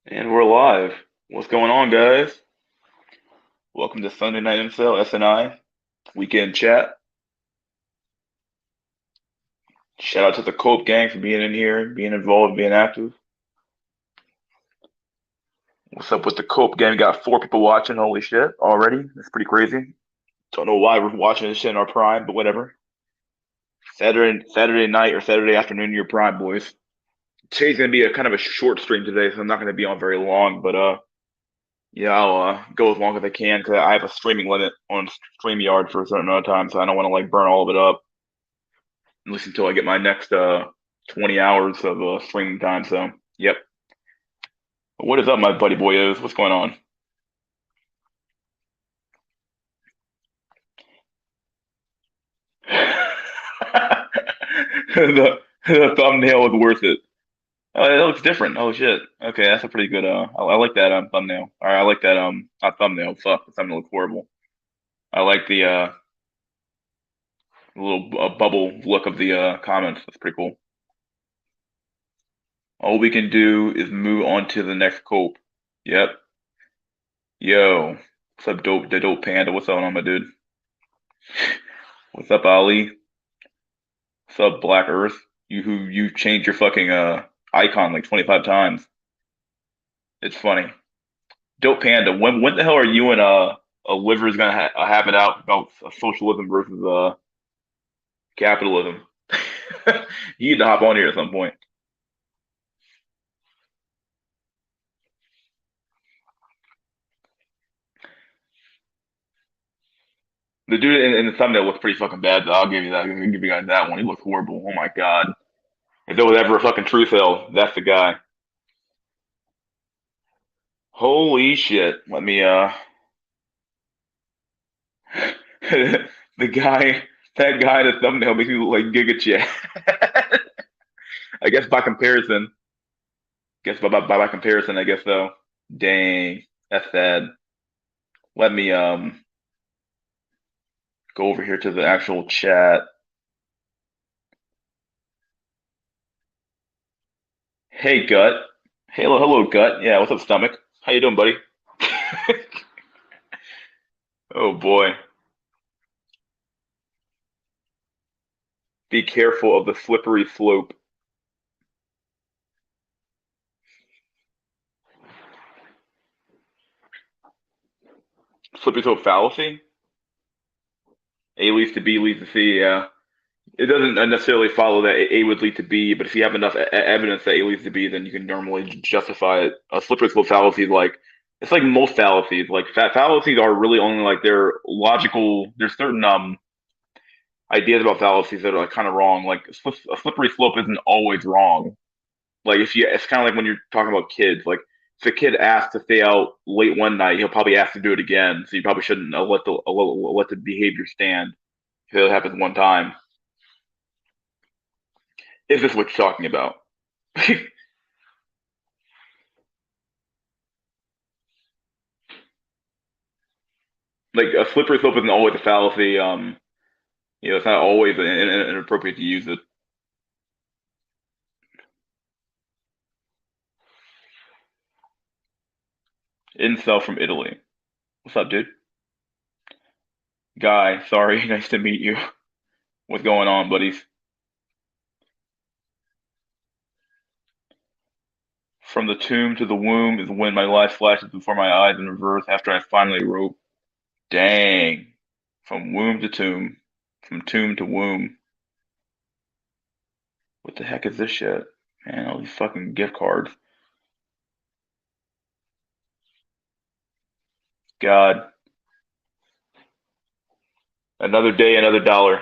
And we're live. What's going on, guys? Welcome to Sunday Night Incel, SNI, weekend chat. Shout out to the Cope gang for being in here, being involved, being active. What's up with the Cope gang? We got 4 people watching. Holy shit, already. That's pretty crazy. Don't know why we're watching this shit in our prime, but whatever. Saturday night or Saturday afternoon in your prime, boys. Today's gonna be a kind of a short stream today, so I'm not gonna be on very long, but yeah, I'll go as long as I can because I have a streaming limit on StreamYard for a certain amount of time, so I don't want to like burn all of it up. At least until I get my next 20 hours of streaming time. So, yep. What is up, my buddy boyos? What's going on? the thumbnail was worth it. Oh, it looks different. Oh shit. Okay, that's a pretty good. I like that thumbnail. All right, I like that not thumbnail. Fuck, the thumbnail looks horrible. I like the little bubble look of the comments. That's pretty cool. All we can do is move on to the next cope. Yep. Yo, what's up, dope? The dope panda. What's up, my dude? What's up, Ali? What's up, Black Earth? You changed your fucking icon like 25 times. It's funny. Dope Panda, when the hell are you and Oliver's gonna have it out about socialism versus capitalism? You need to hop on here at some point. The dude in the thumbnail looks pretty fucking bad, though. I'll give you that. I'll give you guys that one. He looks horrible. Oh my god. If there was ever a fucking truth hell, that's the guy. Holy shit. Let me the guy that guy in the thumbnail makes me look like Giga Chad. I guess by comparison. Guess by comparison, I guess though. Dang, that's sad. Let me go over here to the actual chat. Hey Gut. Hello Gut. Yeah, what's up, stomach? How you doing, buddy? Oh boy. Be careful of the slippery slope. Slippery slope fallacy? A leads to B leads to C, yeah. It doesn't necessarily follow that A would lead to B, but if you have enough evidence that A leads to B, then you can normally justify it. A slippery slope fallacy is like it's like most fallacies. Like fallacies are really only like they're logical. There's certain ideas about fallacies that are like kind of wrong. Like a slippery slope isn't always wrong. Like if you, it's kind of like when you're talking about kids. Like if a kid asks to stay out late one night, he'll probably ask to do it again. So you probably shouldn't let the behavior stand if it happens one time. Is this what you're talking about? Like a slippery slope isn't always a fallacy. It's not always inappropriate to use it. Incel from Italy. What's up, dude? Guy, sorry, nice to meet you. What's going on, buddies? From the tomb to the womb is when my life flashes before my eyes in reverse after I finally wrote. Dang. From womb to tomb. From tomb to womb. What the heck is this shit? Man, all these fucking gift cards. God. Another day, another dollar.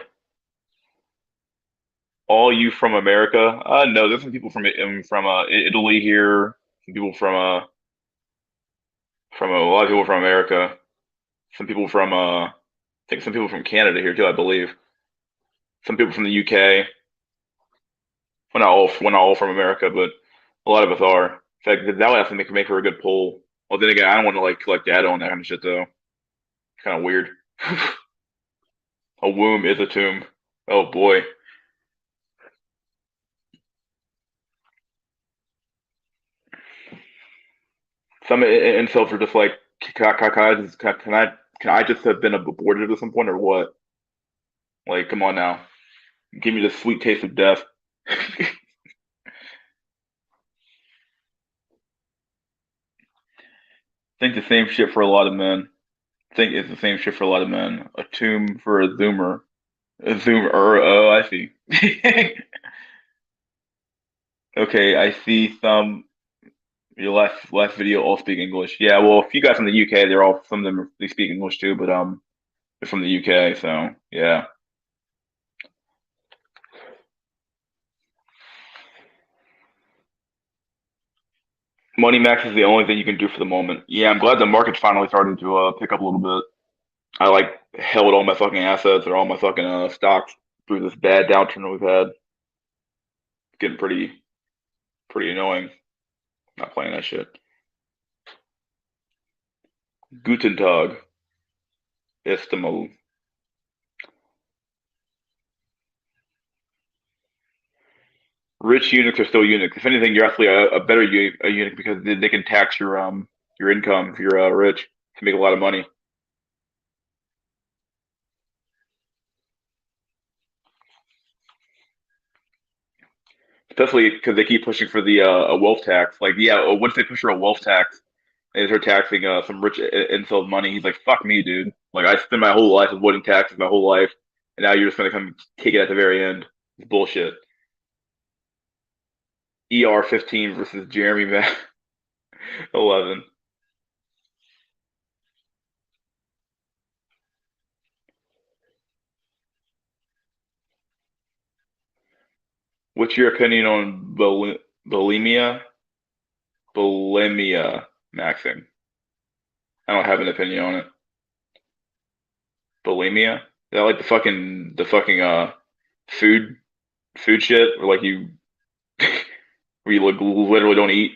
All you from America? No, there's some people from Italy here. Some people from a lot of people from America. Some people from I think some people from Canada here too, I believe. Some people from the UK. We're not all from America, but a lot of us are. In fact, that would have to make for a good poll. Well, then again, I don't want to like collect data on that kind of shit though. It's kind of weird. A womb is a tomb. Oh boy. Some incels are just like, can I just have been aborted at some point or what? Like, come on now, give me the sweet taste of death. I think the same shit for a lot of men. I think it's the same shit for a lot of men. A tomb for a zoomer. A zoomer. Oh, I see. Okay, I see some. Your last video all speak English. Yeah, well, if you guys from the UK, they're all some of them they speak English too, but they're from the UK, so yeah. Money max is the only thing you can do for the moment. Yeah, I'm glad the market's finally starting to pick up a little bit. I like held all my fucking assets or all my fucking stocks through this bad downturn we've had. It's getting pretty annoying. Not playing that shit. Guten Tag. Estimo. Rich eunuchs are still eunuchs. If anything, you're actually a better eunuch because they can tax your income if you're rich to make a lot of money. Especially because they keep pushing for the a wealth tax. Like, yeah, once they push for a wealth tax, they start taxing some rich incel money. He's like, "Fuck me, dude! Like, I spent my whole life avoiding taxes, my whole life, and now you're just gonna come take it at the very end. It's bullshit." ER 15 versus Jeremy Mac 11. What's your opinion on bulimia? Bulimia maxing. I don't have an opinion on it. Bulimia? Is that like the fucking food food shit, or like you where you like literally don't eat?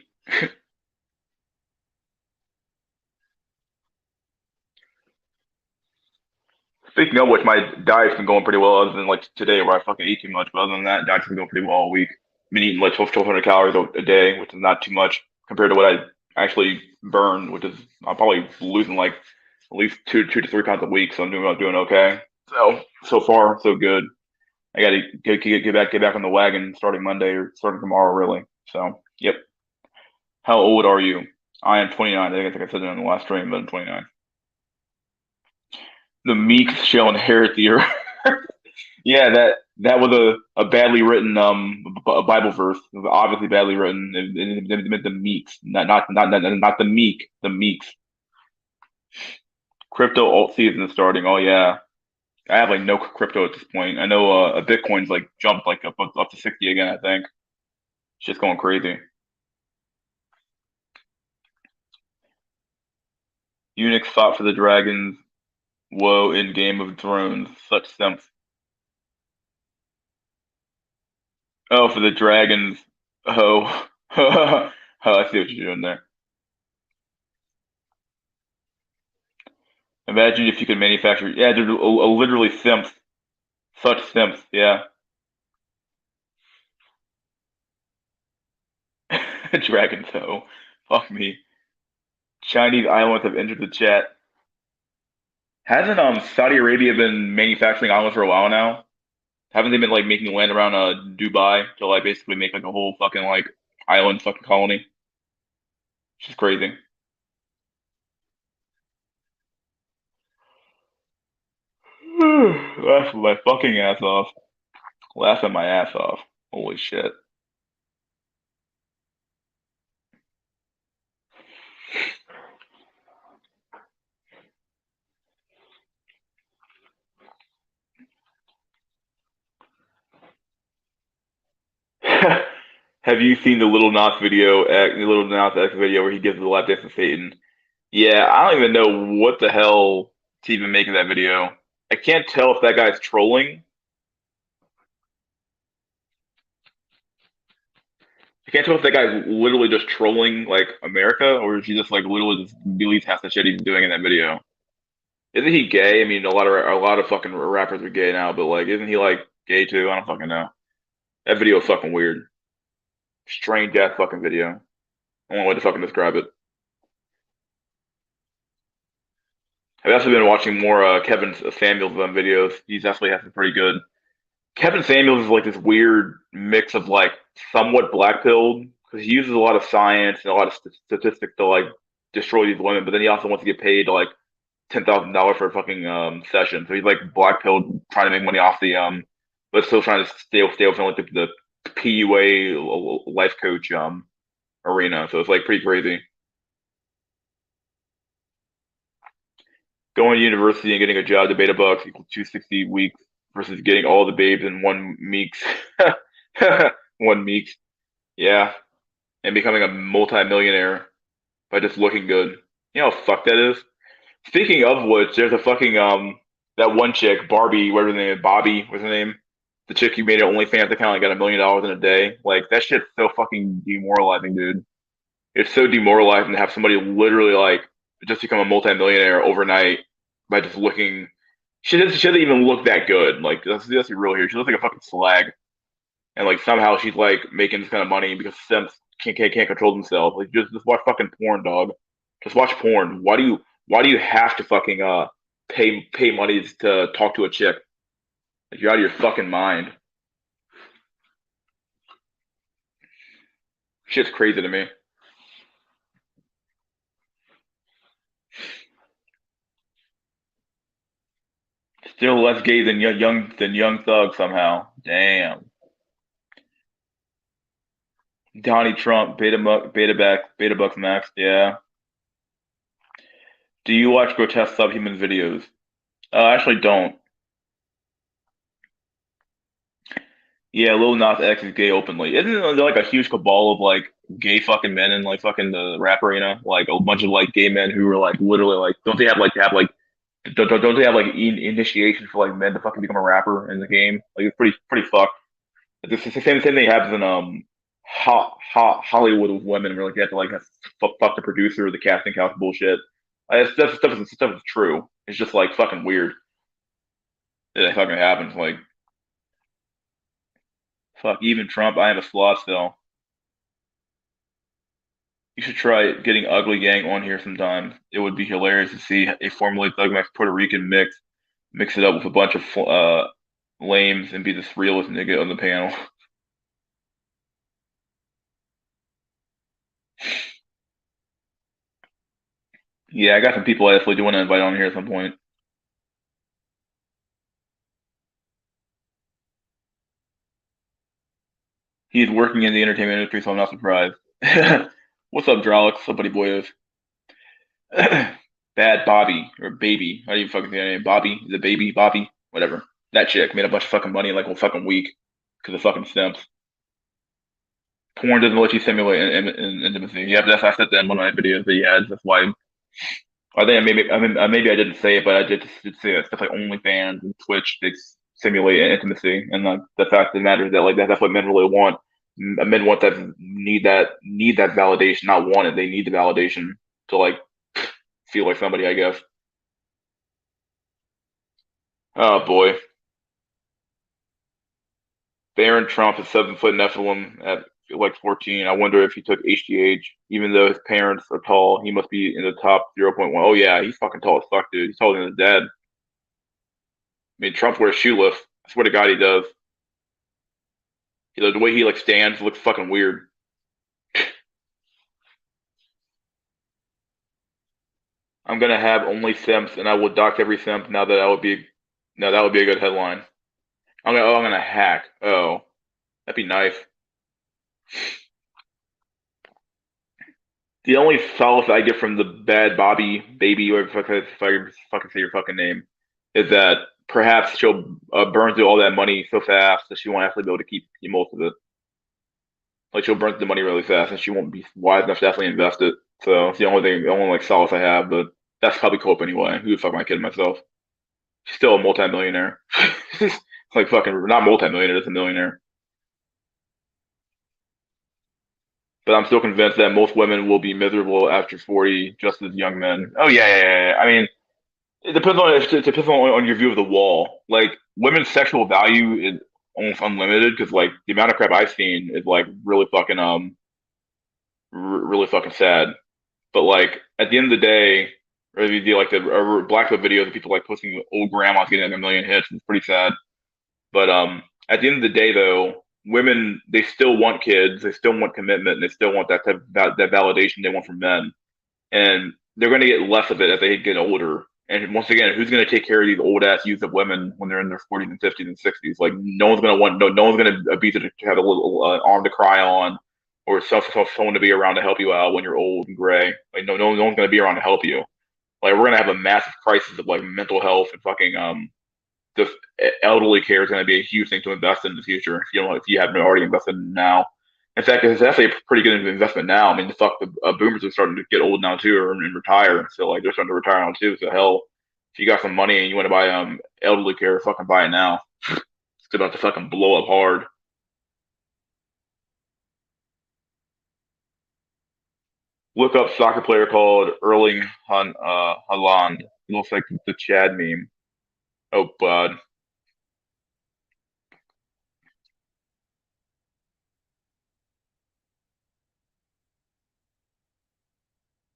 Speaking of which, my diet's been going pretty well, other than like today where I fucking eat too much. But other than that, diet's been going pretty well all week. Been eating like 1,200 calories a day, which is not too much compared to what I actually burn, which is I'm probably losing like at least 2 to 3 pounds a week. So I'm doing okay. So far so good. I got to get back on the wagon starting Monday or starting tomorrow, really. So yep. How old are you? I am 29. I think I said that in the last stream, but I'm 29. The meek shall inherit the earth. Yeah, that was a badly written a Bible verse. It was obviously badly written. It meant the meeks, not the meek, the meeks. Crypto alt season is starting. Oh yeah, I have like no crypto at this point. I know a Bitcoin's like jumped like up to 60 again. I think it's just going crazy. Eunuchs fought for the dragons. Woe in Game of Thrones. Such simps. Oh, for the dragons. Oh, oh, I see what you're doing there. Imagine if you could manufacture. Yeah, they're literally simps. Such simps. Yeah. Dragon toe. Fuck me. Chinese islands have entered the chat. Hasn't Saudi Arabia been manufacturing islands for a while now? Haven't they been like making land around Dubai to like basically make like a whole fucking like island fucking colony? Which is crazy. Laugh my fucking ass off. Laughing my ass off. Holy shit. Have you seen the Little Nas X video where he gives the lap dance to Satan? Yeah, I don't even know what the hell to even make of that video. I can't tell if that guy's trolling. I can't tell if that guy's literally just trolling like America, or if he just like literally just believes half the shit he's doing in that video. Isn't he gay? I mean, a lot of fucking rappers are gay now, but like, isn't he like gay too? I don't fucking know. That video is fucking weird. Strange ass fucking video. I don't know what to fucking describe it. I've also been watching more Kevin Samuels videos. He's actually has some pretty good. Kevin Samuels is like this weird mix of like somewhat black pilled because he uses a lot of science and a lot of statistics to like destroy these women, but then he also wants to get paid like $10,000 for a fucking session. So he's like black pilled trying to make money off the but still trying to stay within like the PUA life coach arena. So it's like pretty crazy. Going to university and getting a job to beta bucks equals 260 weeks versus getting all the babes in 1 weeks. 1 week. Yeah. And becoming a multi-millionaire by just looking good. You know how fuck that is? Speaking of which, there's a fucking that one chick, Barbie, whatever her name is, Bobby, what's her name? The chick who made an OnlyFans account and got $1 million in a day. Like that shit's so fucking demoralizing, dude. It's so demoralizing to have somebody literally like just become a multi-millionaire overnight by just looking. She doesn't even look that good. Like let's be real here. She looks like a fucking slag, and like somehow she's like making this kind of money because simps can't control themselves. Like just watch fucking porn, dog. Just watch porn. Why do you have to fucking pay money to talk to a chick? Like you're out of your fucking mind. Shit's crazy to me. Still less gay than young thug somehow. Damn. Donnie Trump, Beta Bucks Max. Yeah. Do you watch grotesque subhuman videos? I actually don't. Yeah, Lil Nas X is gay openly. Isn't there like a huge cabal of like gay fucking men in like fucking the rap arena? Like a bunch of like gay men who are like literally like don't they have like to have like don't they have like initiation for like men to fucking become a rapper in the game? Like it's pretty fucked. It's the same thing happens in Hollywood with women where like they have to like fuck the producer or the casting couch bullshit. Stuff is true. It's just like fucking weird. It fucking happens. Like fuck, even Trump, I am a sloth still. You should try getting Ugly Gang on here sometime. It would be hilarious to see a formerly Thug Max Puerto Rican mix it up with a bunch of lames and be this realist nigga on the panel. Yeah, I got some people I definitely do want to invite on here at some point. He's working in the entertainment industry, so I'm not surprised. What's up, Drolix? What's up, buddy boy? Bad Bobby or Baby. How do you fucking say her name? Bobby? Is it Baby? Bobby? Whatever. That chick made a bunch of fucking money in like a fucking week because of fucking simps. Porn doesn't let you simulate intimacy. Yeah, that's I said that in one of my videos that he had. That's why. I think maybe I didn't say it, but I did say it. Stuff like OnlyFans and Twitch they simulate intimacy, and the fact of the matter is that like that's what men really want. Men want that validation, not want it. They need the validation to like feel like somebody, I guess. Oh boy, Barron Trump is 7 foot Nephilim at like 14. I wonder if he took HGH. Even though his parents are tall, he must be in the top 0.1. Oh yeah, he's fucking tall as fuck, dude. He's taller than his dad. I mean, Trump wears shoe lift. I swear to God, he does. The way he like stands looks fucking weird. I'm gonna have only simps, and I will dock every simp. Now that would be a good headline. I'm gonna hack. Oh, that'd be nice. The only solace I get from the bad Bobby baby, or if I fucking say your fucking name, is that perhaps she'll burn through all that money so fast that she won't actually be able to keep most of it. Like she'll burn through the money really fast, and she won't be wise enough to actually invest it. So it's the only like solace I have. But that's probably cope anyway. Who the fuck am I kidding myself? She's still a multimillionaire. Like fucking not multimillionaire, just a millionaire. But I'm still convinced that most women will be miserable after 40, just as young men. Oh yeah. I mean, it depends on your view of the wall. Like women's sexual value is almost unlimited because like the amount of crap I've seen is like really fucking really fucking sad. But like at the end of the day. Or if you do like the black videos of people like posting old grandmas getting like a million hits. It's pretty sad. But at the end of the day, though, women they still want kids, they still want commitment, and they still want that type of, that validation they want from men, and they're going to get less of it as they get older. And once again, who's going to take care of these old ass used up women when they're in their 40s and 50s and 60s? Like no one's going to want no one's going to be there to have a little arm to cry on, or someone to be around to help you out when you're old and gray. Like no one's going to be around to help you. Like we're going to have a massive crisis of like mental health and fucking just elderly care is going to be a huge thing to invest in the future if you haven't already invested in now. In fact, it's actually a pretty good investment now. I mean, the fuck, the boomers are starting to get old now too, and retire. So like they're starting to retire now too. So hell, if you got some money and you want to buy elderly care, fucking buy it now. It's about to fucking blow up hard. Look up soccer player called Erling Haaland. He looks like the Chad meme. Oh, bud.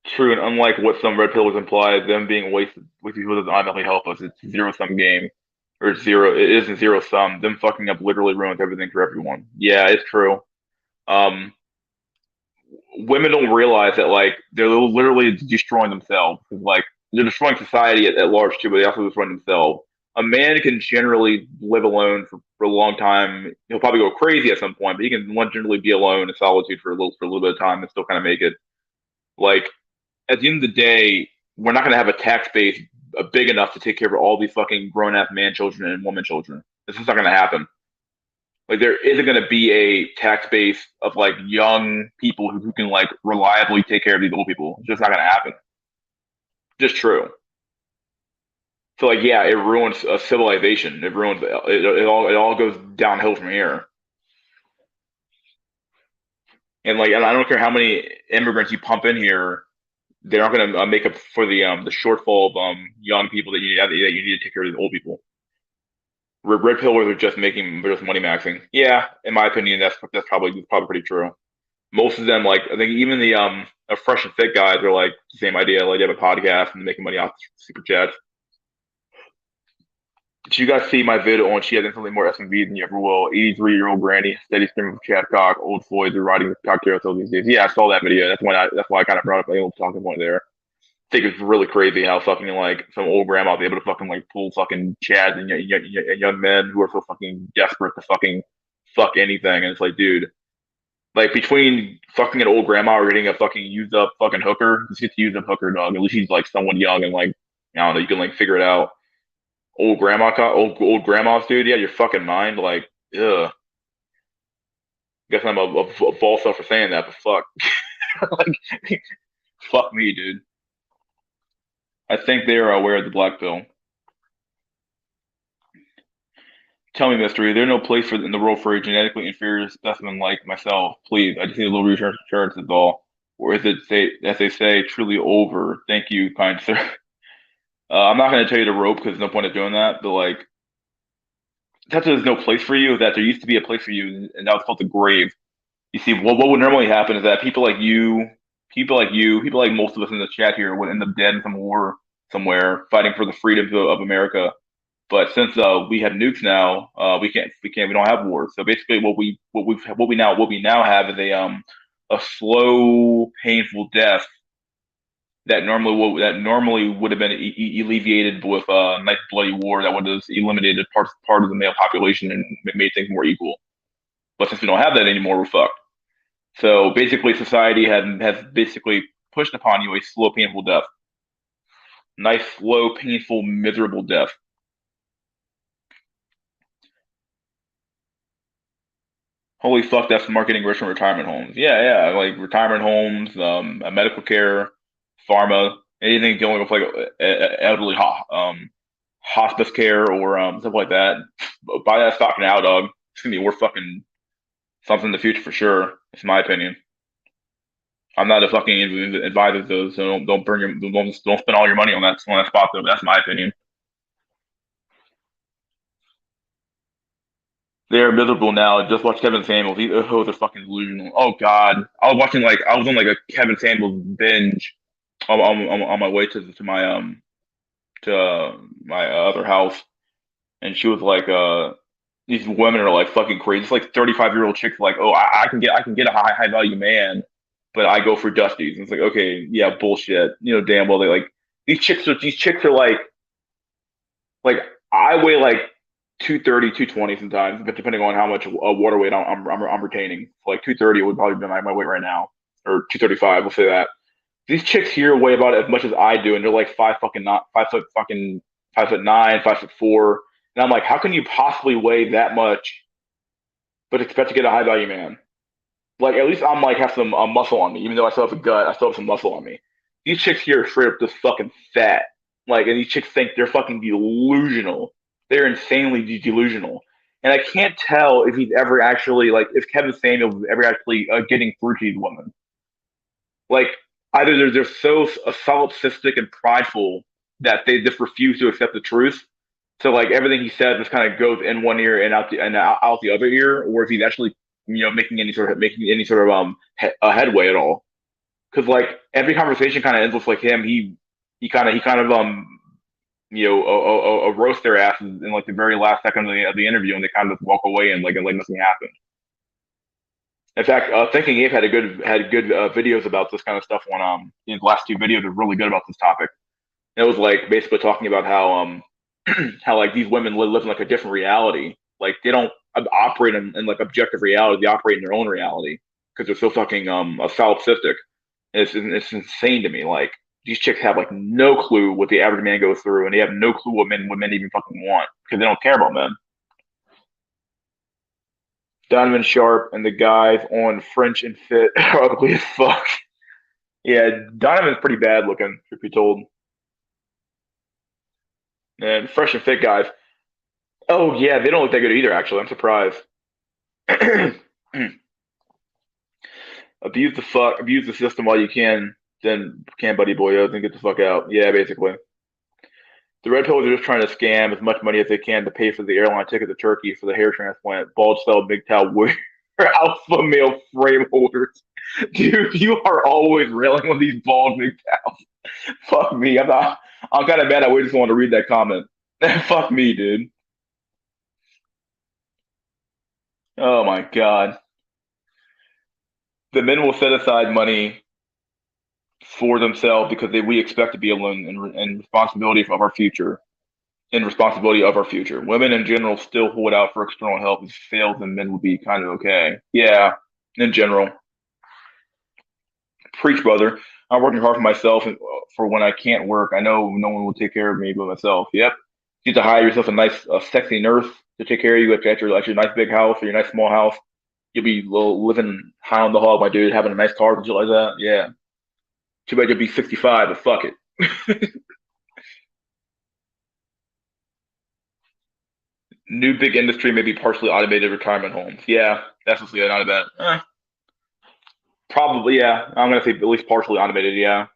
True, and unlike what some red pillers imply, them being wasted with people doesn't automatically help us. It's zero sum game. Or zero it isn't zero sum. Them fucking up literally ruins everything for everyone. Yeah, it's true. Um Women don't realize that like they're literally destroying themselves. Like they're destroying society at large too, but they also destroy themselves. A man can generally live alone for a long time. He'll probably go crazy at some point, but he can generally be alone in solitude for a little bit of time and still kind of make it. Like at the end of the day, we're not going to have a tax base big enough to take care of all these fucking grown ass man children and woman children. This is not going to happen. Like there isn't going to be a tax base of like young people who can like reliably take care of these old people. It's just not going to happen. Just true. So like yeah, it ruins a civilization. It ruins it all goes downhill from here. And I don't care how many immigrants you pump in here, they're not going to make up for the shortfall of young people that you need to take care of these old people. Red pillars are just making just money maxing. Yeah, in my opinion, that's probably pretty true. Most of them, like I think even the fresh and fit guys are like the same idea. Like they have a podcast and making money off super chats. Did you guys see my video on she has infinitely more SMVs than you ever will? 83-year-old granny, steady stream of Chadcock, old Floyds are riding the cock carousel these days. Yeah, I saw that video. That's why I kind of brought up the old talking point there. I think it's really crazy how fucking like some old grandma be able to fucking like pull fucking chads and young men who are so fucking desperate to fucking fuck anything. And it's like, dude, like between fucking an old grandma or getting a fucking used up fucking hooker, just get to use up hooker dog. At least he's like someone young and like I don't know, you can like figure it out. Old grandmas, dude. Yeah, your fucking mind. Like, ugh. Guess I'm a false self for saying that, but fuck, like, fuck me, dude. I think they are aware of the black pill. Tell me, mystery. There's no place in the world for a genetically inferior specimen like myself. Please, I just need a little reassurance at all. Or is it, as they say, truly over? Thank you, kind sir. I'm not going to tell you to rope because there's no point of doing that. But like, that's there's no place for you. Is that there used to be a place for you, and that was called the grave. You see, what would normally happen is that people like most of us in the chat here would end up dead in some war somewhere, fighting for the freedoms of America. But since we have nukes now, we don't have wars. So basically, what we now have is a slow, painful death that normally would have been alleviated with a nice bloody war that would have eliminated part of the male population and made things more equal. But since we don't have that anymore, we're fucked. So basically, society has basically pushed upon you a slow, painful death. Nice, slow, painful, miserable death. Holy fuck, that's marketing rich from retirement homes. Yeah, yeah, like retirement homes, medical care, pharma, anything dealing with like elderly hospice care or stuff like that. Buy that stock now, dog. It's gonna be worth fucking something in the future for sure. It's my opinion. I'm not a fucking advisor though, so don't burn your don't spend all your money on that spot though. That's my opinion. They're miserable now. Just watch Kevin Samuels. They're fucking delusional. Oh God, I was on like a Kevin Samuels binge. on my way to my other house, and she was like, these women are like fucking crazy. It's like 35-year-old chicks like, oh, I can get a high value man, but I go for Dusties. And it's like, okay, yeah, bullshit. You know, damn well they like these chicks are like I weigh like 230, 220 sometimes, but depending on how much water weight I'm retaining. So like 230 would probably be my weight right now, or 235. We'll say that. These chicks here weigh about as much as I do, and they're like 5 foot fucking 5'9", 5'4", and I'm like, how can you possibly weigh that much but expect to get a high value man? Like at least I'm like have some muscle on me, even though I still have a gut, I still have some muscle on me. These chicks here are straight up just fucking fat. Like, and these chicks think they're fucking delusional. They're insanely delusional. And I can't tell if he's ever actually like if Kevin Samuels is ever actually getting through to these women. Like either they're so solipsistic and prideful that they just refuse to accept the truth. So like everything he says just kind of goes in one ear and out the other ear, or if he's actually making any sort of a headway at all. Because like every conversation kind of ends with like him he kind of roast their asses in like the very last second of the interview, and they kind of just walk away and like nothing happened. In fact, Thinking Ape had good videos about this kind of stuff on the last two videos are really good about this topic. And it was like basically talking about how how like these women live in like a different reality. Like they don't operate in like objective reality. They operate in their own reality because they're so fucking solipsistic. It's insane to me. Like these chicks have like no clue what the average man goes through, and they have no clue what men even fucking want because they don't care about men. Donovan Sharp and the guys on French and Fit are ugly as fuck. Yeah, Donovan's pretty bad looking, truth be told. And Fresh and Fit guys. Oh yeah, they don't look that good either. Actually, I'm surprised. Abuse the system while you can. Then can, buddy boyo, then get the fuck out. Yeah, basically. The Red Pills are just trying to scam as much money as they can to pay for the airline ticket to Turkey for the hair transplant. Bald style, big towel, warrior, alpha male frame holders. Dude, you are always railing on these bald big towels. Fuck me. I'm kind of mad. I just want to read that comment. Fuck me, dude. Oh my god. The men will set aside money for themselves because we expect to be alone in responsibility of our future. In responsibility of our future. Women in general still hold out for external help. If it fails, then men will be kind of okay. Yeah, in general. Preach, brother. I'm working hard for myself and for when I can't work. I know no one will take care of me but myself. Yep. You have to hire yourself a nice, sexy nurse to take care of you at your nice big house or your nice small house. You'll be living high on the hog, my dude, having a nice car and shit like that. Yeah. Too bad you'll be 65, but fuck it. New big industry, maybe partially automated retirement homes. Yeah, that's just not a bad. Probably, yeah. I'm gonna say at least partially automated. Yeah.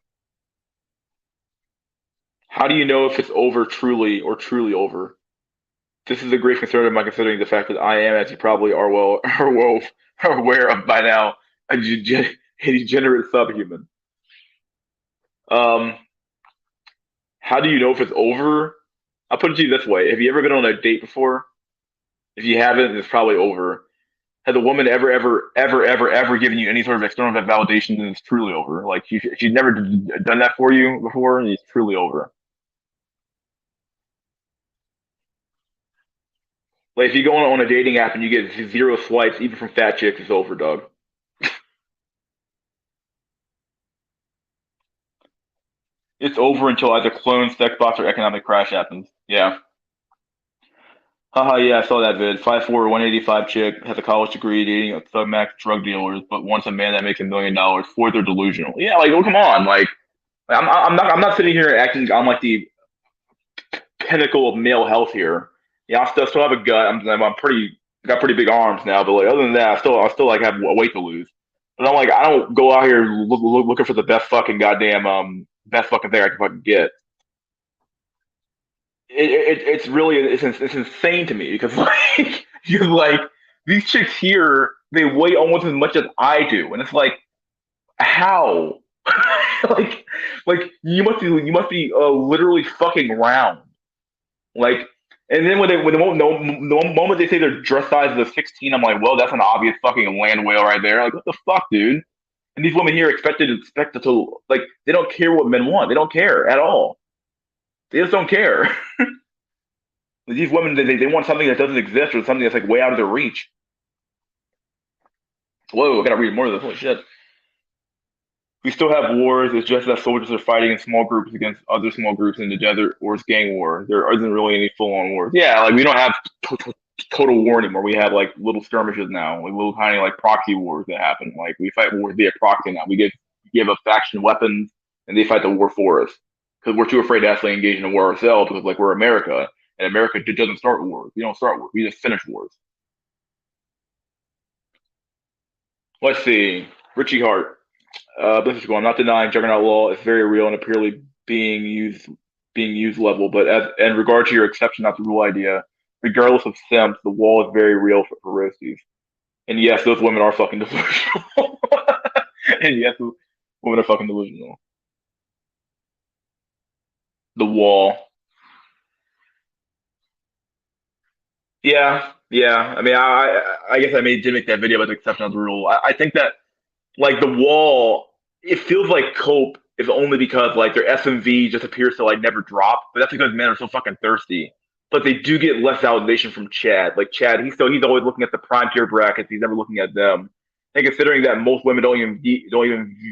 How do you know if it's over truly or truly over? This is a great concern of mine, considering the fact that I am, as you probably are are aware of by now, a degenerate subhuman. Um, how do you know if it's over? I'll put it to you this way: Have you ever been on a date before? If you haven't, it's probably over. Has a woman ever given you any sort of external validation, then it's truly over. Like if she's never done that for you before, it's truly over. Like if you go on a dating app and you get zero swipes, even from fat chicks, it's over, dog. It's over until either clone, sex bots, or economic crash happens. Yeah. Haha, yeah, I saw that vid. 5'4", 185 chick, has a college degree, dating a thug max drug dealers, but wants a man that makes $1 million for their delusional. Yeah, like, oh, come on. Like, I'm not sitting here acting I'm like the pinnacle of male health here. Yeah, still have a gut. I'm pretty got pretty big arms now, but like other than that, I still like have a weight to lose. But I'm like I don't go out here looking for the best fucking goddamn best fucking thing I can fucking get. It's really it's insane to me because like you like these chicks here they weigh almost as much as I do, and it's like how? like, you must be literally fucking round. Like, and then the moment they say their dress size is a 16, I'm like, well, that's an obvious fucking land whale right there. Like, what the fuck, dude? And these women here expected to like they don't care what men want. They don't care at all. They just don't care. These women they want something that doesn't exist or something that's like way out of their reach. Whoa, I gotta read more of this. Holy shit. We still have wars. It's just that soldiers are fighting in small groups against other small groups in the desert, or it's gang war. There isn't really any full-on wars. Yeah, like we don't have total war anymore. We have like little skirmishes now, like little tiny like proxy wars that happen. Like we fight wars via proxy now. We give a faction weapons, and they fight the war for us because we're too afraid to actually engage in a war ourselves. Because like we're America, and America doesn't start wars. We don't start wars. We just finish wars. Let's see, Richie Hart. This is cool. I'm not denying Juggernaut Law is very real and apparently being used level, but as in regard to your exception not the rule idea, regardless of simps, the wall is very real for roasties. And yes, those women are fucking delusional. And yes, those women are fucking delusional. The wall. Yeah, yeah. I mean, I guess did make that video about the exception of the rule. I think that like the wall, it feels like cope is only because like their SMV just appears to like never drop, but that's because men are so fucking thirsty. But they do get less validation from Chad. Like Chad, he's always looking at the prime tier brackets. He's never looking at them. And considering that most women don't even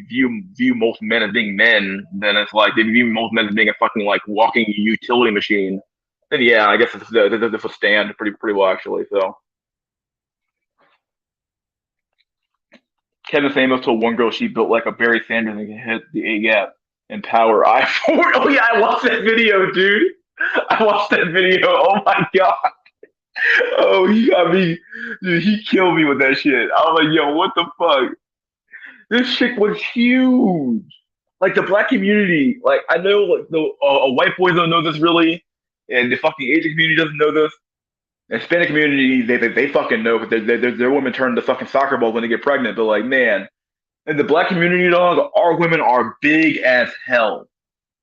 view most men as being men, then it's like they view most men as being a fucking like walking utility machine. Then yeah, I guess this will stand pretty well actually. So Kevin Samuels told one girl she built like a Barry Sanders and can hit the A gap and power I four. Oh yeah, I watched that video, dude. I watched that video. Oh my god. Oh, he got me. Dude, he killed me with that shit. I was like, yo, what the fuck? This chick was huge. Like the black community, like I know like the white boys don't know this really, and the fucking Asian community doesn't know this. The Hispanic community, they fucking know because their women turn to fucking soccer balls when they get pregnant. But like, man, in the black community, dog, our women are big as hell.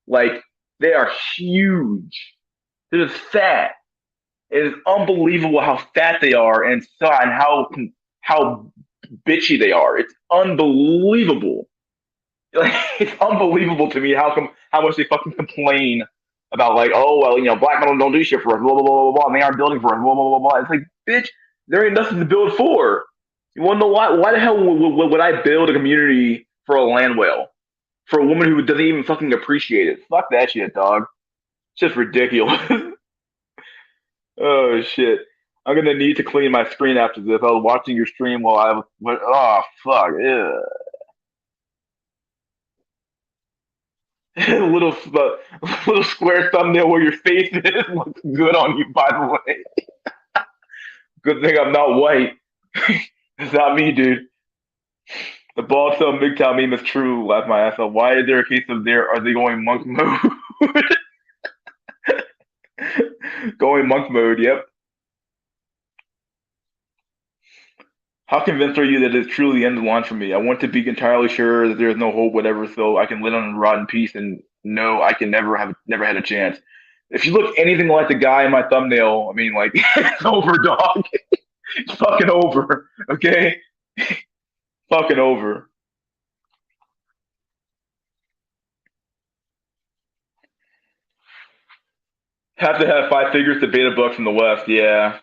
Like they are huge. They're just fat. It is unbelievable how fat they are and how bitchy they are. It's unbelievable. Like, it's unbelievable to me how much they fucking complain about like, oh well, black men don't do shit for us, blah blah blah blah blah, and they aren't building for us, blah blah blah blah. It's like, bitch, there ain't nothing to build for. You want to know why? Why the hell would I build a community for a land whale for a woman who doesn't even fucking appreciate it? Fuck that shit, dog. It's just ridiculous. Oh shit. I'm gonna need to clean my screen after this. I was watching your stream while I was. Oh fuck. Yeah. little little square thumbnail where your face is looks good on you. By the way, good thing I'm not white. It's not me, dude. The bald cell MGTOW meme is true. Laugh my ass off. Why is there a case of there? Are they going monk mode? Going monk mode. Yep. How convinced are you that it's truly the end of the line for me? I want to be entirely sure that there is no hope, whatever, so I can live on and rot in peace and know I can never had a chance. If you look anything like the guy in my thumbnail, I mean, like, it's over, dog. It's fucking over. Okay? Fucking over. Have to have five figures to beta bucks in the West. Yeah.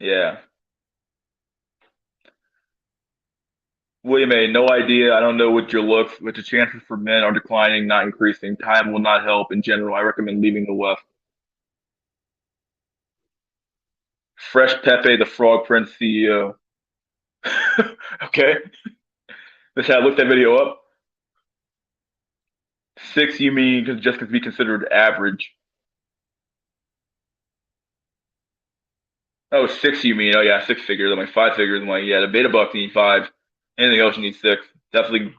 Yeah. William A, no idea. I don't know what your looks, but the chances for men are declining, not increasing. Time will not help. In general, I recommend leaving the West. Fresh Pepe, the Frog Prince CEO. Okay. Let's have look that video up. Six, you mean just to be considered average? Oh, six, you mean? Oh yeah, six figures. I'm like five figures. I'm like, yeah, the beta bucks need five. Anything else you need six. Definitely,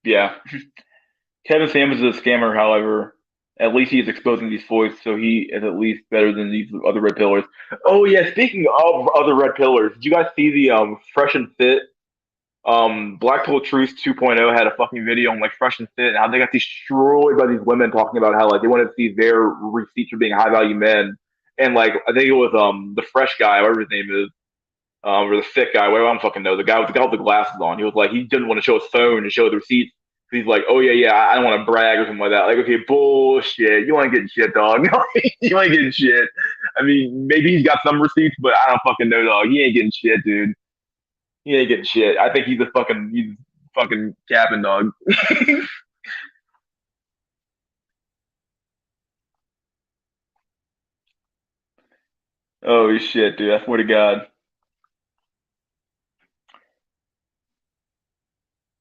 yeah. Kevin Samuels is a scammer, however. At least he's exposing these foids, so he is at least better than these other red pillars. Oh yeah, speaking of other red pillars, did you guys see the Fresh and Fit? Blackpool Truth 2.0 had a fucking video on like Fresh and Fit and how they got destroyed by these women talking about how like they wanted to see their receipts for being high value men. And like I think it was the fresh guy, whatever his name is, or the thick guy, whatever I don't fucking know, the guy with the glasses on. He was like he didn't want to show his phone and show the receipts. He's like, oh yeah, I don't want to brag or something like that. Like, okay, bullshit. You ain't getting shit, dog. You ain't getting shit. I mean, maybe he's got some receipts, but I don't fucking know, dog. He ain't getting shit, dude. He ain't getting shit. I think he's fucking capping, dog. Oh shit, dude. I swear to God.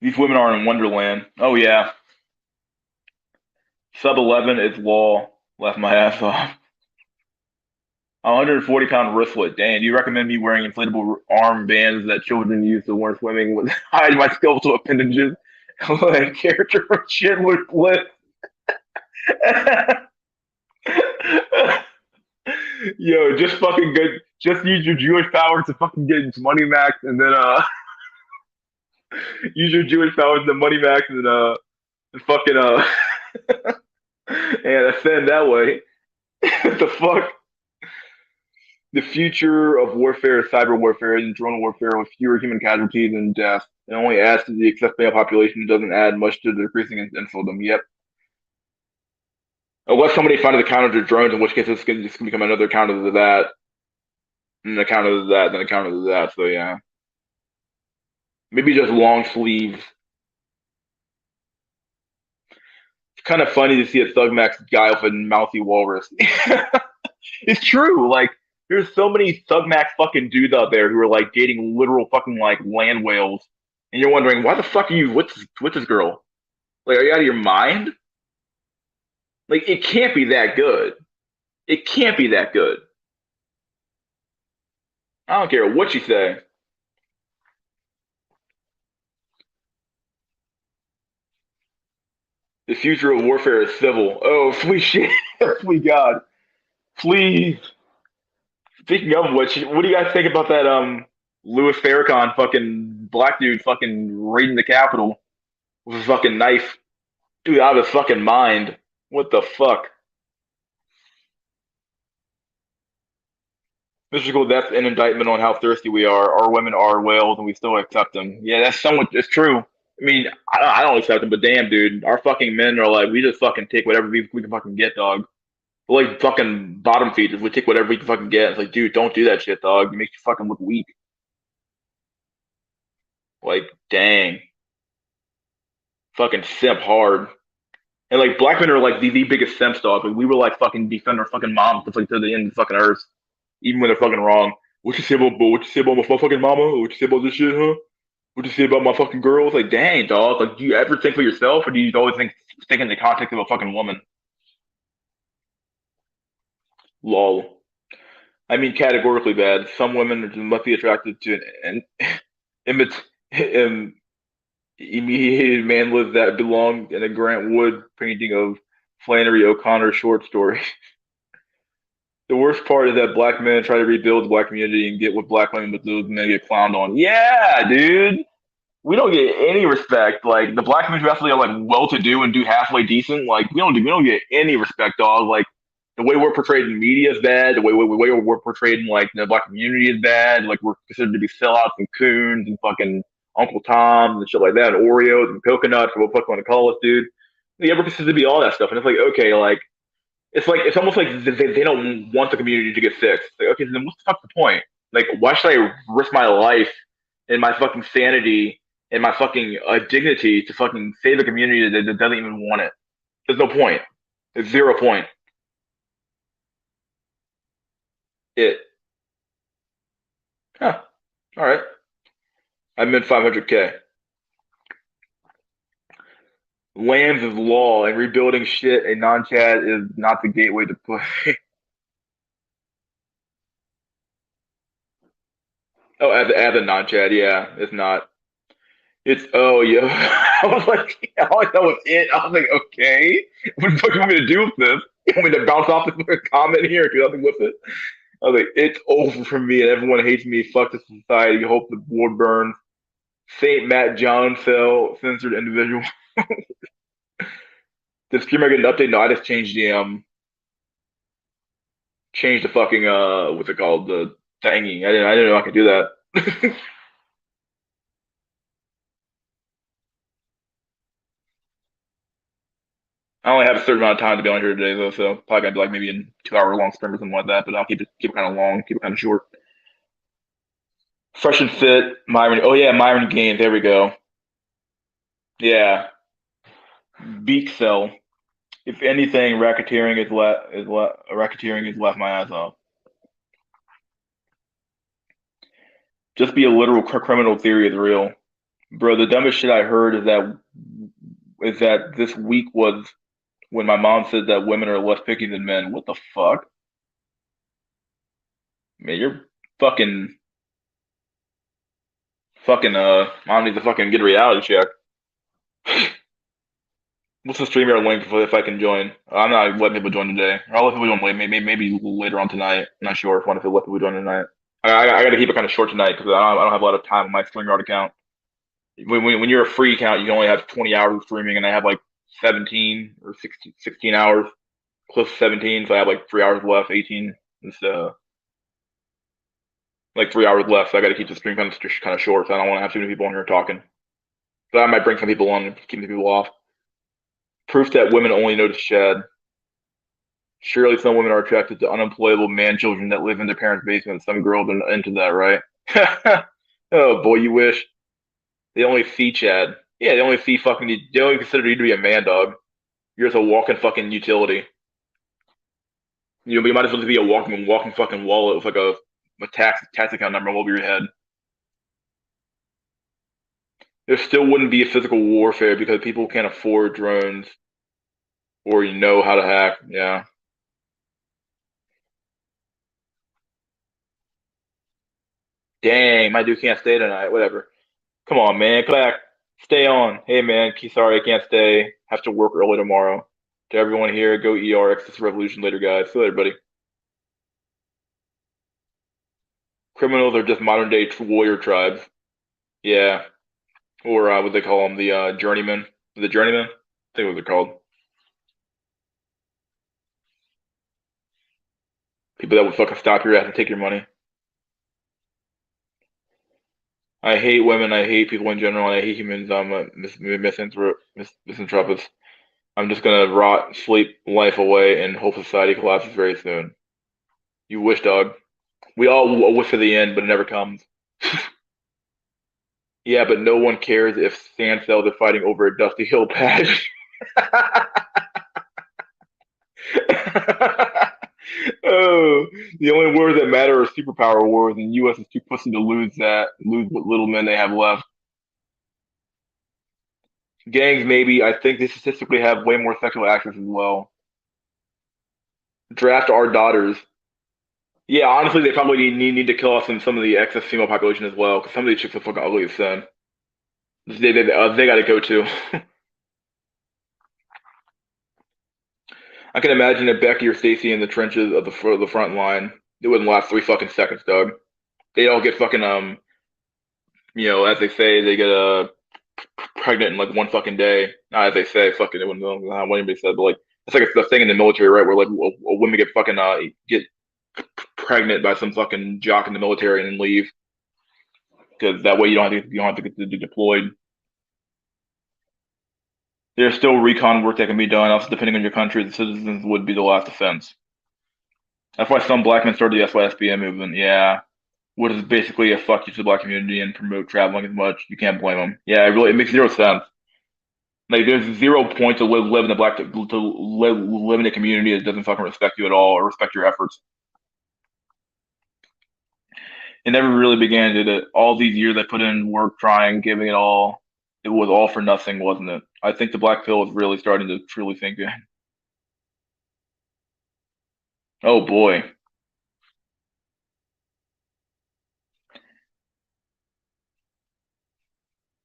These women are in Wonderland. Oh yeah. Sub 11 is law. Left my ass off. 140-pound wristlet. Dan, do you recommend me wearing inflatable arm bands that children use to learn swimming with hide my skeletal appendages? Like character from Schindler's List. Yo, just fucking good. Just use your Jewish power to fucking get into money max, and then use your Jewish power to money max, and fucking and ascend that way. What the fuck? The future of warfare is cyber warfare and drone warfare with fewer human casualties and deaths. It only adds to the excess male population. It doesn't add much to the decreasing infodom. Yep. Unless somebody finds a counter to drones, in which case it's gonna just become another counter to that, and a counter to that, then a counter to that. So yeah, maybe just long sleeves. It's kind of funny to see a Thug Max guy with a mouthy walrus. It's true. Like, there's so many Thug Max fucking dudes out there who are like dating literal fucking like land whales, and you're wondering why the fuck are you with this girl? Like, are you out of your mind? Like, it can't be that good. It can't be that good. I don't care what you say. The future of warfare is civil. Oh, please, shit, please, God, please. Speaking of which, what do you guys think about that? Louis Farrakhan, fucking black dude, fucking raiding the Capitol with a fucking knife, dude, out of his fucking mind. What the fuck? Physical that's an indictment on how thirsty we are. Our women are whales, and we still accept them. Yeah, that's somewhat. It's true. I mean, I don't accept them, but damn, dude, our fucking men are like, we just fucking take whatever we can fucking get, dog. We're like fucking bottom feeders. We take whatever we can fucking get. It's like, dude, don't do that shit, dog. It makes you fucking look weak. Like, dang, fucking simp hard. And like, black men are like the biggest simps, dog. Like, we were like fucking defend our fucking moms like to the end of the fucking earth, even when they're fucking wrong. What you say about my fucking mama? What you say about this shit, huh? What you say about my fucking girls? Like, dang, dog. Like, do you ever think for yourself, or do you always think in the context of a fucking woman? Lol. I mean, categorically bad. Some women must be attracted to an imit, um, immediated manlets that belong in a Grant Wood painting of Flannery O'Connor's short story. The worst part is that black men try to rebuild the black community and get with black women, but those men get clowned on. Yeah, dude. We don't get any respect. Like the black community actually are like well to do and do halfway decent. Like we don't get any respect, dog. Like the way we're portrayed in media is bad. The way we're portrayed in like the black community is bad. Like we're considered to be sellouts and coons and fucking Uncle Toms and shit like that, and Oreos and coconuts, or what the fuck you want to call us, dude. Yeah, we're considered to be all that stuff, and it's like okay, like it's almost like they don't want the community to get fixed. Like, okay, then what's the fuck the point? Like, why should I risk my life and my fucking sanity and my fucking dignity to fucking save a community that doesn't even want it? There's no point. There's 0 point. It. Huh. All right. I meant 500K. Lands is law, and rebuilding shit a non-chat is not the gateway to play. Oh, as a non-chat, yeah, it's not. It's oh yeah. I was like, I thought that was it. I was like, okay, what the fuck you want me to do with this? You want me to bounce off the comment here? Do nothing with it. I was like, it's over for me, and everyone hates me. Fuck this society. Hope the world burns. Saint Matt John Cell censored individual. Did Streamer get an update? No, I just changed the fucking what's it called, the thingy. I didn't know I could do that. I only have a certain amount of time to be on here today though, so probably gonna be like maybe a 2 hour long stream or something like that. But I'll keep it kind of long, keep it kind of short. Fresh and fit, Myron. Oh yeah, Myron Gaines. There we go. Yeah, Beak Cell. If anything, racketeering has left my ass off. Just be a literal criminal theory is real, bro. The dumbest shit I heard is that this week was when my mom said that women are less picky than men. What the fuck, man? You're fucking fucking. I need to fucking get a reality check. What's the streamer link if I can join? I'm not letting people join today. Or I'll let people join maybe later on tonight. I'm not sure if one of you let people join tonight. I got to keep it kind of short tonight because I don't have a lot of time on my StreamYard account. When you're a free account, you can only have 20 hours of streaming, and I have like 17 or 16 hours, close to 17. So I have like 3 hours left, 18. It's like 3 hours left. So I got to keep the stream kind of short. So I don't want to have too many people on here talking. So I might bring some people on and keep the people off. Proof that women only notice shed. Surely some women are attracted to unemployable man children that live in their parents' basement. Some girls are into that, right? Oh boy, you wish. They only see Chad. Yeah, they only see fucking you. They only consider you to be a man dog. You're just a walking fucking utility. You might as well be a walking fucking wallet with like a tax account number over your head. There still wouldn't be a physical warfare because people can't afford drones or you know how to hack. Yeah. Dang, my dude can't stay tonight. Whatever. Come on, man. Come back. Stay on. Hey, man. Sorry, I can't stay. Have to work early tomorrow. To everyone here, go ERX. This revolution later, guys. See you later, buddy. Criminals are just modern day warrior tribes. Yeah. Or what they call them, the journeymen. The journeymen? I think what they're called. People that would fucking stop your ass and take your money. I hate women. I hate people in general. And I hate humans. I'm a misanthropist. I'm just gonna rot, sleep life away, and hope society collapses very soon. You wish, dog. We all wish for the end, but it never comes. Yeah, but no one cares if sand cells are fighting over a dusty hill patch. Oh, the only wars that matter are superpower wars, and the U.S. is too pussy to lose what little men they have left. Gangs, maybe. I think they statistically have way more sexual access as well. Draft our daughters. Yeah, honestly, they probably need to kill off some of the excess female population as well, because some of these chicks are fucking ugly as sin. They got to go too. I can imagine if Becky or Stacy in the trenches of the front line. It wouldn't last 3 fucking seconds, dog. They all get fucking as they say, they get pregnant in like one fucking day. Not as they say, fucking it wouldn't know what anybody said, but like it's like it's the thing in the military, right? Where like a women get fucking get pregnant by some fucking jock in the military and then leave because that way you don't have to get deployed. There's still recon work that can be done. Also, depending on your country, the citizens would be the last defense. That's why some black men started the SYSBM movement. Yeah, what is basically a fuck you to the black community and promote traveling as much. You can't blame them. Yeah, it makes zero sense. Like, there's 0 point to live in the live in a community that doesn't fucking respect you at all or respect your efforts. It never really began, did it? All these years I put in work, trying, giving it all. It was all for nothing, wasn't it? I think the black pill is really starting to truly think it. Oh boy.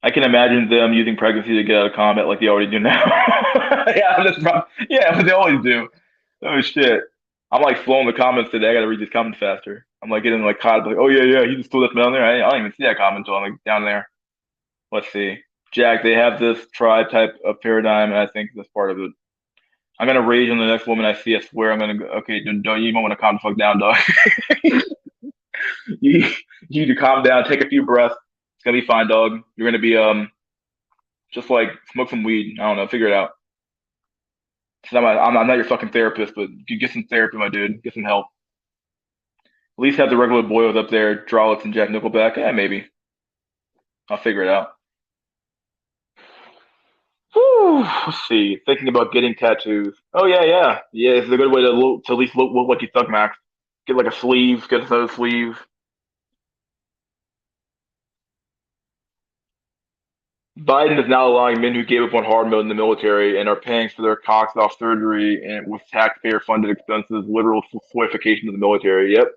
I can imagine them using pregnancy to get out of combat like they already do now. Yeah, yeah, but they always do. Oh shit. I'm like slowing the comments today. I gotta read these comments faster. I'm like getting like caught like, oh yeah, he just threw that down there. I don't even see that comment until I'm like down there. Let's see. Jack, they have this tribe type of paradigm, and I think that's part of it. I'm gonna rage on the next woman I see. I swear I'm gonna go. Okay, don't you even want to calm the fuck down, dog. you, you need to calm down, take a few breaths. It's gonna be fine, dog. You're gonna be just like smoke some weed. I don't know, figure it out. I'm not your fucking therapist, but you get some therapy, my dude. Get some help. At least have the regular boys up there, Drawlets and Jack Nickelback. Yeah, maybe. I'll figure it out. Whew, let's see. Thinking about getting tattoos. Oh yeah, yeah, yeah. It's a good way to at least look like you thug max. Get like a sleeve, get another sleeve. Biden is now allowing men who gave up on hard mode in the military and are paying for their cocks off surgery and with taxpayer funded expenses, literal solidification of the military. Yep.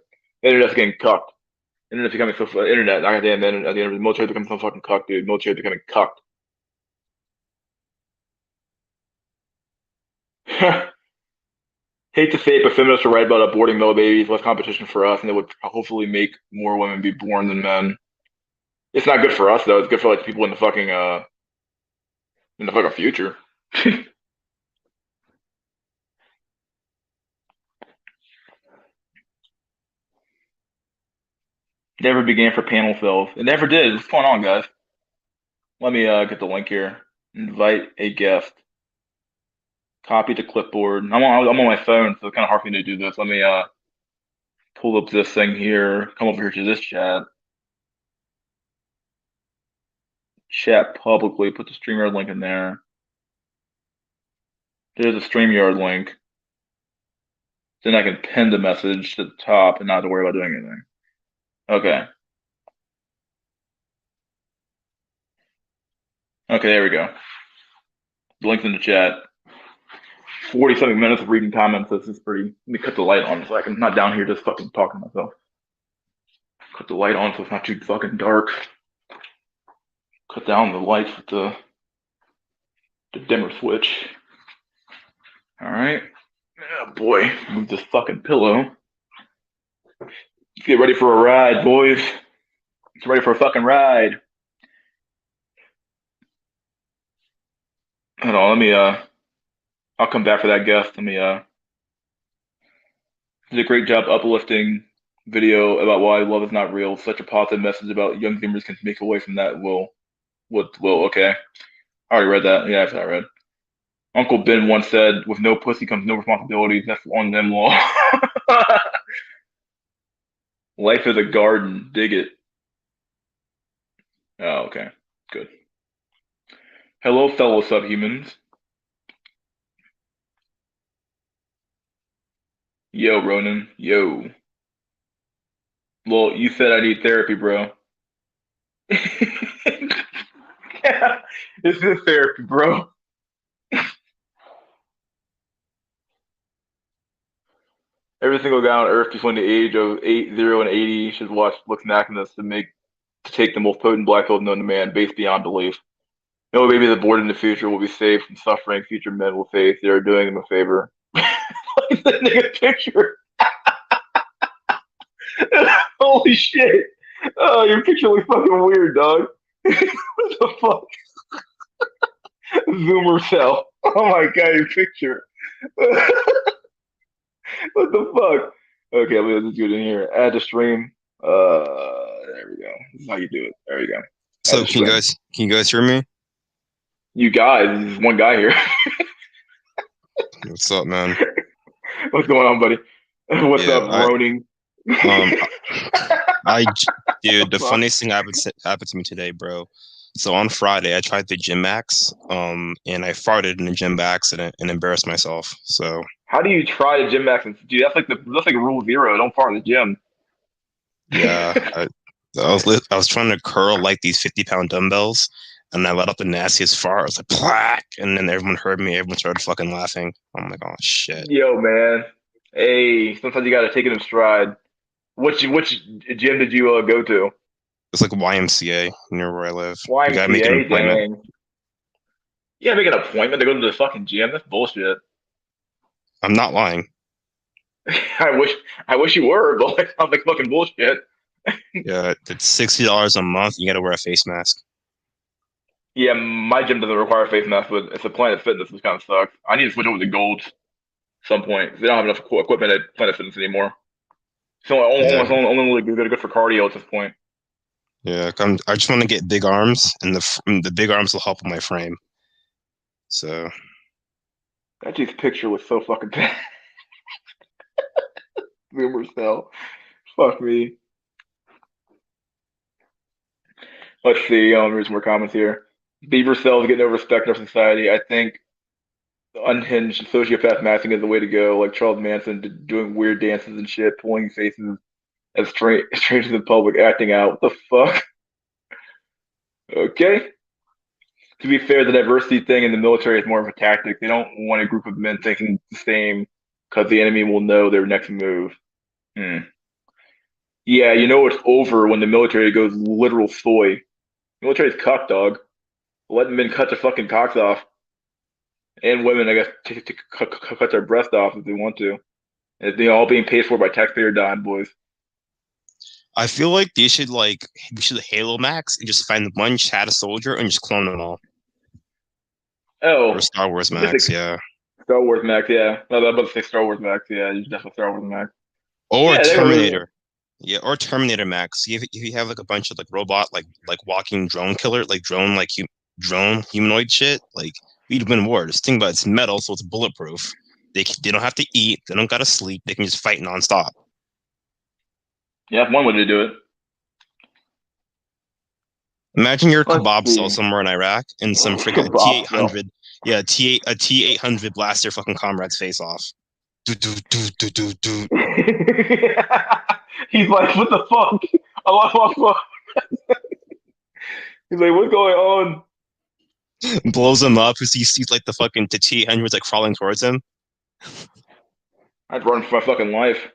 The internet's getting cucked. Internet's becoming so internet, not goddamn internet at the end of the military becoming so fucking cucked, dude. Military becoming cucked. Hate to say it, but feminists are right about aborting male babies, less competition for us, and it would hopefully make more women be born than men. It's not good for us though. It's good for like people in the fucking future. Never began for panel cells. It never did. What's going on, guys? Let me get the link here. Invite a guest. Copy to clipboard. I'm on my phone, so it's kind of hard for me to do this. Let me pull up this thing here. Come over here to this chat. Chat publicly. Put the StreamYard link in there. There's a StreamYard link. Then I can pin the message to the top and not have to worry about doing anything. Okay. Okay, there we go. The link's in the chat. 40 something minutes of reading comments. This is pretty. Let me cut the light on so I'm not down here just fucking talking to myself. Cut the light on so it's not too fucking dark. Cut down the lights with the dimmer switch. All right. Oh boy, move this fucking pillow. Let's get ready for a ride, boys. Get ready for a fucking ride. Hold on, let me I'll come back for that guest. Let me did a great job uplifting video about why love is not real. Such a positive message about young dreamers can make away from that. Will, okay. I already read that. Yeah, that's what I read. Uncle Ben once said, with no pussy comes no responsibilities. That's on them law. Life is a garden. Dig it. Oh, okay. Good. Hello, fellow subhumans. Yo, Ronan. Yo. Well, you said I need therapy, bro. Yeah, this is therapy, bro. Every single guy on Earth between the age of 80 and 80 should watch Looks Machinus to take the most potent black hole known to man, based beyond belief. No baby that's born in the future will be saved from suffering future men will face. They are doing them a favor. Look at that nigga picture. Holy shit. Oh, your picture looks fucking weird, dog. What the fuck? Zoomer cell. Oh my god, your picture. What the fuck? Okay, let me just get in here. Add to stream. There we go. This is how you do it. There you go. Add So to stream. can you guys hear me? You guys, there's one guy here. What's up, man? What's going on, buddy? What's Yeah, up, Roning? um I dude, the Fuck. funniest thing happened to me today, bro. So on Friday, I tried the gym max, and I farted in the gym by accident and embarrassed myself. So How do you try to gym max? Dude, that's like rule zero. Don't fart in the gym. yeah, I was trying to curl like these 50-pound dumbbells, and I let out the nastiest fart. I was like, plaque, and then everyone heard me. Everyone started fucking laughing. I'm like, oh shit. Yo, man. Hey, sometimes you gotta take it in stride. Which gym did you go to? It's like YMCA near where I live. You gotta make an YMCA? appointment. Dang. You gotta make an appointment to go to the fucking gym. That's bullshit. I'm not lying. I wish I wish you were, but it sounds like fucking bullshit. Yeah, it's $60 a month. You got to wear a face mask. Yeah, my gym doesn't require face masks, but it's a Planet Fitness, which kind of sucks. I need to switch over to Gold at some point. They don't have enough equipment at Planet Fitness anymore. So Yeah, only really good for cardio at this point. yeah. I just want to get big arms, and the big arms will help with my frame. So That dude's picture was so fucking bad. Boomer cell. Fuck me. Let's see. Read some more comments here. Beaver cells get no respect in our society. I think unhinged sociopath masking is the way to go. Like Charles Manson doing weird dances and shit, pulling faces as strangers in public, acting out. What the fuck? Okay. To be fair, the diversity thing in the military is more of a tactic. They don't want a group of men thinking the same because the enemy will know their next move. Hmm. Yeah, you know it's over when the military goes literal soy. Military's cuck, dog. Letting men cut their fucking cocks off, and women, I guess, to cut their breast off if they want to. And they all being paid for by taxpayer dime, boys. I feel like we should Halo Max and just find one Shadow Soldier and just clone them all. Or Oh, Star Wars just like Max, yeah. Star Wars Max, yeah. No, I was about to say Star Wars Max, yeah. You definitely Star Wars Max. Or Yeah, they were really. Terminator. Yeah, or Terminator Max. If you have like a bunch of like robot like walking drone killer, like drone humanoid shit, like we'd win wars. Think about it, it's metal, so it's bulletproof. They don't have to eat, they don't gotta sleep, they can just fight nonstop. Yeah, one way to do it. Imagine you're a Let's kebab cell see. somewhere in Iraq and some freaking T Kebab eight cell. hundred, yeah, T800 blast your fucking comrade's face off. Do do do do do do. He's like, what the fuck? Allah. He's like, what's going on? Blows him up. Who sees like the fucking the T800's like crawling towards him. I'd run for my fucking life.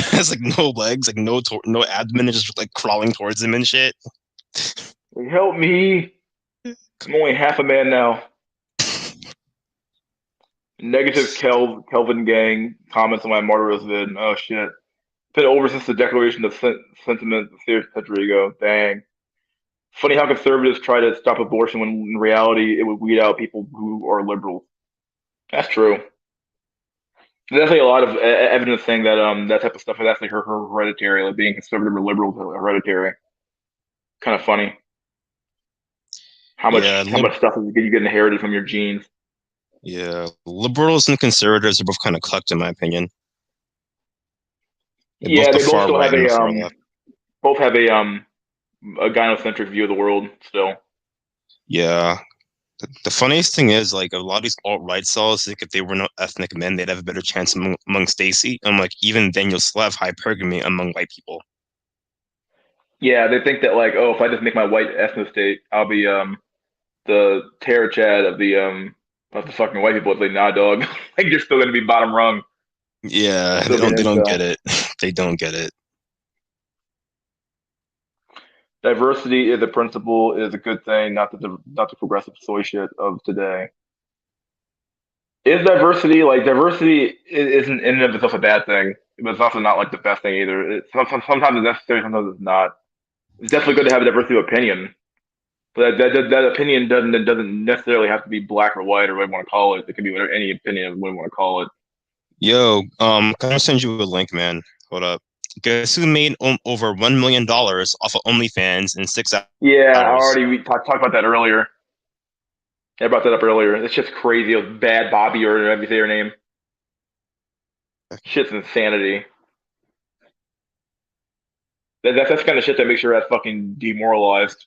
Has like no legs, like no abdomen, just like crawling towards him and shit. Like, help me. I'm only half a man now. Negative Kelvin gang comments on my Martyrs vid. Oh shit. Been over since the Declaration of Sentiment a century ago. Dang. Funny how conservatives try to stop abortion when in reality it would weed out people who are liberals. That's true. There's definitely a lot of evidence saying that that type of stuff is actually hereditary, like being conservative or liberal is hereditary. Kind of funny Yeah, how much stuff you get inherited from your genes. yeah. Liberals and conservatives are both kind of cucked, in my opinion. They both Yeah, the they both far still right have and the far left. a gynocentric view of the world still. Yeah. The funniest thing is, like, a lot of these alt-right cells, like, if they were not ethnic men, they'd have a better chance among Stacy. I'm like, even then, you'll still have hypergamy among white people. Yeah, they think that like, oh, if I just make my white ethno state, I'll be the terror chad of the fucking white people. It's like, nah, dog. Like you're still gonna be bottom rung. Yeah, Still be an they don't incel. get it. They don't get it. Diversity is a principle, is a good thing, not the progressive soy shit of today. Is diversity like diversity isn't in and of itself a bad thing, but it's also not like the best thing either. Sometimes it's necessary, sometimes it's not. It's definitely good to have a diversity of opinion, but that opinion doesn't necessarily have to be black or white or whatever you want to call it. It can be whatever any opinion we want to call it. Yo, can I send you a link, man? Hold up. Guess who made over $1 million off of OnlyFans in Yeah, I hours? already we talked about that earlier. I brought that up earlier. It's just crazy. It was Bad Bobby or whatever you say her name. Shit's insanity. That's kind of shit that makes your ass fucking demoralized.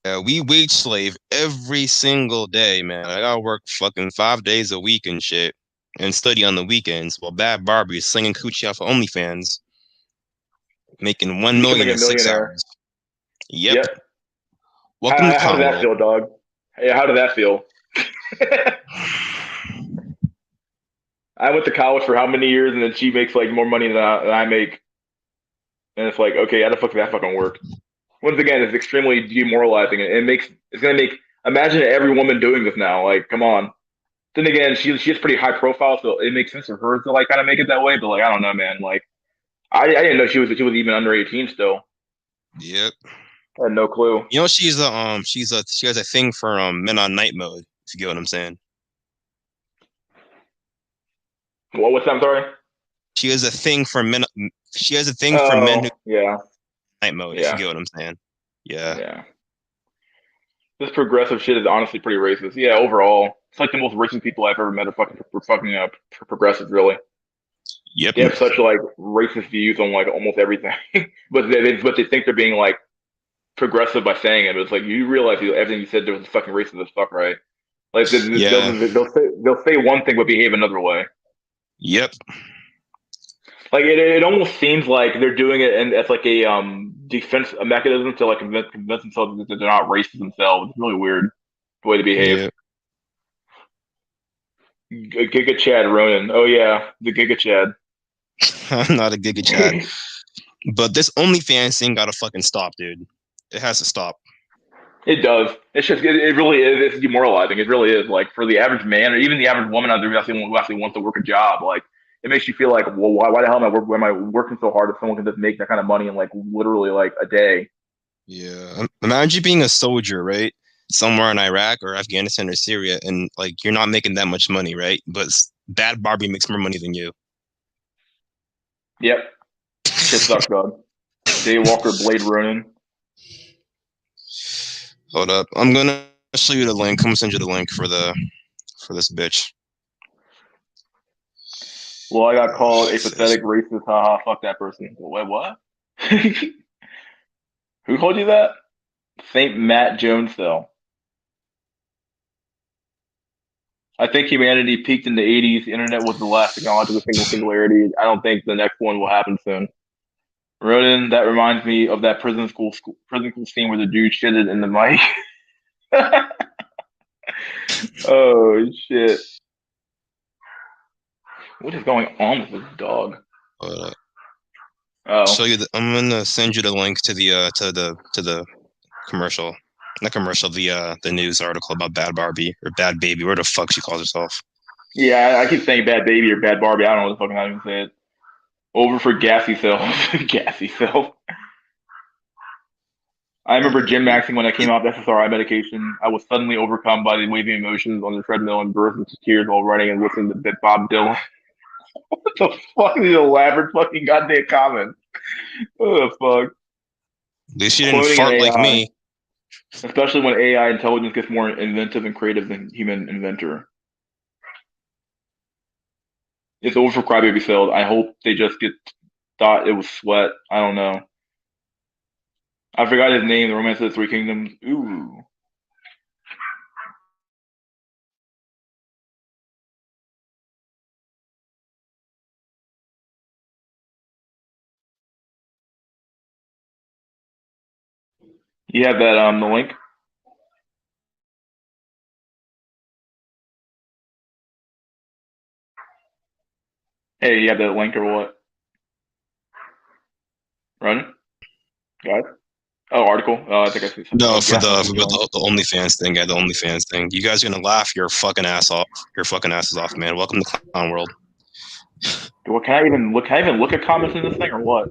Yeah, we wage slave every single day, man. I gotta work fucking 5 days a week and shit, and study on the weekends. While Bad Barbie is slinging coochie off of OnlyFans, making one million Becoming a in six millionaire. hours. Yep. Yep. Welcome to How does that Congo. feel, dog? Yeah, how did that feel? I went to college for how many years, and then she makes like more money than I make, and it's like, okay, how the fuck does that fucking work? Once again, it's extremely demoralizing, and it's gonna make. Imagine every woman doing this now. Like, come on. Then again, she's pretty high profile, so it makes sense for her to like kind of make it that way. But like, I don't know, man. Like, I didn't know she was even under 18 still. Yep. I had no clue. You know, she has a thing for men on night mode. If you get what I'm saying. What's that? I'm sorry. She has a thing for men. She has a thing for men who Oh, yeah, night mode. If you yeah, get what I'm saying. Yeah. yeah. This progressive shit is honestly pretty racist. Yeah, overall, it's like the most racist people I've ever met are fucking progressive. Really, Yep. they have such like racist views on like almost everything, but they think they're being like progressive by saying it. But it's like you realize everything you said there was fucking racist as fuck, right? Like Yeah. they'll say one thing but behave another way. Yep. Like it almost seems like they're doing it and as like a defense a mechanism to like convince themselves that they're not racist themselves. It's really weird the way they behave. Yeah. Giga Chad Ronan. Oh yeah, the Giga Chad. I'm not a Giga Chad, but this OnlyFans thing gotta fucking stop, dude. It has to stop. It does. It's just it really is. It's demoralizing. It really is. Like for the average man or even the average woman out there who actually wants to work a job, like it makes you feel like, well, why the hell am I working so hard if someone can just make that kind of money in like literally like a day? Yeah. Imagine being a soldier, right? Somewhere in Iraq or Afghanistan or Syria, and like you're not making that much money, right? But Bad Barbie makes more money than you. Yep. Shit sucks, dog. Daywalker, Blade Ronin. Hold up. I'm gonna show you the link. I'm gonna send you the link for this bitch. Well, I got called It a says pathetic racist. Haha, fuck that person. Wait, what? Who told you that? Saint Matt Jones, though. I think humanity peaked in the 80s. The internet was the last technological singularity. I don't think the next one will happen soon. Ronan, that reminds me of that prison school scene where the dude shitted in the mic. Oh shit! What is going on with this dog? hold up. Oh Show you the I'm gonna send you the link to the commercial. Not commercial, the news article about Bad Barbie or Bad Baby, where the fuck she calls herself. yeah, I keep saying bad baby or bad Barbie. I don't know what the fuck how to even say it. Over for gassy self, gassy self. I Bad remember Jim Baby. Maxing when I came off SSRI medication. I was suddenly overcome by the waving emotions on the treadmill and burst into tears while running and listening to Bob Dylan. What the fuck? These elaborate fucking goddamn comments. What the fuck? At least she didn't Cloning an fart like AI, me. especially when AI intelligence gets more inventive and creative than human inventor. It's over for Crybaby Field. I hope they just get thought it was sweat. I don't know. I forgot his name. The Romance of the Three Kingdoms. Ooh. You have that the link? Hey, you have that link or what? Run, guys. Oh, article. Oh, I think I see something. No, Oh, for gas the monkey for joint. the OnlyFans thing, yeah, the OnlyFans thing. You guys are gonna laugh your fucking ass off. Your fucking asses off, man. Welcome to Clown World. What can I even look? Can I even look at comments in this thing or what?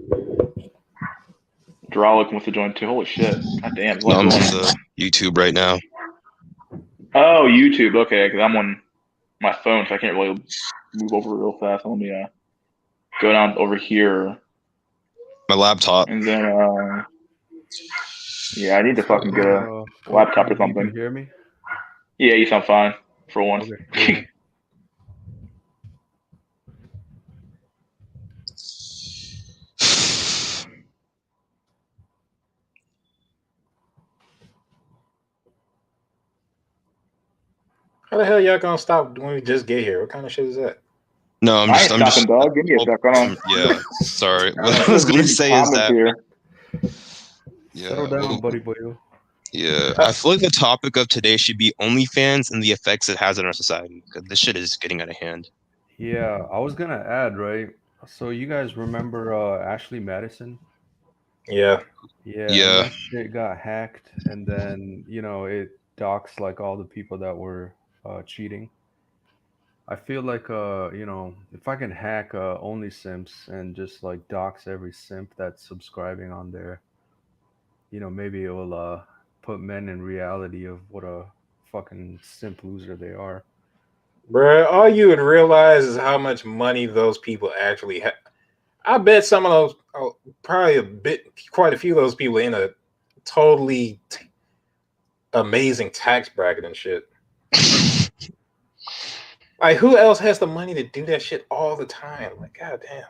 Dralic wants to join too. Holy shit! God damn, there's a No, lot I'm on joining. the YouTube right now. Oh, YouTube. Okay, because I'm on my phone, so I can't really move over real fast. Let me go down over here, My laptop. and then yeah, I need to fucking get a So, laptop or you can something. hear me? Yeah, you sound fine for once. Okay, cool. How the hell y'all gonna stop when we just get here? What kind of shit is that? No, I ain't I'm stopping, just dog. Give me a sec. Hold on. yeah. Sorry. What I'm I was just gonna reading say is comments that here. Settle yeah, well, down, buddy boy. yeah. Uh, I feel like the topic of today should be OnlyFans and the effects it has on our society because this shit is getting out of hand. Yeah, I was gonna add, right? So you guys remember Ashley Madison? yeah, Yeah, and Yeah. that shit got hacked, and then it doxed like all the people that were cheating. I feel like if I can hack Only Simps and just like dox every simp that's subscribing on there, maybe it will put men in reality of what a fucking simp loser they are. Bruh, all you would realize is how much money those people actually have. I bet some of those, probably quite a few of those people in a totally amazing tax bracket and shit. Like, who else has the money to do that shit all the time? Like, goddamn.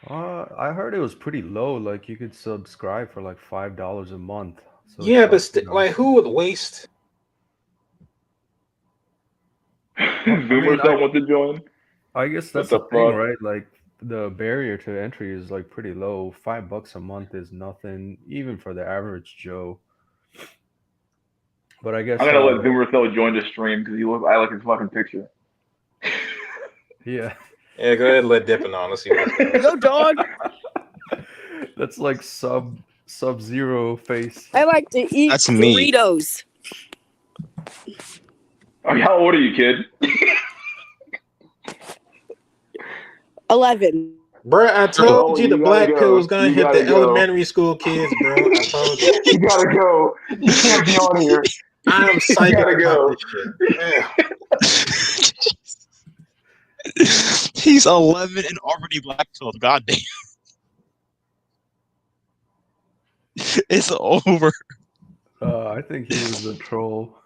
I heard it was pretty low. Like you could subscribe for like $5 a month. So Yeah, it's but like, like, who would waste? well, I Zoomers mean, don't want to join. I guess What that's the the thing, fuck? right? Like the barrier to entry is like pretty low. $5 a month is nothing, even for the average Joe. But I I'm guess, gonna let Zoomer Cell join the stream because I like his fucking picture. yeah, Yeah, go ahead and let Dippin on. Let's see what this Go dog. that's like Sub-Zero face. I like to eat That's me. Doritos. I mean, how old are you, kid? 11. Bro, I told you the you gotta black pill go. was gonna You hit the gotta go. elementary school kids, bro. I told you. You gotta go. You can't be on here. I'm You psychic gotta about go. this shit. He's 11 and already black pilled. Goddamn. It's over. I think he was a troll.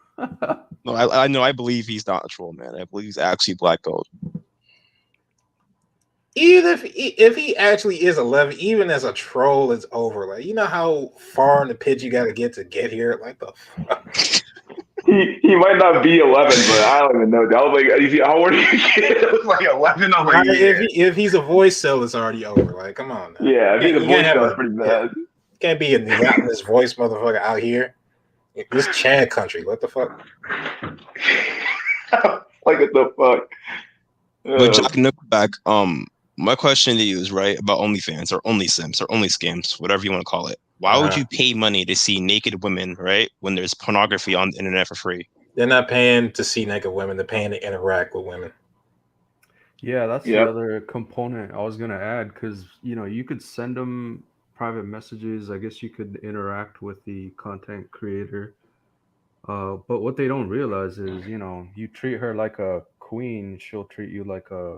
No, I know. I believe he's not a troll, man. I believe he's actually black pilled. Even if he actually is 11, even as a troll, it's over. Like, you know how far in the pit you got to get here. Like the fuck. He might not be 11, but I don't even know. I was like, how old are you, kid? I was like 11. I was like, If he's a voice cell, it's already over. Like, come on. Now. Yeah, I think the You can't voice have sounds pretty bad. You can't be a monotonous voice motherfucker out here. This Chad country. What the fuck? Like, what the fuck? But Jack Nickelback, my question to you is right about OnlyFans or OnlySims or OnlyScams, whatever you want to call it. Why would you pay money to see naked women, right, when there's pornography on the internet for free? They're not paying to see naked women. They're paying to interact with women. Yeah, that's the other component I was gonna add because you could send them private messages. I guess you could interact with the content creator. But what they don't realize is, you treat her like a queen, she'll treat you like a,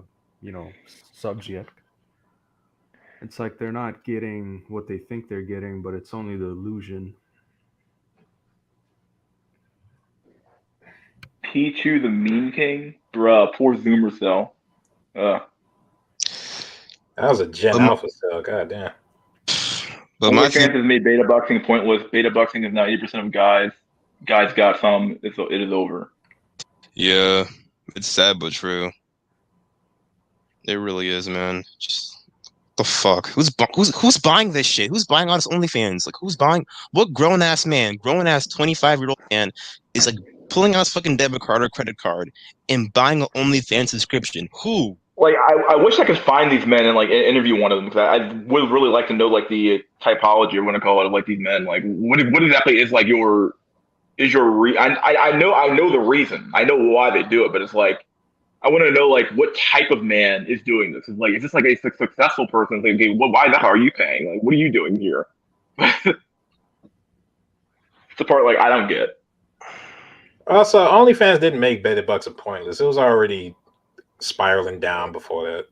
subject. It's like they're not getting what they think they're getting, but it's only the illusion. Pichu the Meme King? Bruh, poor Zoomer Cell. That was a Gen Alpha cell. God damn. But OnlyFans has made beta boxing pointless. Beta boxing is now 80% of guys. Guys got some. It is over. Yeah, it's sad but true. It really is, man. Just the fuck. Who's buying this shit? Who's buying all this OnlyFans? Like, who's buying? What grown ass 25-year-old man is like pulling out his fucking debit card or credit card and buying an OnlyFans subscription? Who? Like, I wish I could find these men and like interview one of them because I would really like to know like the typology or what I call it of like these men. Like, what exactly is like your I know the reason. I know why they do it, but it's like I want to know like what type of man is doing this. It's like, is this like a successful person? It's like, okay, well, why the hell are you paying? Like, what are you doing here? It's the part like I don't get. Also, OnlyFans didn't make beta boxing pointless. It was already spiraling down before that.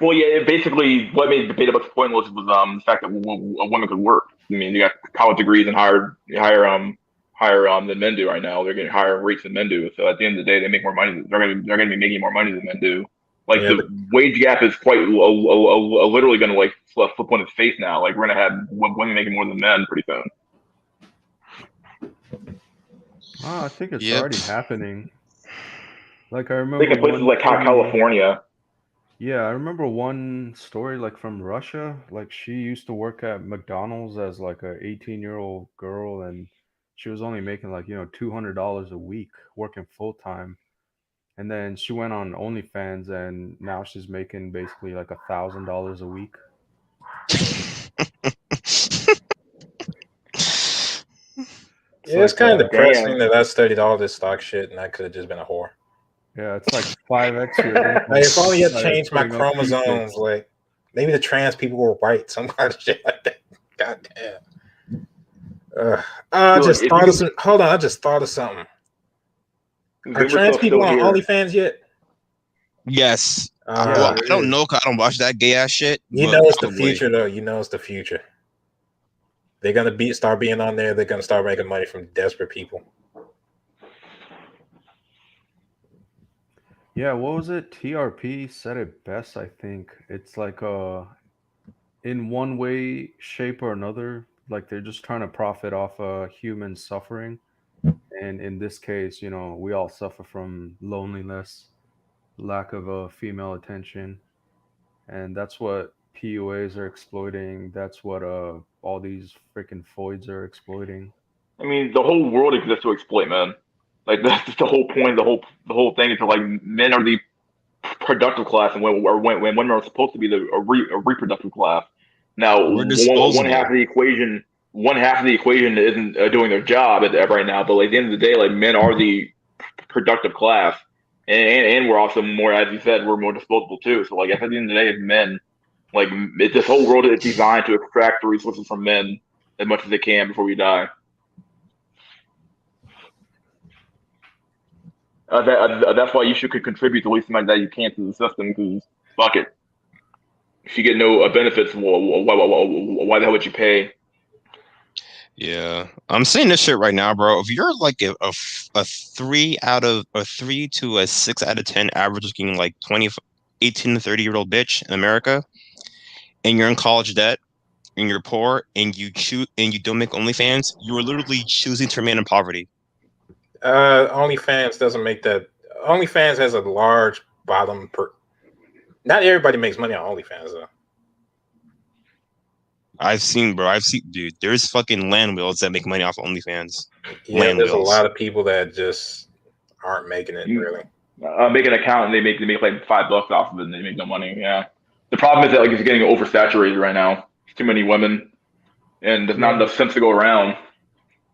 Well, yeah, basically what made beta boxing pointless was the fact that a woman could work. I mean, you got college degrees and higher than men do right now. They're getting higher rates than men do. So at the end of the day, they make more money. They're gonna be making more money than men do. Like the wage gap is quite literally gonna like flip on its face now. Like we're gonna have women making more than men pretty soon. I think it's already happening. Like I remember in places like California. Yeah, I remember one story like from Russia. Like she used to work at McDonald's as like a 18-year-old girl, and she was only making like $200 a week working full time. And then she went on OnlyFans, and now she's making basically like $1,000 a week. Yeah, it's kind of depressing that I studied all this stock shit and I could have just been a whore. Yeah, it's like 5x your income. Like if only I changed my chromosomes, like maybe the trans people were right, some kind of shit like that. God damn. I So, like, just if thought you of some. Hold on, I just thought of something. can, Are Zoomer trans stuff people still on here. OnlyFans yet? Yes. Yeah, Well, Uh, I there don't is. know 'cause I don't watch that gay ass shit, you but know it's the probably. future, though. You know it's the future. They're gonna start being on there. They're gonna start making money from desperate people. Yeah, what was it? TRP said it best, I think. It's like in one way, shape or another, like they're just trying to profit off human suffering. And in this case, we all suffer from loneliness, lack of female attention, and that's what PUAs are exploiting. That's what all these freaking foids are exploiting. I mean, the whole world exists to exploit men. Like that's just the whole point. The whole thing is that, like, men are the productive class, and when women are supposed to be a reproductive class. Now, We're one half disposable. of the equation, isn't doing their job right now. But, like, at the end of the day, like, men are the productive class, and we're also more, as you said, we're more disposable too. So, like, at the end of the day, as men, like, this whole world is designed to extract the resources from men as much as they can before we die. That's why you should contribute the least amount that you can to the system, because fuck it. If you get no benefits, why the hell would you pay? Yeah, I'm saying this shit right now, bro. If you're like a 3 to a 6 out of 10 average looking like 20, 18 to 30-year-old bitch in America, and you're in college debt and you're poor and you don't make OnlyFans, you are literally choosing to remain in poverty. OnlyFans doesn't make that. OnlyFans has a large bottom per. Not everybody makes money on OnlyFans though. I've seen, dude. There's fucking land wheels that make money off OnlyFans. Yeah, Land there's a wheels. lot of people that just aren't making it You really. make an account and they make like $5 off of it and they make no money. Yeah. The problem is that, like, it's getting oversaturated right now. There's too many women and there's not Yeah, enough sense to go around.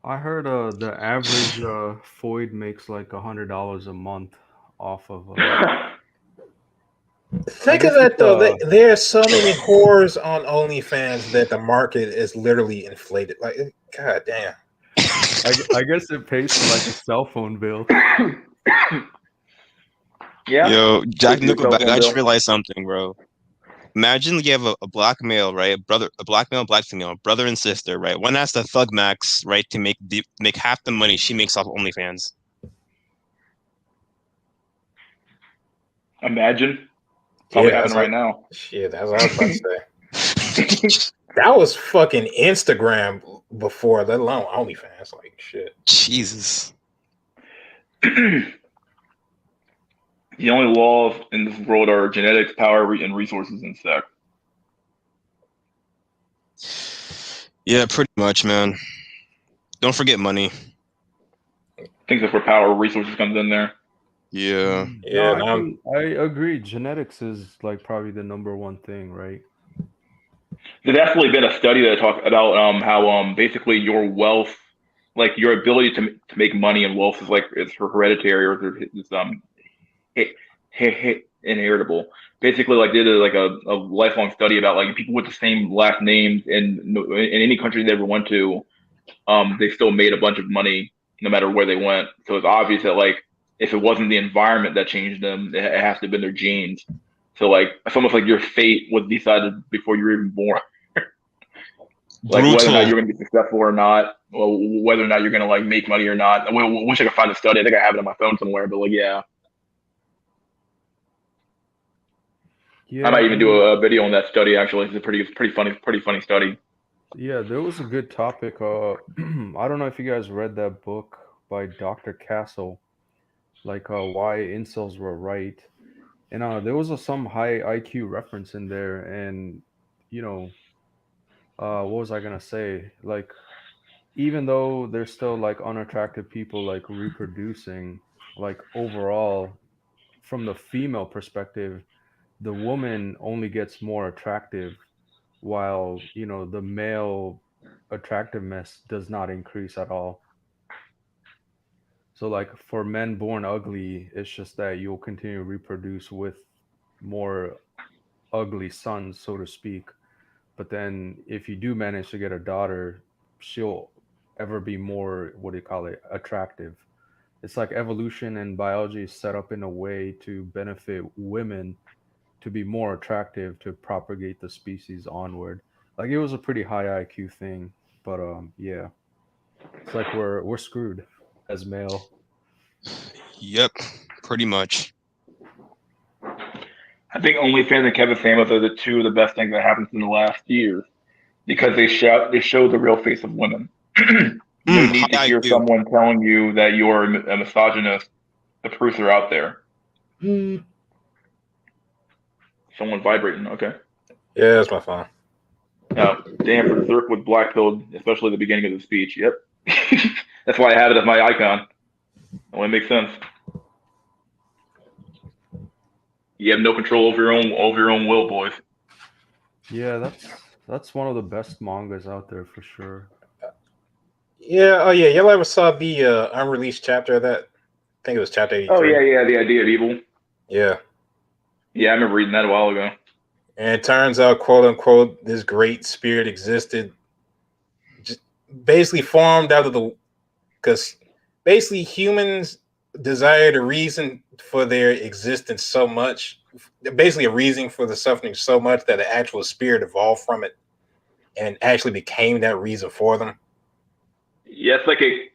I heard the average foid makes like $100 a month off of. I Think of guess that it's though. There are so many whores on OnlyFans that the market is literally inflated. Like, god damn. I guess it pays for like a cell phone bill. Yeah. Yo, Jack Pays your cell Nickelback, phone I just bill. realized something, bro. Imagine you have a black male, right? A black male, black female, brother and sister, right? One has to thug max, right, to make half the money she makes off OnlyFans. Imagine. Yeah, Probably happening right now. shit. That's what I was about to say. That was fucking Instagram before, let alone OnlyFans. Like shit. Jesus. The only laws in this world are genetics, power, and resources, and sex. Yeah, pretty much, man. Don't forget money. I think that's where power, resources comes in there. Yeah. No, Yeah, now I agree. Genetics is like probably the number one thing, right? There's actually been a study that talks about how basically your wealth, like your ability to make money and wealth, is like it's hereditary, or it's inheritable. Basically, like, they did like a lifelong study about, like, people with the same last names in any country they ever went to, they still made a bunch of money no matter where they went. So it's obvious that, like, if it wasn't the environment that changed them, it has to have been their genes. So, like, it's almost like your fate was decided before you were even born. Like, whether or not Brutal. you're going to be successful or not, or whether or not you're going to, like, make money or not. I wish I could find the study. I think I have it on my phone somewhere. But, like, yeah, I Yeah, might I even do mean, a video on that study. Actually, it's a pretty funny study. yeah, there was a good topic. I don't know if you guys read that book by Dr. Castle, like why incels were right. And there was some high IQ reference in there, and you know, what was I gonna say? Like, even though there's still like unattractive people like reproducing, like overall, from the female perspective, the woman only gets more attractive, while the male attractiveness does not increase at all. So like for men born ugly, it's just that you'll continue to reproduce with more ugly sons, so to speak. But then if you do manage to get a daughter, she'll ever be more, what do you call it, attractive. It's like evolution and biology is set up in a way to benefit women to be more attractive to propagate the species onward. Like it was a pretty high IQ thing, but yeah, it's like we're screwed as male. Yep, pretty much. I think OnlyFans and Kevin Samuels are the two of the best things that happened in the last year because they show the real face of women. No need to High hear IQ. someone telling you that you're a misogynist. The proofs are out there. Someone vibrating. Okay. Yeah, that's my phone. Now, damn, Berserk was black-pilled, especially at the beginning of the speech. Yep. That's why I had it as my icon. It only makes sense. You have no control over your own will, boys. Yeah, that's one of the best mangas out there for sure. Yeah, oh yeah, y'all ever saw the unreleased chapter of that? I think it was chapter 83. Oh yeah, the idea of evil. Yeah. Yeah, I remember reading that a while ago. And it turns out, quote unquote, this great spirit existed, just basically formed out of because basically humans desired a reason for their existence so much, basically a reason for the suffering so much that an actual spirit evolved from it and actually became that reason for them. Yeah, it's like a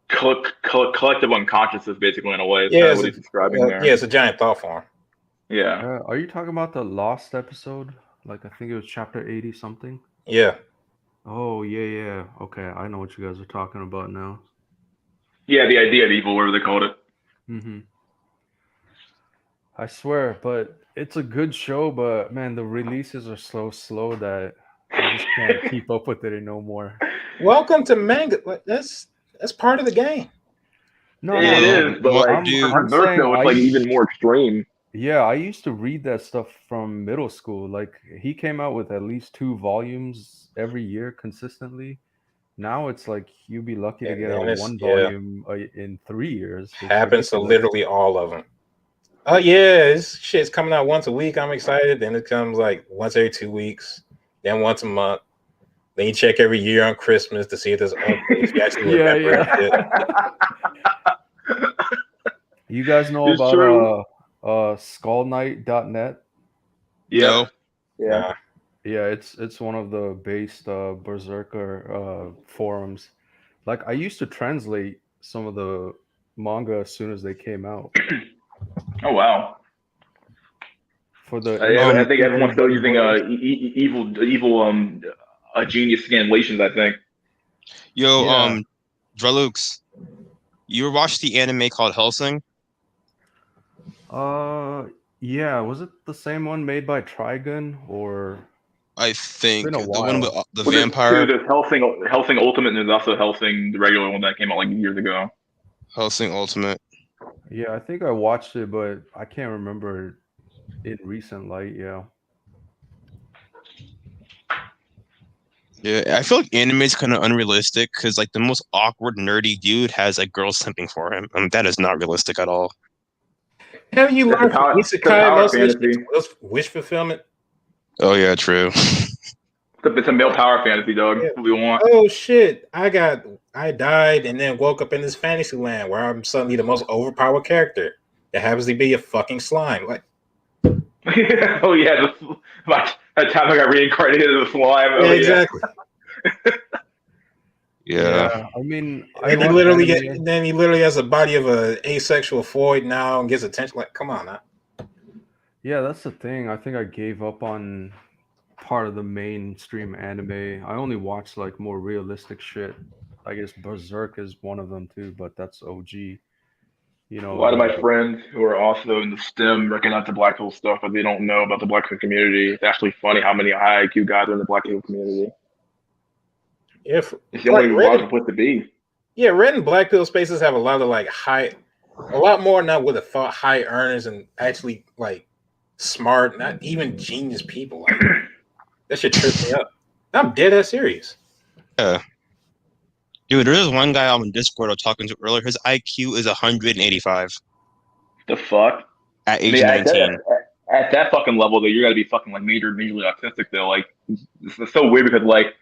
collective unconsciousness, basically, in a way. It's Yeah, kind of what he's describing there. yeah, it's a giant thought form. Yeah. Are you talking about the Lost episode? Like I think it was chapter 80 something. Yeah. Oh yeah. Okay, I know what you guys are talking about now. Yeah, the idea of evil, whatever they called it. Mm-hmm. I swear, but it's a good show. But man, the releases are so slow that I just can't keep up with it no more. Welcome to manga. That's part of the game. No, it is, but What, like dude? for Berserk, though, it's like even more extreme. Yeah, I used to read that stuff from middle school. Like he came out with at least 2 volumes every year consistently. Now it's like you'd be lucky to get a 1 volume in 3 years. It's Happens to ridiculous. literally all of them. Oh yeah, this shit's coming out once a week. I'm excited. Then it comes like once every 2 weeks, then once a month. Then you check every year on Christmas to see if there's updates. If you actually remember it. You guys know It's about true. skullknight.net? No. Yeah. Yeah, it's one of the based Berserker forums. Like I used to translate some of the manga as soon as they came out. Oh wow. For the I think everyone's still using evil genius scanlations, I think. Yo, Yeah. Drelux, you ever watched the anime called Hellsing? Yeah, was it the same one made by Trigun or I think been a the one with while. the Well, vampire. there's Hellsing Ultimate, and there's also Hellsing, the regular one that came out like years ago. Hellsing Ultimate. Yeah, I think I watched it, but I can't remember in recent light. Yeah. Yeah, I feel like anime is kind of unrealistic because like the most awkward nerdy dude has like girls simping for him. I mean, that is not realistic at all. Have you That's learned from the Isekai power most of this fantasy. shit wish fulfillment? Oh yeah, true. It's a male power fantasy, dog. Yeah. That's what we want. Oh shit! I died and then woke up in this fantasy land where I'm suddenly the most overpowered character. That happens to be a fucking slime. Like, Oh yeah, that time I got reincarnated as a slime. yeah, Oh, exactly. Yeah. I mean, And he literally has a body of a asexual void now and gets attention. Like, come on, now. Yeah, that's the thing. I think I gave up on part of the mainstream anime. I only watch like more realistic shit. I guess Berserk is one of them too, but that's OG. You A know, lot of my friends who are also in the STEM recognize the Black Hole stuff, but they don't know about the Black Hole community. It's actually funny how many high IQ guys are in the Black Hole community. If It's the like only logical place to be. yeah, red and black pill spaces have a lot of like a lot more now with a thought high earners and actually like smart, not even genius people. Like that should trip me up. I'm dead ass serious. Yeah. Dude, there is one guy on Discord I was talking to earlier. His IQ is 185 The fuck? at age 19. At that fucking level, though, you gotta be fucking like majorly autistic, though. Like, it's so weird because like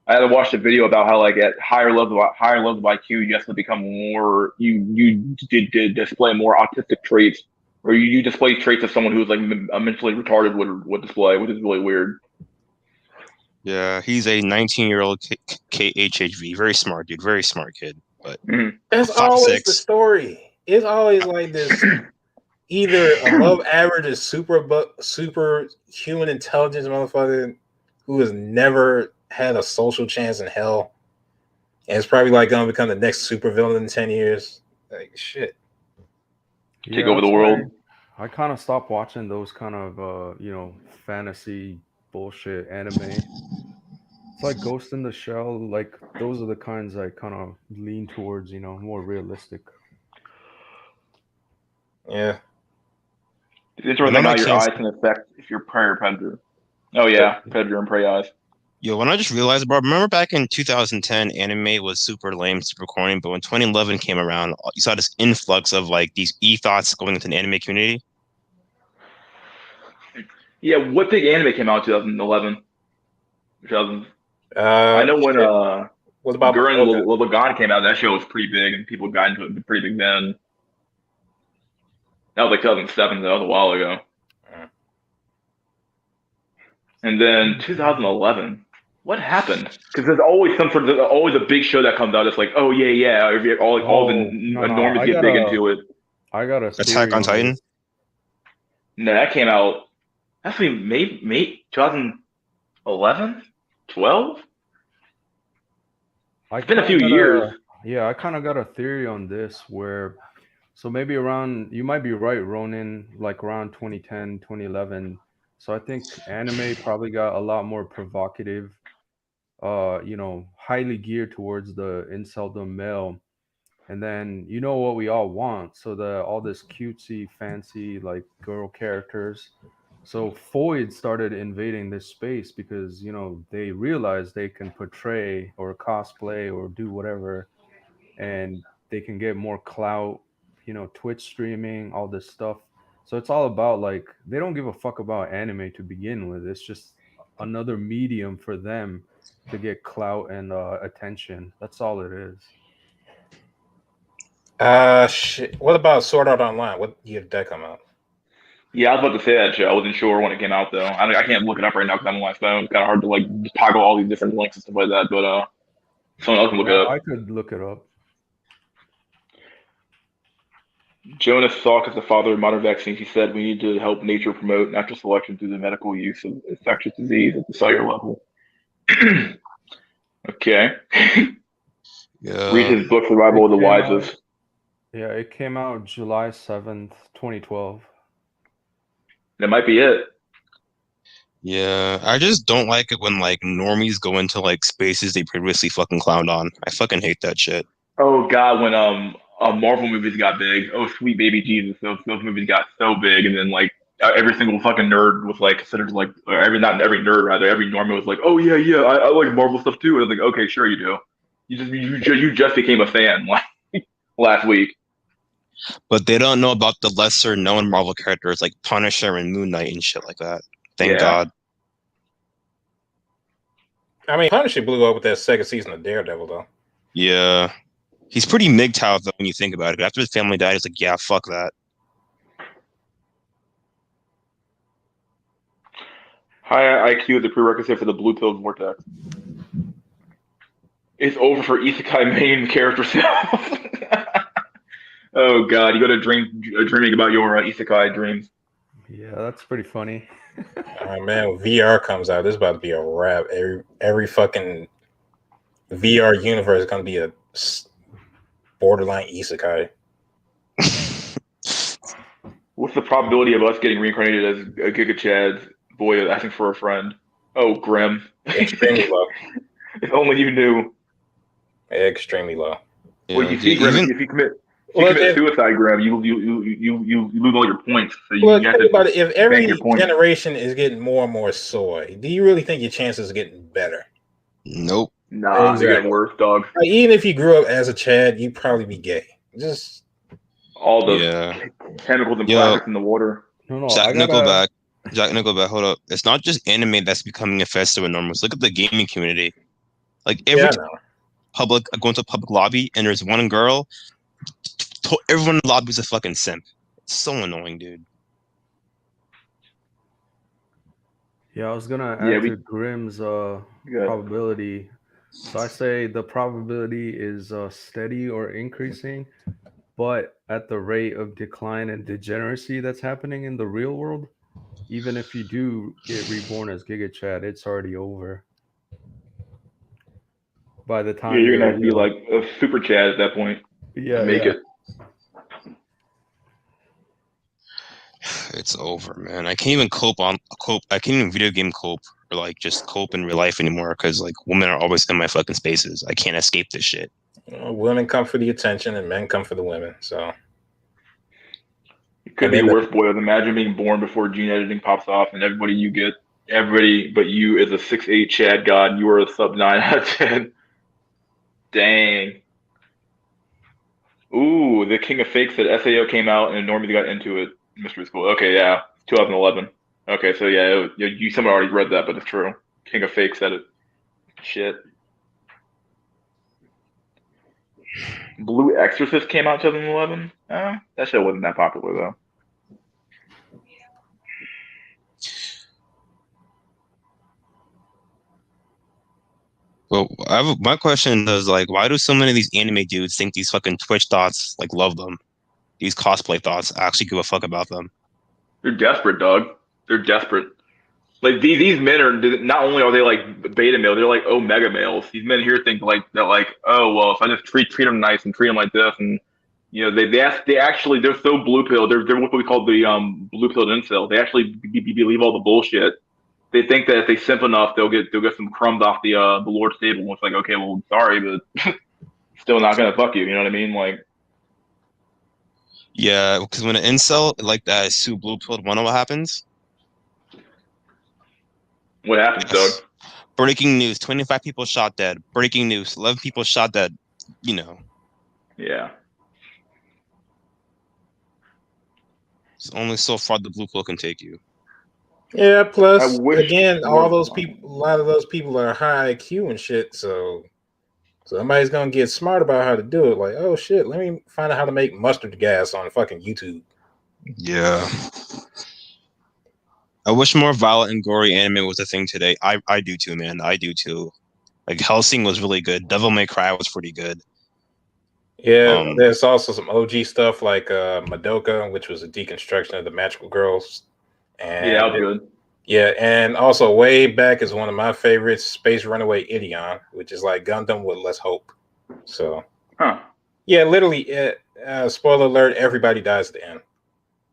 I had to watch the video about how like at higher levels of IQ, you have to become more. You did display more autistic traits, or you display traits of someone who's like mentally retarded would display, which is really weird. Yeah, he's a 19-year-old KHHV. Very smart dude. Very smart kid. But That's 5'6". always the story. It's always like this. Either above average is super human intelligence motherfucker who has never had a social chance in hell, and it's probably like gonna become the next supervillain in 10 years. Like shit. Take over the world. I kind of stopped watching those kind of fantasy bullshit anime. It's like Ghost in the Shell. Like those are the kinds I kind of lean towards. More realistic. Yeah. It's interesting how your eyes can affect if you're prey or predator. Oh yeah, predator and prey eyes. Yo, when I just realized, bro, remember back in 2010, anime was super lame, super corny, but when 2011 came around, you saw this influx of like these ethos going into the anime community. Yeah, what big anime came out in 2011? 2000. I know when what about Gurren Lagann came out, that show was pretty big, and people got into it pretty big then. That was like 2007, though. That was a while ago. And then 2011, what happened? Because there's always always a big show that comes out. It's like, oh yeah, all the normies get big into it. I got a Attack on Titan. No, that came out. Actually, maybe 2011, 12. It's been a few years. Yeah, I kind of got a theory on this where, so maybe around, you might be right, Ronin, like around 2010, 2011. So I think anime probably got a lot more provocative, highly geared towards the inceldom male. And then what we all want. So all this cutesy, fancy, like girl characters. So Foyd started invading this space because, they realized they can portray or cosplay or do whatever, and they can get more clout, Twitch streaming, all this stuff. So it's all about like they don't give a fuck about anime to begin with. It's just another medium for them to get clout and attention. That's all it is. Shit. What about Sword Art Online? What year did that come out? Yeah, I was about to say that, Joe. I wasn't sure when it came out though. I can't look it up right now because I'm on my phone. It's kind of hard to like toggle all these different links and stuff like that. But someone else can look it up. I could look it up. Jonas Salk is the father of modern vaccines. He said we need to help nature promote natural selection through the medical use of infectious disease at the cellular level. Okay. Yeah. Read his book, Survival of the Wisest. Yeah, it came out July 7th, 2012. That might be it. Yeah, I just don't like it when like normies go into like spaces they previously fucking clowned on. I fucking hate that shit. Oh God, when Marvel movies got big. Oh sweet baby Jesus, those movies got so big, and then like every single fucking nerd was like considered like, or not every nerd rather, every normie was like, oh yeah, I like Marvel stuff too. And I was like, okay, sure you do. You just became a fan like last week. But they don't know about the lesser known Marvel characters like Punisher and Moon Knight and shit like that. Thank God. I mean, Punisher blew up with that second season of Daredevil, though. Yeah. He's pretty MGTOW, though, when you think about it. After his family died, he's like, yeah, fuck that. High IQ is a prerequisite for the blue pill vortex. It's over for isekai main character self. Oh God, you got to dreaming about your isekai dreams. Yeah, that's pretty funny. Oh man, when VR comes out, this is about to be a wrap. Every fucking VR universe is gonna be a borderline isekai. What's the probability of us getting reincarnated as a Giga Chad's boy asking for a friend? Oh, grim. Extremely low. If only you knew. Extremely low. Yeah, well, you see, Grim, if you commit suicide, Grim, you lose all your points. So you have think about it. If every generation is getting more and more soy, do you really think your chances are getting better? Nope. Nah, they're getting worse, dog. Like, even if you grew up as a Chad, you'd probably be gay. Just all the chemicals and plastics in the water. No, Jack Nickelback, hold up. It's not just anime that's becoming infested with normals. Look at the gaming community. Like every Yeah, I know. public, I go into a public lobby and there's one girl. Everyone in the lobby is a fucking simp. It's so annoying, dude. Yeah, I was gonna Yeah, add to Grimm's good. probability. So I say the probability is steady or increasing, but at the rate of decline and degeneracy that's happening in the real world. Even if you do get reborn as Giga Chad, it's already over by the Yeah, time you're gonna you're, have to be like a super Chad at that point to yeah, make yeah. it. It's over, man. I can't even cope. I can't even video game cope or like just cope in real life anymore because like women are always in my fucking spaces. I can't escape this shit. Women come for the attention and men come for the women. So It could and be then a worse boy. Imagine being born before gene editing pops off, and everybody but you is a 6'8" Chad god, and you are a sub 9 out of 10. Dang. Ooh, the King of Fakes said SAO came out and Normie got into it. Mystery School. Okay, yeah, 2011. Okay, so yeah, someone already read that, but it's true. King of Fakes said it. Shit. Blue Exorcist came out 2011. That shit wasn't that popular though. Well, my question is like, why do so many of these anime dudes think these fucking Twitch thoughts like love them? These cosplay thoughts actually give a fuck about them. They're desperate, dog. They're desperate. Like these men are not only are they like beta male, they're like omega males. These men here think like that, like, oh well, if I just treat them nice and treat them like this, and they actually they're so blue pill. They're what we call the blue pilled incel. They actually believe all the bullshit. They think that if they simp enough, they'll get some crumbs off the Lord's table. It's like, okay, well, sorry, but still not gonna fuck you. You know what I mean? Like, Yeah, because when an incel like that is too blue pilled, wanna know what happens? what happens, dog? Yes. Breaking news: 25 people shot dead. Breaking news: 11 people shot dead. You know, Yeah. it's only so far the blue pill can take you. yeah, I plus wish again, all more. those people, a lot of those people are high IQ and shit. So somebody's gonna get smart about how to do it. Like, oh shit, let me find out how to make mustard gas on fucking YouTube. Yeah. I wish more violent and gory anime was a thing today. I do too, man. I do too. Like Hellsing was really good. Devil May Cry was pretty good. Yeah, there's also some OG stuff like Madoka, which was a deconstruction of the Magical Girls, Yeah, and that was good. yeah, and also way back is one of my favorites, Space Runaway Idion, which is like Gundam with less hope. So Huh. yeah, literally, spoiler alert: everybody dies at the end.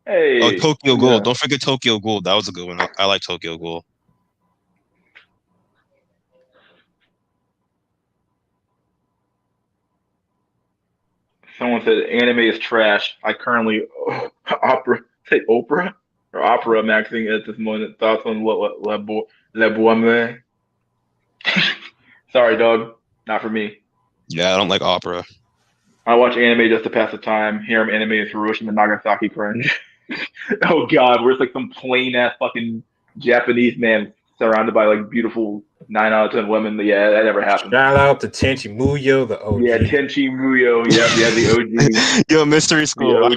Oh, Hey. Tokyo Yeah. Ghoul. Don't forget Tokyo Ghoul. That was a good one. I like Tokyo Ghoul. Someone said anime is trash. I currently Oprah or opera maxing at this moment. Thoughts on what La Boheme? Sorry, dog. Not for me. Yeah, I don't like opera. I watch anime just to pass the time. Harem anime is Hiroshima Nagasaki cringe. Oh god, where it's like some plain ass fucking Japanese man surrounded by like beautiful 9 out of 10 women. Yeah, that never happened. Shout out to Tenchi Muyo, the OG. Yeah, Tenchi Muyo. Yeah, the OG. Yo, Mystery The School. OG.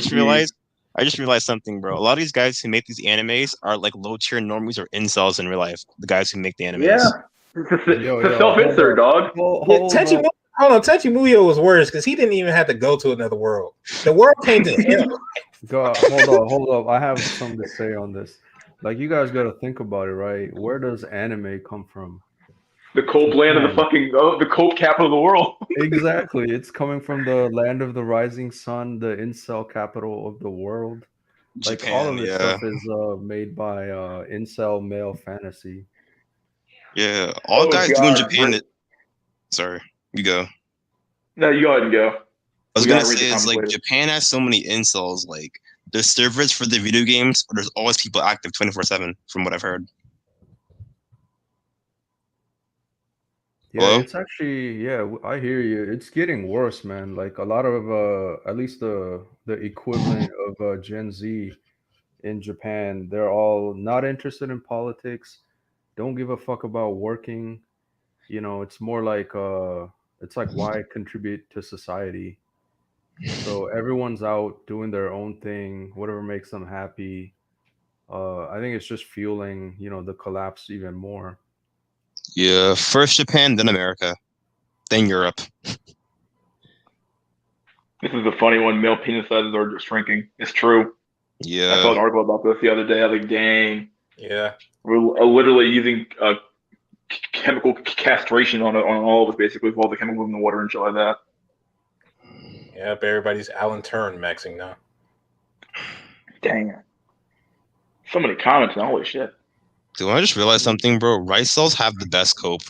I just realized something, bro. A lot of these guys who make these animes are like low tier normies or incels in real life. The guys who make the animes. Yeah. Yo, It's a yo, hold self-insert, up. dog. Yeah, Hold Tenchi, up. hold on, Tenchi Muyo was worse because he didn't even have to go to another world. The world came to him. Hold up. I have something to say on this. Like, you guys got to think about it, right? Where does anime come from? The cold land of the Japan. fucking the cold capital of the world. Exactly. It's coming from the land of the rising sun, the incel capital of the world. Like, all Japan, of this yeah. stuff is made by incel male fantasy. Yeah. All Oh guys do in god. Japan sorry, you go. No, you go ahead and go. I was We gonna gotta read the say is comments like later. Japan has so many incels. Like there's servers for the video games, but there's always people active 24/7, from what I've heard. Yeah, Hello? it's actually, I hear you. It's getting worse, man. Like, a lot of at least the equivalent of Gen Z in Japan, they're all not interested in politics, don't give a fuck about working. it's more like it's like why contribute to society. So everyone's out doing their own thing, whatever makes them happy. I think it's just fueling, the collapse even more. Yeah, first Japan, then America, then Europe. This is a funny one. Male penis sizes are shrinking. It's true. I saw an Yeah, article about this the other day. I was like, dang, Yeah. we're literally using chemical castration on all of us, basically, with all the chemicals in the water and shit like that. Yep. Everybody's Alan Turing maxing now. Dang it. So many comments now. Holy shit. dude, I just realized something, bro. Rice cells have the best cope.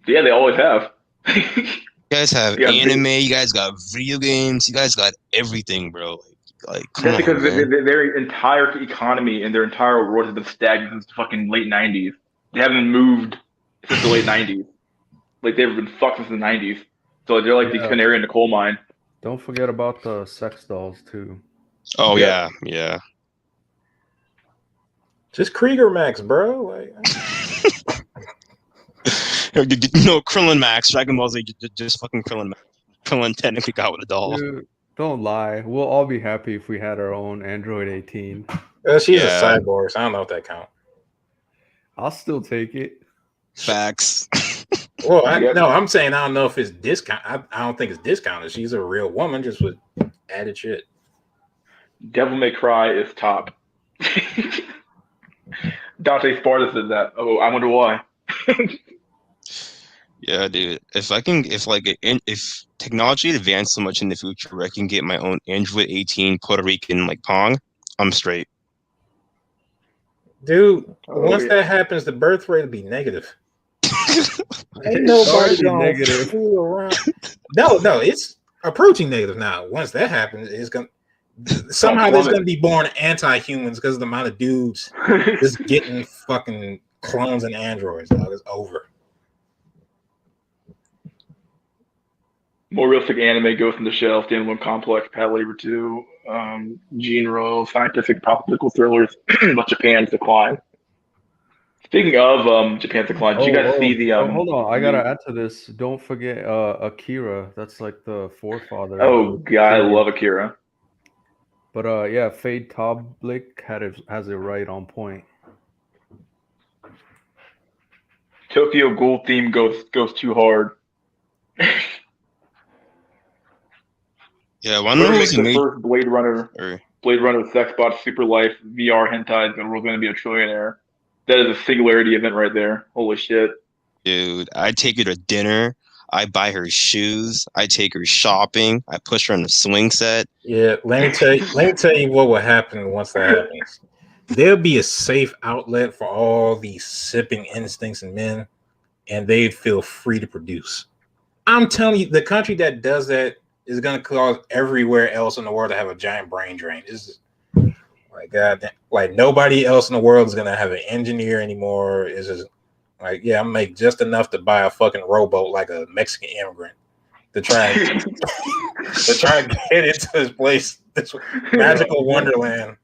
Yeah, they always have. You guys have Yeah, anime. You guys got video games. You guys got everything, bro. Like come that's on, because man. their entire economy and their entire world has been stagnant since the fucking late 90s. They haven't moved since the late 90s. Like, they've been fucked since the 90s. So they're like the Yeah. canary in the coal mine. Don't forget about the sex dolls too. Oh Yeah. yeah. Just Krieger Max, bro. Like, Krillin Max, Dragon Ball Z, just fucking Krillin Max. Krillin technically got with a doll. Dude, don't lie. We'll all be happy if we had our own Android 18. she's a Yeah. cyborg, so I don't know if that counts. I'll still take it. Facts. Well, no, I'm saying I don't know if it's discount. I don't think it's discounted. She's a real woman, just with added shit. Devil May Cry is top. Dante Sparta said that. Oh, I wonder why. Yeah, dude. If technology advanced so much in the future where I can get my own Android 18 Puerto Rican like Pong, I'm straight. Dude, Oh, once yeah. that happens, the birth rate will be negative. Ain't It's nobody already gonna negative. fool around. No, it's approaching negative now. Once that happens, it's gonna somehow there's gonna be born anti-humans because of the amount of dudes just getting fucking clones and androids. Dog, it's over. More realistic anime, Ghost in the Shell, Standalone Complex, Pat Labor 2, genre, scientific political thrillers, but Japan's decline. Speaking of Japan's decline, did you guys see the hold on. I gotta add to this. Don't forget Akira. That's like the forefather. Oh of god, I series. love Akira. But yeah, Fade Toblik has it right on point. Tokyo Ghoul theme goes too hard. Yeah, one Whoever of makes those the first Blade Runner sex bot super life VR hentai is going to be a trillionaire. That is a singularity event right there. Holy shit. dude, I take her to dinner. I buy her shoes. I take her shopping. I push her in a swing set. Yeah, let me tell you what will happen once that happens. There'll be a safe outlet for all these sipping instincts in men, and they'd feel free to produce. I'm telling you, the country that does that is going to cause everywhere else in the world to have a giant brain drain. This is like God, like nobody else in the world is going to have an engineer anymore. It's just like, yeah, I'm make just enough to buy a fucking rowboat like a Mexican immigrant to try and get into this place, this magical wonderland.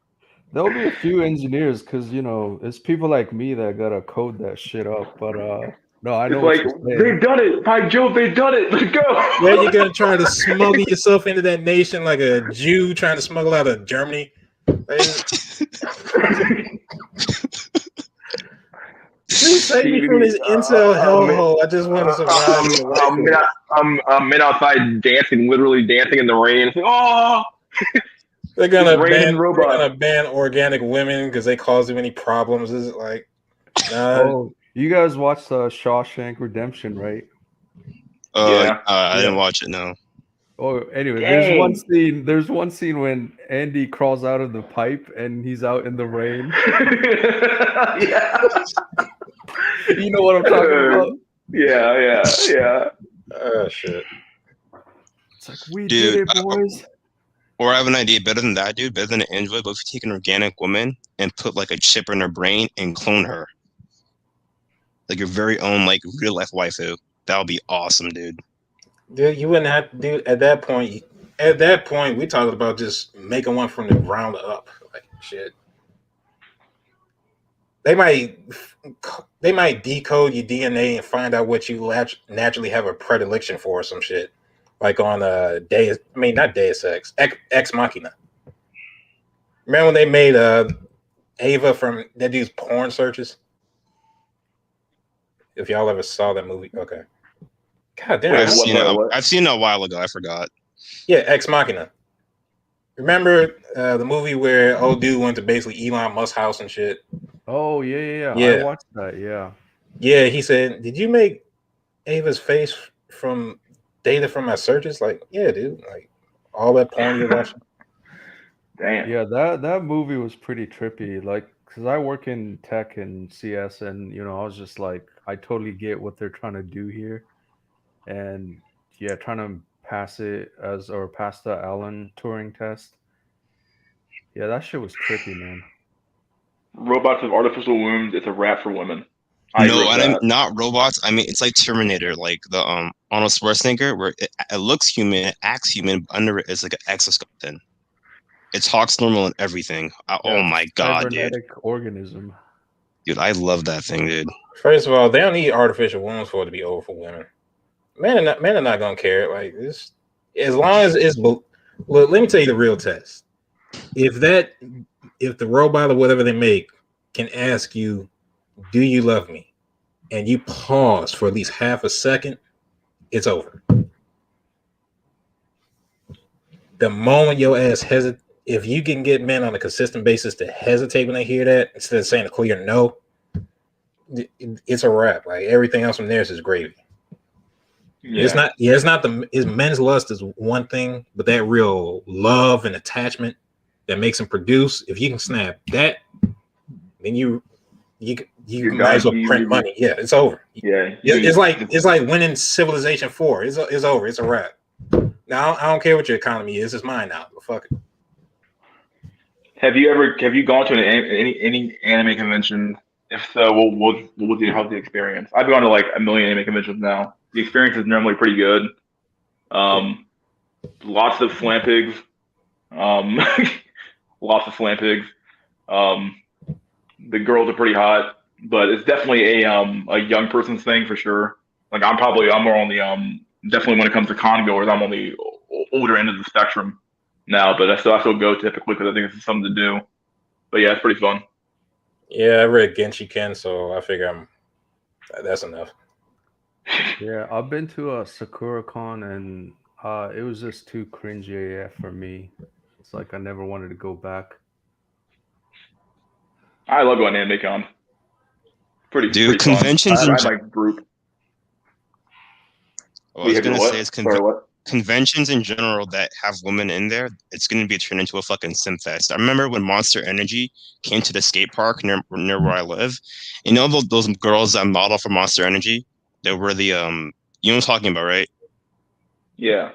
There'll be a few engineers because it's people like me that gotta code that shit up. But no, I know It's what like, you're saying. they've done it. By Jove, they've done it. Let's go. Yeah, you're gonna try to smuggle yourself into that nation like a Jew trying to smuggle out of Germany. Please save me from this incel hellhole. I just want to survive. Men outside dancing, literally dancing in the rain. It's like, oh, they're gonna robot. ban organic women because they cause too many problems. Is it like? Oh, you guys watched Shawshank Redemption, right? Yeah. I didn't watch it. No. Oh, anyway, Dang. there's one scene when Andy crawls out of the pipe and he's out in the rain. Yeah. You know what I'm talking about? Yeah. Oh shit. It's like we did it, boys. Or I have an idea better than that, dude. Better than an android. But if you take an organic woman and put like a chip in her brain and clone her, like your very own like real life waifu, that would be awesome, dude. Dude, you wouldn't have to do at that point. At that point, we talking about just making one from the ground up, like shit. they might decode your DNA and find out what you naturally have a predilection for or some shit. Like on not Deus Ex Machina. Remember when they made Ava from that dude's porn searches? If y'all ever saw that movie, okay. God damn, Wait, I've what? seen Sorry, it. what? I've seen it a while ago. I forgot. Yeah, Ex Machina. Remember the movie where old dude went to basically Elon Musk's house and shit? Oh yeah. I Yeah. watched that. Yeah. Yeah, he said, "Did you make Ava's face from data from my searches?" Like, yeah, dude. Like all that porn you're watching. Damn. Yeah, that movie was pretty trippy. Like, cause I work in tech and CS, and I was just like, I totally get what they're trying to do here, and yeah, trying to pass the Alan Turing test. Yeah, that shit was trippy, man. Robots with artificial wombs. It's a wrap for women. I agree No, with I mean that. not robots. I mean it's like Terminator, like the Arnold Schwarzenegger, where it looks human, it acts human, but under it is like an exoskeleton. It talks normal and everything. Yeah, Oh it's my a god, dude! cybernetic organism. Dude, I love that thing, dude. First of all, they don't need artificial wombs for it to be over for women. Men are not gonna care. Like this, as long as it's. Well, let me tell you the real test. If the robot or whatever they make can ask you, "Do you love me?" and you pause for at least half a second, it's over. The moment your ass hesitate, if you can get men on a consistent basis to hesitate when they hear that instead of saying a clear no, it's a wrap. Like everything else from there is just gravy. Yeah. It's not. Yeah, it's not the. It's men's lust is one thing, but that real love and attachment that makes them produce. If you can snap that, then you You're might as done. well print money. Yeah, it's over. Yeah. It's like winning Civilization 4. It's over. It's a wrap. Now I don't care what your economy is. It's mine now. Fuck it. Have you gone to any anime convention? If so, how's the experience? I've gone to like a million anime conventions now. The experience is normally pretty good. Um, Lots of slam pigs. Um, lots of slam pigs. Um, the girls are pretty hot, but it's definitely a young person's thing for sure. Like I'm more on the definitely when it comes to con goers, I'm on the older end of the spectrum now, but I still go typically because I think it's something to do. But yeah, it's pretty fun. Yeah, I read Genshi Ken, so I figure that's enough. Yeah, I've been to a Sakura Con, and it was just too cringy AF for me. It's like I never wanted to go back. I love going to Anime Con. Dude, Pretty fun. conventions I in have my group. what I was Have your gonna say is what? Sorry, what? conventions in general that have women in there, it's gonna be turned into a fucking simfest. I remember when Monster Energy came to the skate park near where I live. You know those girls that model for Monster Energy? They were the you know what I'm talking about, right? Yeah.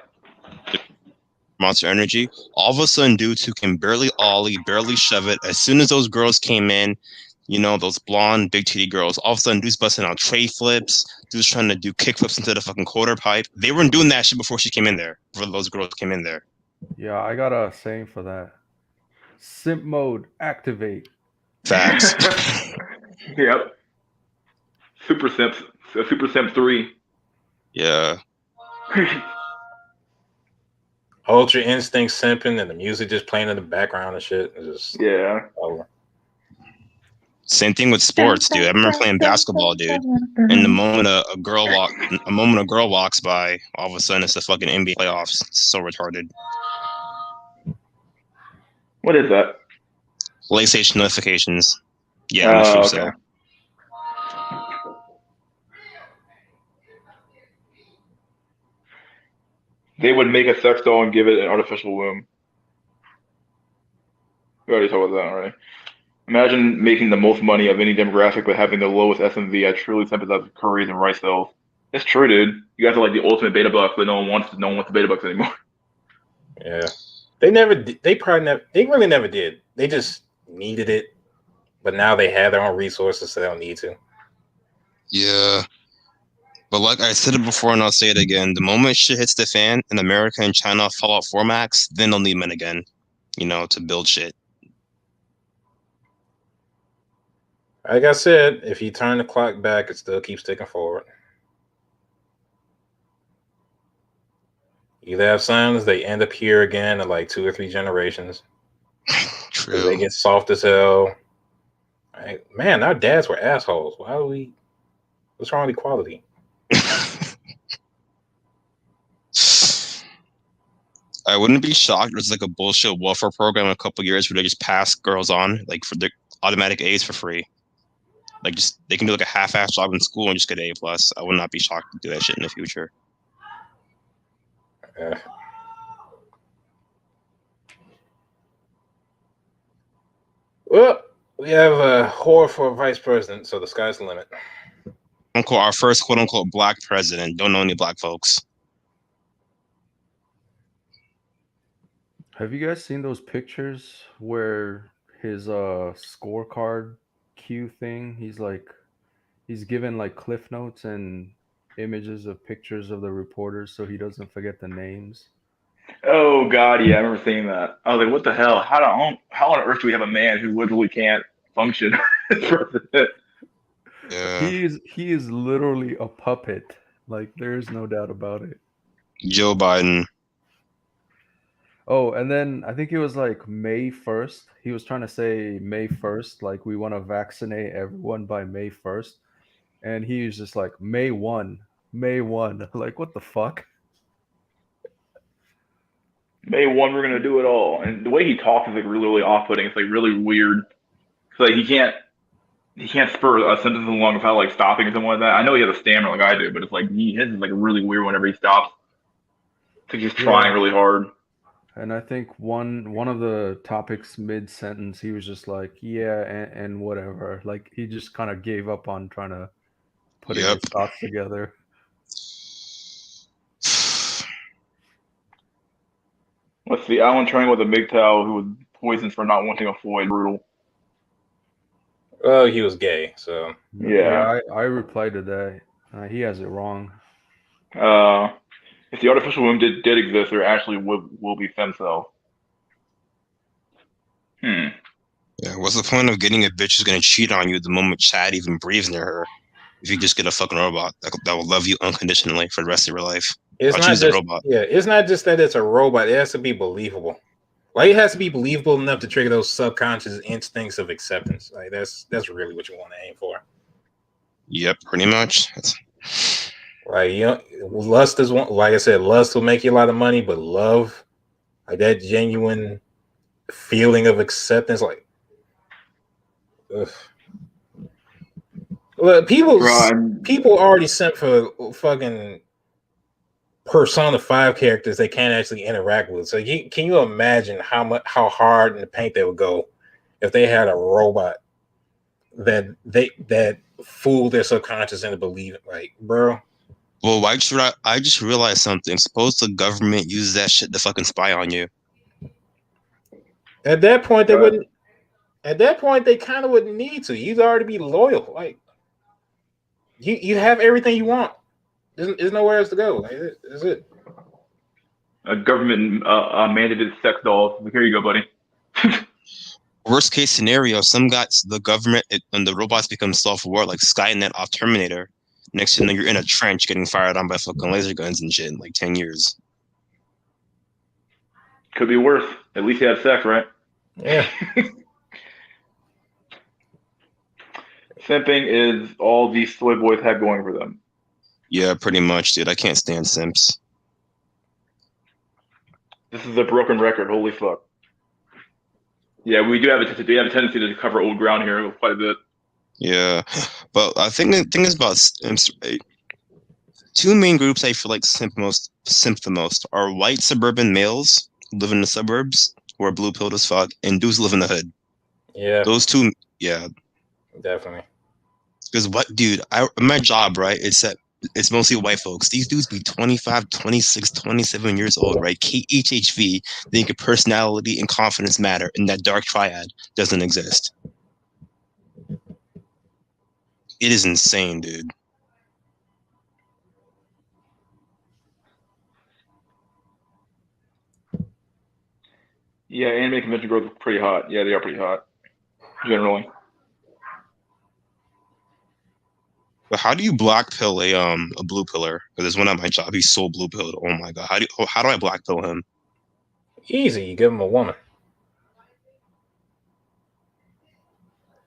Monster Energy. All of a sudden, dudes who can barely ollie, barely shove it. As soon as those girls came in, you know, those blonde, big titty girls, all of a sudden, dudes busting out tray flips, dudes trying to do kick flips into the fucking quarter pipe. They weren't doing that shit before she came in there, before those girls came in there. Yeah, I got a saying for that. Simp mode activate. Facts. Yep. Super Simps. Super Simp 3. Yeah. Ultra Instinct simping and the music just playing in the background and shit. It's just Yeah. over. Same thing with sports, dude. I remember playing basketball, dude. And the moment a girl walks by, all of a sudden it's the fucking NBA playoffs. It's so retarded. What is that? PlayStation notifications. Yeah, I'm assume Okay. so. They would make a sex doll and give it an artificial womb. We already talked about that already. Imagine making the most money of any demographic but having the lowest SMV. I truly sympathize with curries and rice cells. It's true, dude. You guys are like the ultimate beta bucks, but no one wants the beta bucks anymore. Yeah. They never did. They really never did. They just needed it, but now they have their own resources, so they don't need to. Yeah. But like I said it before and I'll say it again, the moment shit hits the fan and America and China fall out 4 max, then they'll need men again, you know, to build shit. Like I said, if you turn the clock back, it still keeps ticking forward. You have sons, they end up here again in like 2 or 3 generations. True. They get soft as hell. Like, man, our dads were assholes. Why are we? What's wrong with equality? I wouldn't be shocked. There's like a bullshit welfare program in a couple years where they just pass girls on like for the automatic A's for free. Like just they can do like a half-ass job in school and just get A+. I would not be shocked to do that shit in the future. Well, we have a whore for a vice president, so the sky's the limit. Unquote, our first quote unquote black president. Don't know any black folks. Have you guys seen those pictures where his scorecard queue thing? He's given like cliff notes and images of pictures of the reporters so he doesn't forget the names. Oh God, yeah, I remember seeing that. I was like, what the hell? How on earth do we have a man who literally can't function as president? Yeah. He is literally a puppet. Like there's no doubt about it. Joe Biden. Oh, and then I think it was like May 1st. He was trying to say May 1st, like we want to vaccinate everyone by May 1st. And he was just like May 1, May 1. Like what the fuck? May 1, we're gonna do it all. And the way he talks is like really, really off-putting. It's like really weird. It's like he can't spur a sentence along without like stopping or something like that. I know he has a stammer like I do, but it's like his is like really weird whenever he stops. It's like he's trying really hard. And I think one of the topics mid sentence, he was just like, yeah, and whatever. Like he just kind of gave up on trying to put his thoughts together. Let's see, Alan Turing with a MGTOW who was poisoned for not wanting a Floyd. Brutal. Well, he was gay, so Yeah. I replied to that. He has it wrong. If the artificial womb did exist, there actually will be stem cells. Yeah, what's the point of getting a bitch who's gonna cheat on you the moment Chad even breathes near her? If you just get a fucking robot that will love you unconditionally for the rest of your life. it's I'll not choose just the robot. it's not just that it's a robot. It has to be believable. Like it has to be believable enough to trigger those subconscious instincts of acceptance. Like that's really what you want to aim for. Yep, pretty much. Like lust is one. Like I said, lust will make you a lot of money, but love, like that genuine feeling of acceptance, like, ugh. Look, people already sent for fucking Persona 5 characters they can't actually interact with. So can you imagine how hard in the paint they would go if they had a robot that fooled their subconscious into believing, like, bro. Well, I just realized something. Suppose the government uses that shit to fucking spy on you. At that point, they wouldn't. At that point, they kind of wouldn't need to. You'd already be loyal. Like, you have everything you want. There's nowhere else to go. Like, that's it. A government mandated sex dolls. Here you go, buddy. Worst case scenario, the government and the robots become self-aware, like Skynet off Terminator. Next thing you know, you're in a trench getting fired on by fucking laser guns and shit in like 10 years. Could be worse. At least you had sex, right? Yeah. Simping is all these soy boys have going for them. Yeah, pretty much, dude. I can't stand simps. This is a broken record. Holy fuck. Yeah, we do have a tendency to cover old ground here quite a bit. Yeah, but I think the thing is about simps, right? Two main groups I feel like simp the most are white suburban males who live in the suburbs who are blue pilled as fuck, and dudes who live in the hood. Yeah. Those two, yeah. Definitely. Because what, dude, my job, right, it's mostly white folks. These dudes be 25, 26, 27 years old, right? HHV, think personality and confidence matter, and that dark triad doesn't exist. It is insane, dude. Yeah, anime convention girls are pretty hot. Yeah, they are pretty hot, generally. But how do you black pill a blue pillar? Because there's one at my job. He's so blue pilled. Oh my god. How do I black pill him? Easy. You give him a woman.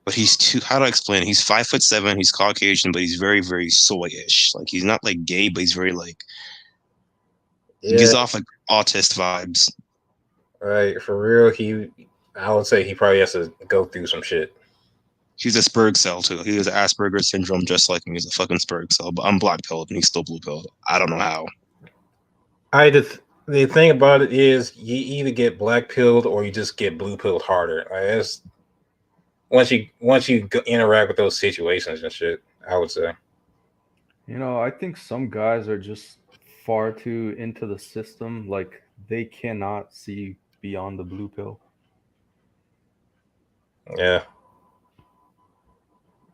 But he's too. How do I explain it? He's 5'7". He's Caucasian, but he's very very soyish. Like he's not like gay, but he's very like he gives Yeah. off like autist vibes. Right. For real, I would say he probably has to go through some shit. He's a Spurg cell too. He has Asperger's syndrome just like me. He's a fucking Spurg cell. But I'm black pilled and he's still blue pilled. I don't know how. The thing about it is you either get black pilled or you just get blue pilled harder. Like that's once you interact with those situations and shit, I would say. You know, I think some guys are just far too into the system. Like they cannot see beyond the blue pill. Yeah.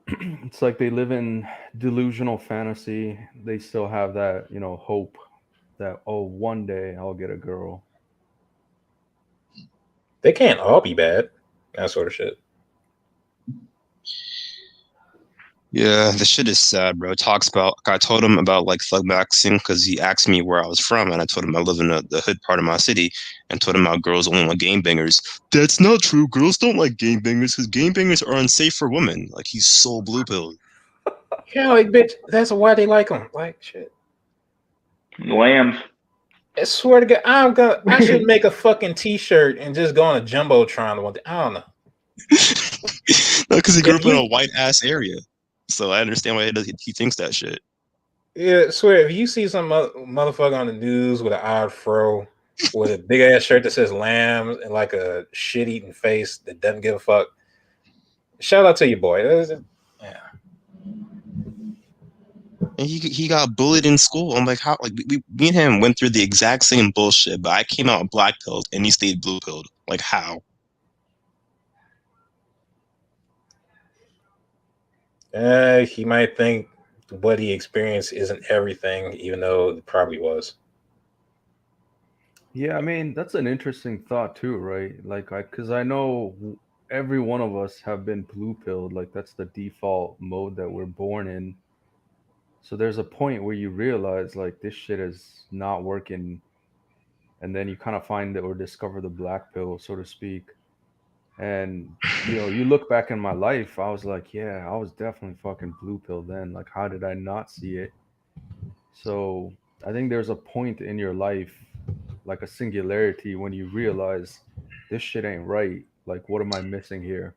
It's like they live in delusional fantasy. They still have that, hope that, oh, one day I'll get a girl. They can't all be bad. That sort of shit. Yeah, the shit is sad, bro. I told him about like thug maxing because he asked me where I was from, and I told him I live in the hood part of my city, and told him how girls only like game bangers. That's not true. Girls don't like game bangers because game bangers are unsafe for women. Like he's so blue pilled. Yeah, like bitch, that's why they like them. Like shit. Lambs. I swear to God, I should make a fucking t-shirt and just go on a jumbotron one day. I don't know. No, because he grew up in a white ass area, so I understand why he thinks that shit. Yeah, I swear if you see some motherfucker on the news with an odd fro, with a big ass shirt that says lambs and like a shit eating face that doesn't give a fuck, shout out to you, boy. Yeah. And he got bullied in school. I'm like, how? Like me and him went through the exact same bullshit, but I came out black pilled and he stayed blue pilled. Like how? He might think what he experienced isn't everything, even though it probably was. Yeah, I mean, that's an interesting thought too, right? Like, because I know every one of us have been blue pilled. Like, that's the default mode that we're born in. So there's a point where you realize, like, this shit is not working. And then you kind of find it or discover the black pill, so to speak. And, you look back in my life, I was like, yeah, I was definitely fucking blue pill then. Like, how did I not see it? So I think there's a point in your life, like a singularity, when you realize this shit ain't right. Like, what am I missing here?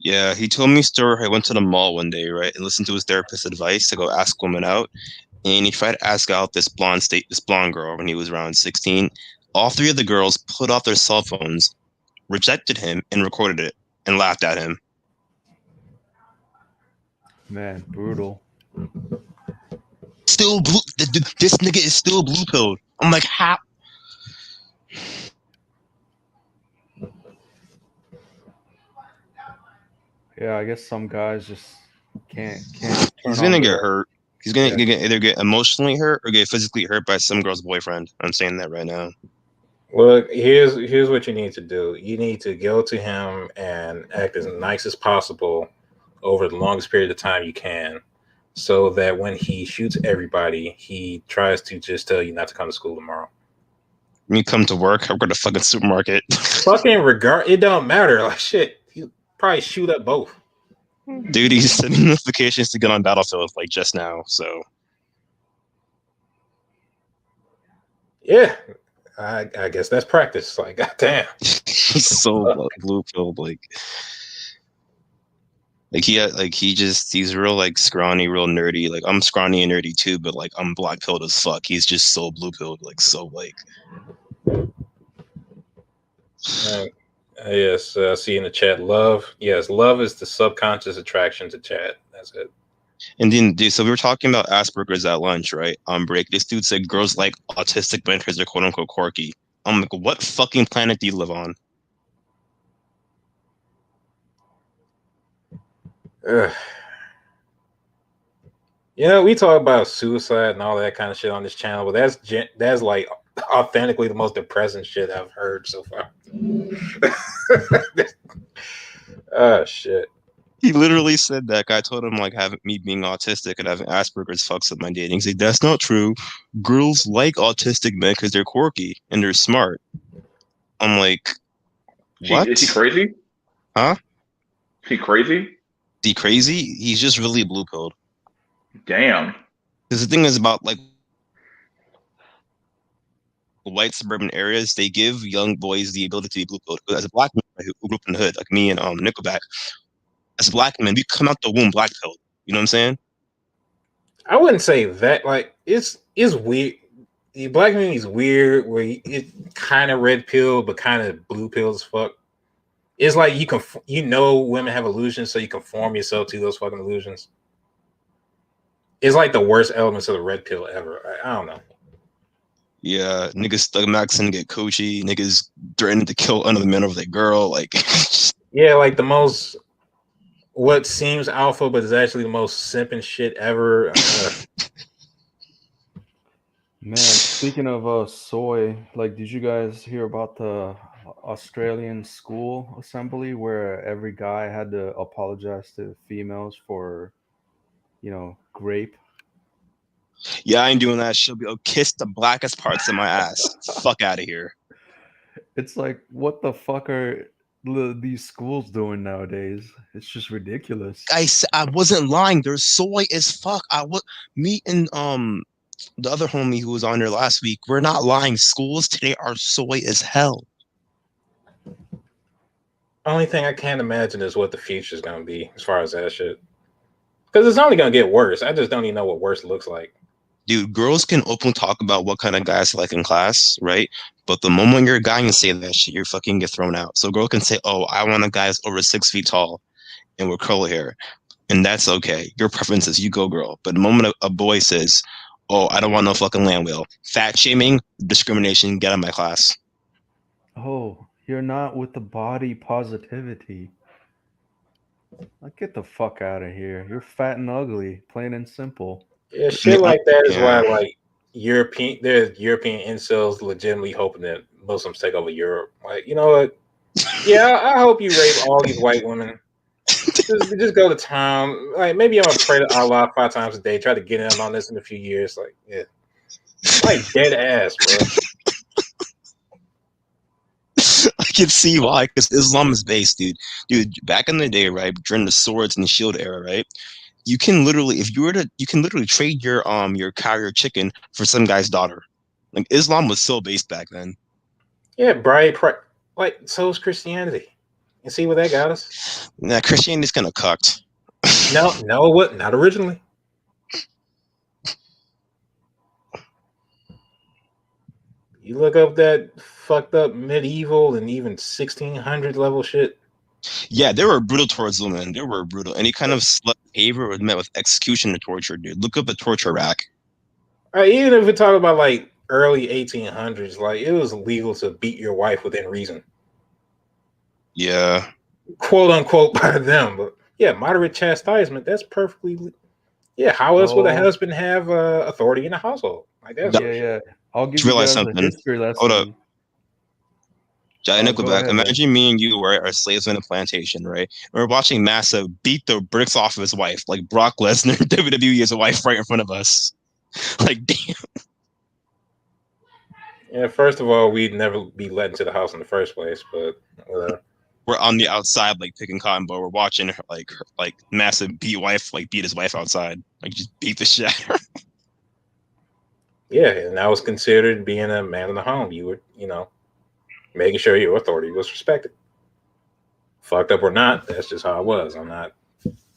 Yeah, he told me a story. I went to the mall one day, right, and listened to his therapist's advice to go ask women out. And he tried to ask out this blonde girl when he was around 16. All three of the girls put off their cell phones, rejected him, and recorded it and laughed at him. Man, brutal. Still blue. This nigga is still blue pilled. I'm like, how? Yeah, I guess some guys just can't He's turn gonna on get the hurt. He's gonna either get emotionally hurt or get physically hurt by some girl's boyfriend. I'm saying that right now. Well, here's what you need to do. You need to go to him and act as nice as possible over the longest period of time you can, so that when he shoots everybody, he tries to just tell you not to come to school tomorrow. When you come to work, I work at a fucking supermarket. Fucking it don't matter. Like shit, you probably shoot up both. Dude, he's sending notifications to get on Battlefield like just now. So Yeah, I guess that's practice. Like, goddamn. he's so blue pilled. He's real like scrawny, real nerdy. Like I'm scrawny and nerdy too, but like I'm black pilled as fuck. He's just so blue pilled, like so like. Yes, I see in the chat. Love is the subconscious attraction to chat. That's it. And then, dude, so we were talking about Asperger's at lunch, right? On break, this dude said girls like autistic mentors are quote unquote quirky. I'm like, what fucking planet do you live on? We talk about suicide and all that kind of shit on this channel, but that's like authentically the most depressing shit I've heard so far. Oh shit. He literally said that. I told him like having me being autistic and having Asperger's fucks up my dating. He's like, that's not true. Girls like autistic men because they're quirky and they're smart. I'm like, Is he what? crazy? Huh? Is he crazy? Is he crazy? He's just really blue pilled. Damn. Because the thing is about like white suburban areas, they give young boys the ability to be blue pilled. As a black man who grew up in the hood, like me and Nickelback, as black men, we come out the womb black pilled. You know what I'm saying? I wouldn't say that. Like it's weird. The black community is weird, where it kind of red pill, but kind of blue pill as fuck. It's like women have illusions, so you conform yourself to those fucking illusions. It's like the worst elements of the red pill ever. I don't know. Yeah, niggas thug max and get coachy. Niggas threatening to kill another man over their girl. Like, yeah, like the most what seems alpha, but is actually the most simping shit ever. Man, speaking of soy, like, did you guys hear about the Australian school assembly where every guy had to apologize to females for, grape? yeah, I ain't doing that. She'll be kiss the blackest parts of my ass. Fuck out of here. It's like, what the fuck are these schools doing nowadays? It's just ridiculous. I wasn't lying. They're soy as fuck. Me and the other homie who was on there last week. We're not lying. Schools today are soy as hell. Only thing I can't imagine is what the future is going to be as far as that shit. Because it's only going to get worse. I just don't even know what worse looks like. Dude, girls can openly talk about what kind of guys they like in class, right? But the moment you're a guy and say that shit, you're fucking get thrown out. So a girl can say, oh, I want a guy that's over 6 feet tall and with curly hair. And that's okay. Your preferences, you go, girl. But the moment a boy says, oh, I don't want no fucking land wheel, fat shaming, discrimination, get out of my class. Oh, you're not with the body positivity. Like, get the fuck out of here. You're fat and ugly, plain and simple. Yeah, shit like that is why, like, there's European incels legitimately hoping that Muslims take over Europe. Like, you know what? Yeah, I hope you rape all these white women. Just go to town. Like, maybe I'm gonna pray to Allah 5 times a day. Try to get in on this in a few years. Like, yeah, like dead ass, bro. I can see why, because Islam is based, dude. Dude, back in the day, right, during the swords and the shield era, right, you can literally, you can literally trade your cow, your chicken for some guy's daughter. Like, Islam was so based back then. Yeah, like, so is Christianity. You see what that got us? Nah, Christianity's kind of cucked. No, what? Not originally. You look up that fucked up medieval and even 1600 level shit. Yeah, they were brutal towards women. They were brutal. Any kind of slut behavior was met with execution or torture, dude. Look up the torture rack. Even if we talk about like early 1800s, like it was legal to beat your wife within reason. Yeah. Quote unquote by them, but yeah, moderate chastisement. That's perfectly. Yeah, how else would a husband have authority in the household? Like that's yeah. I'll give you guys a history lesson. Hold up. Jai Nickelback, ahead, imagine me and you are slaves in a plantation, right? And we're watching Massa beat the bricks off of his wife, like Brock Lesnar, WWE as a wife right in front of us. Like, damn. Yeah, first of all, we'd never be let into the house in the first place, but we're on the outside, like picking cotton, but we're watching her, like Massa beat his wife outside, like just beat the shit out of her. Yeah, and that was considered being a man in the home. You were, making sure your authority was respected. Fucked up or not, that's just how it was. I'm not.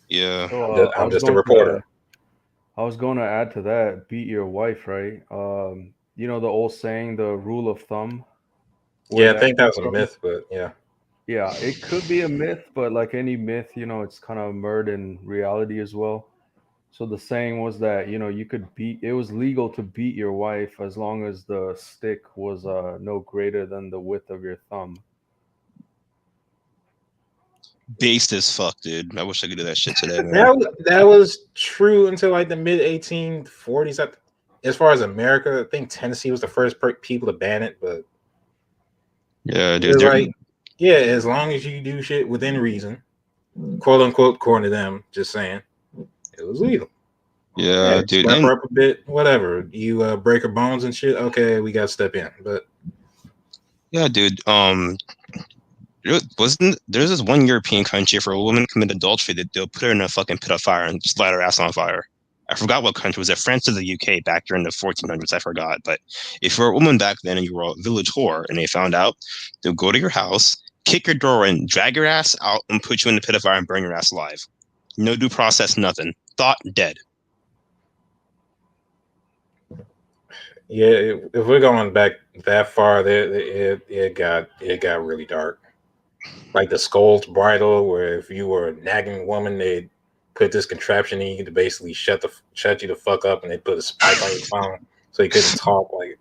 Yeah. So, I'm just a reporter. I was going to add to that, beat your wife, right? You know the old saying, the rule of thumb? Yeah, I think that was a myth, but yeah. Yeah, it could be a myth, but like any myth, it's kind of merged in reality as well. So the saying was that, it was legal to beat your wife as long as the stick was no greater than the width of your thumb. Based as fuck, dude. I wish I could do that shit today, man. That was true until like the mid 1840s. As far as America, I think Tennessee was the first people to ban it, but yeah, dude. like, yeah, as long as you do shit within reason, quote unquote, according to them, just saying it was legal. Yeah, Yeah, dude. slap And her up a bit, whatever. You break her bones and shit. Okay, we got to step in. But yeah, dude. Wasn't there's this one European country for a woman commit adultery that they'll put her in a fucking pit of fire and just light her ass on fire. I forgot what country was it, France or the UK back during the 1400s. I forgot. But if you were a woman back then and you were a village whore and they found out, they'll go to your house, kick your door in, drag your ass out, and put you in the pit of fire and burn your ass alive. No due process, nothing. Thought dead. yeah, if we're going back that far, it got really dark. Like the Scold's bridle, where if you were a nagging woman, they'd put this contraption in you to basically shut you the fuck up, and they put a spike on your phone so you couldn't talk. Like,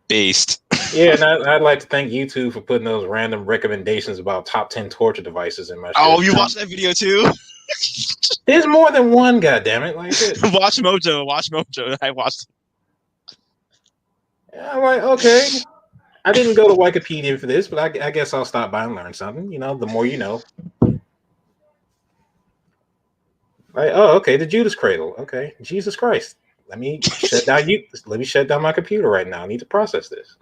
Based. yeah, and I'd like to thank YouTube for putting those random recommendations about top 10 torture devices in my shit. Oh, you watched that video too? There's more than one, goddammit. Like shit. Watch Mojo. Watch Mojo. I watched. I'm like, okay. I didn't go to Wikipedia for this, but I guess I'll stop by and learn something. The more you know. Like, oh, okay, the Judas Cradle. Okay, Jesus Christ. Let me shut down you. Let me shut down my computer right now. I need to process this.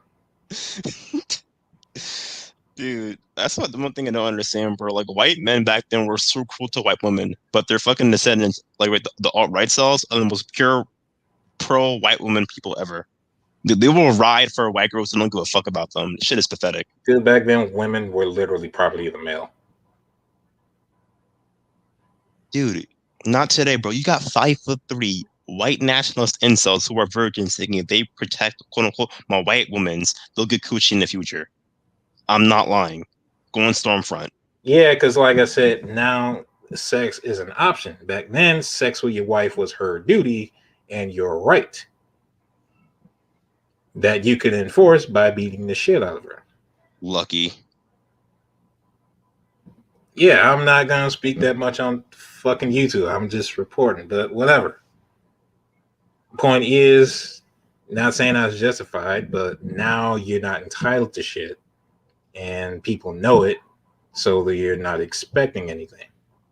Dude, that's what the one thing I don't understand, bro. Like white men back then were so cruel to white women, but their fucking descendants, like right, the alt-right cells, are the most pure pro white woman people ever. They will ride for white girls and don't give a fuck about them. Shit is pathetic. Dude, back then, women were literally property of the male. Dude, not today, bro. You got 5'3" white nationalist incels who are virgins thinking if they protect quote unquote my white women's, they'll get coochie in the future. I'm not lying. Go on Stormfront. Yeah, because like I said, now sex is an option. Back then, sex with your wife was her duty and your right that you could enforce by beating the shit out of her. Lucky. Yeah, I'm not gonna speak that much on fucking YouTube. I'm just reporting, but whatever. Point is, not saying I was justified, but now you're not entitled to shit, and people know it, so that you're not expecting anything,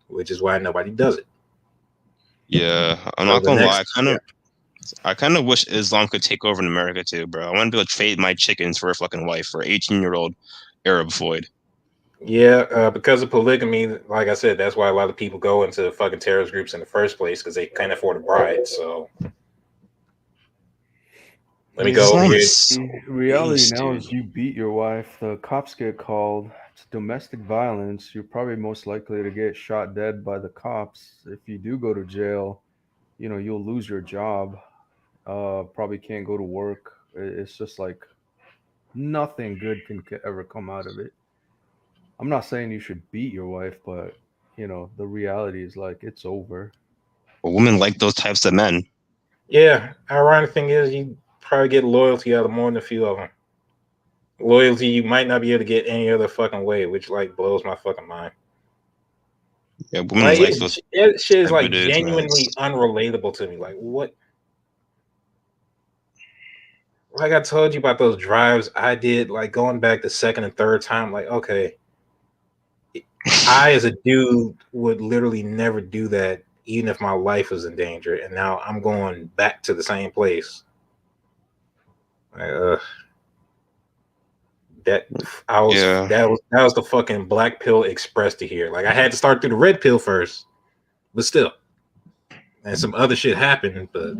which is why nobody does it. Yeah, I'm So not the gonna lie. next, yeah. I kind of wish Islam could take over in America too, bro. I want to be able to trade my chickens for a fucking wife for 18-year-old Arab Floyd. Yeah, because of polygamy, like I said, that's why a lot of people go into fucking terrorist groups in the first place because they can't afford a bride. So let me go over Islam here. is so Reality based, now dude. is you beat your wife, the cops get called. It's domestic violence. You're probably most likely to get shot dead by the cops. If you do go to jail, you'll lose your job. Probably can't go to work. It's just like nothing good can ever come out of it. I'm not saying you should beat your wife, but the reality is like it's over. But women like those types of men. Yeah, ironic thing is you probably get loyalty out of more than a few of them. Loyalty you might not be able to get any other fucking way, which like blows my fucking mind. Yeah, women Like like those it shit is type like of dudes, man. genuinely unrelatable to me. Like what? Like I told you about those drives I did, like going back the second and third time. Like okay, I as a dude would literally never do that, even if my life was in danger. And now I'm going back to the same place. Like, that I was Yeah, that was the fucking black pill express to here. Like I had to start through the red pill first, but still, and some other shit happened. But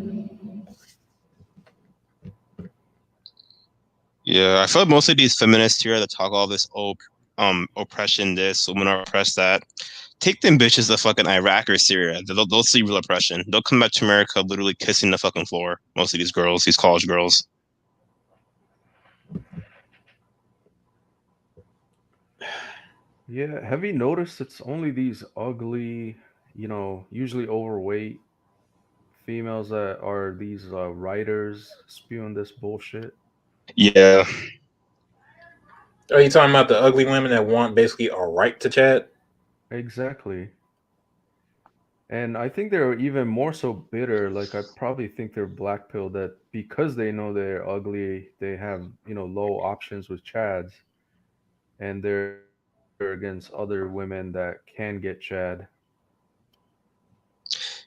yeah. I feel like most of these feminists here that talk all this oppression, this women are oppressed, that take them bitches to fucking Iraq or Syria. They'll see real oppression. They'll come back to America literally kissing the fucking floor. Most of these girls, these college girls. Yeah, have you noticed it's only these ugly, usually overweight females that are these writers spewing this bullshit? Yeah, are you talking about the ugly women that want basically a right to chat? Exactly. And I think they're even more so bitter. Like I probably think they're black pill that because they know they're ugly, they have, low options with Chads and they're against other women that can get Chad.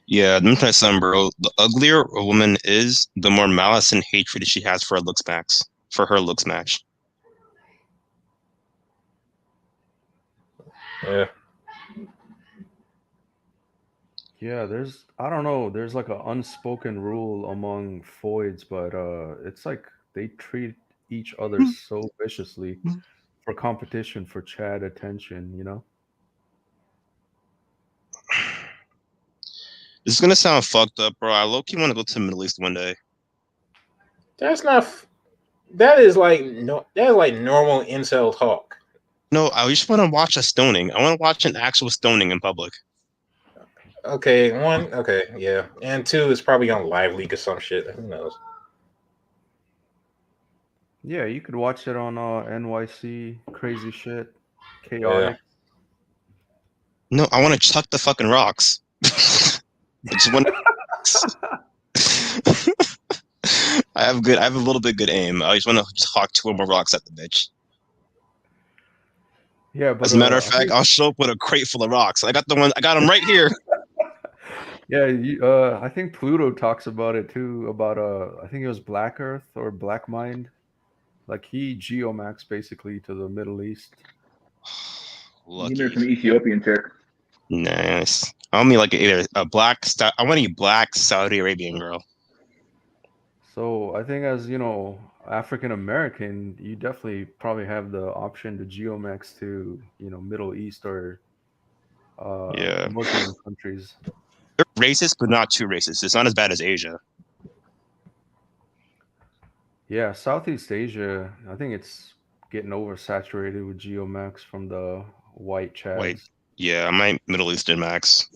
Yeah, let me tell you something, bro. The uglier a woman is, the more malice and hatred she has for her looks match. Yeah. Yeah, I don't know, there's like an unspoken rule among foids, but it's like they treat each other so viciously for competition for Chad attention, you know? This is gonna sound fucked up, bro. I low-key want to go to the Middle East one day. That's not. That is like no. That is like normal incel talk. No, I just want to watch a stoning. I want to watch an actual stoning in public. Okay, one. Okay, yeah, and two is probably on Live Leak or some shit. Who knows? Yeah, you could watch it on NYC, crazy shit, Yeah. chaotic. No, I want to chuck the fucking rocks. I just want. I have a little bit good aim. I just want to just hawk 2 or more rocks at the bitch. Yeah, but As a matter of fact, I'll show up with a crate full of rocks. I got them right here. yeah, I think Pluto talks about it too. About I think it was Black Earth or Black Mind. Like he geomaxed basically to the Middle East. You know, some Ethiopian chick. Nice. I want me like either a I want a black Saudi Arabian girl. So I think as you know, African American, you definitely probably have the option to geomax to Middle East or Yeah. Muslim countries. They're racist, but not too racist. It's not as bad as Asia. Yeah, Southeast Asia, I think it's getting oversaturated with geomax from the white chads. White. Yeah, I might Middle Eastern max.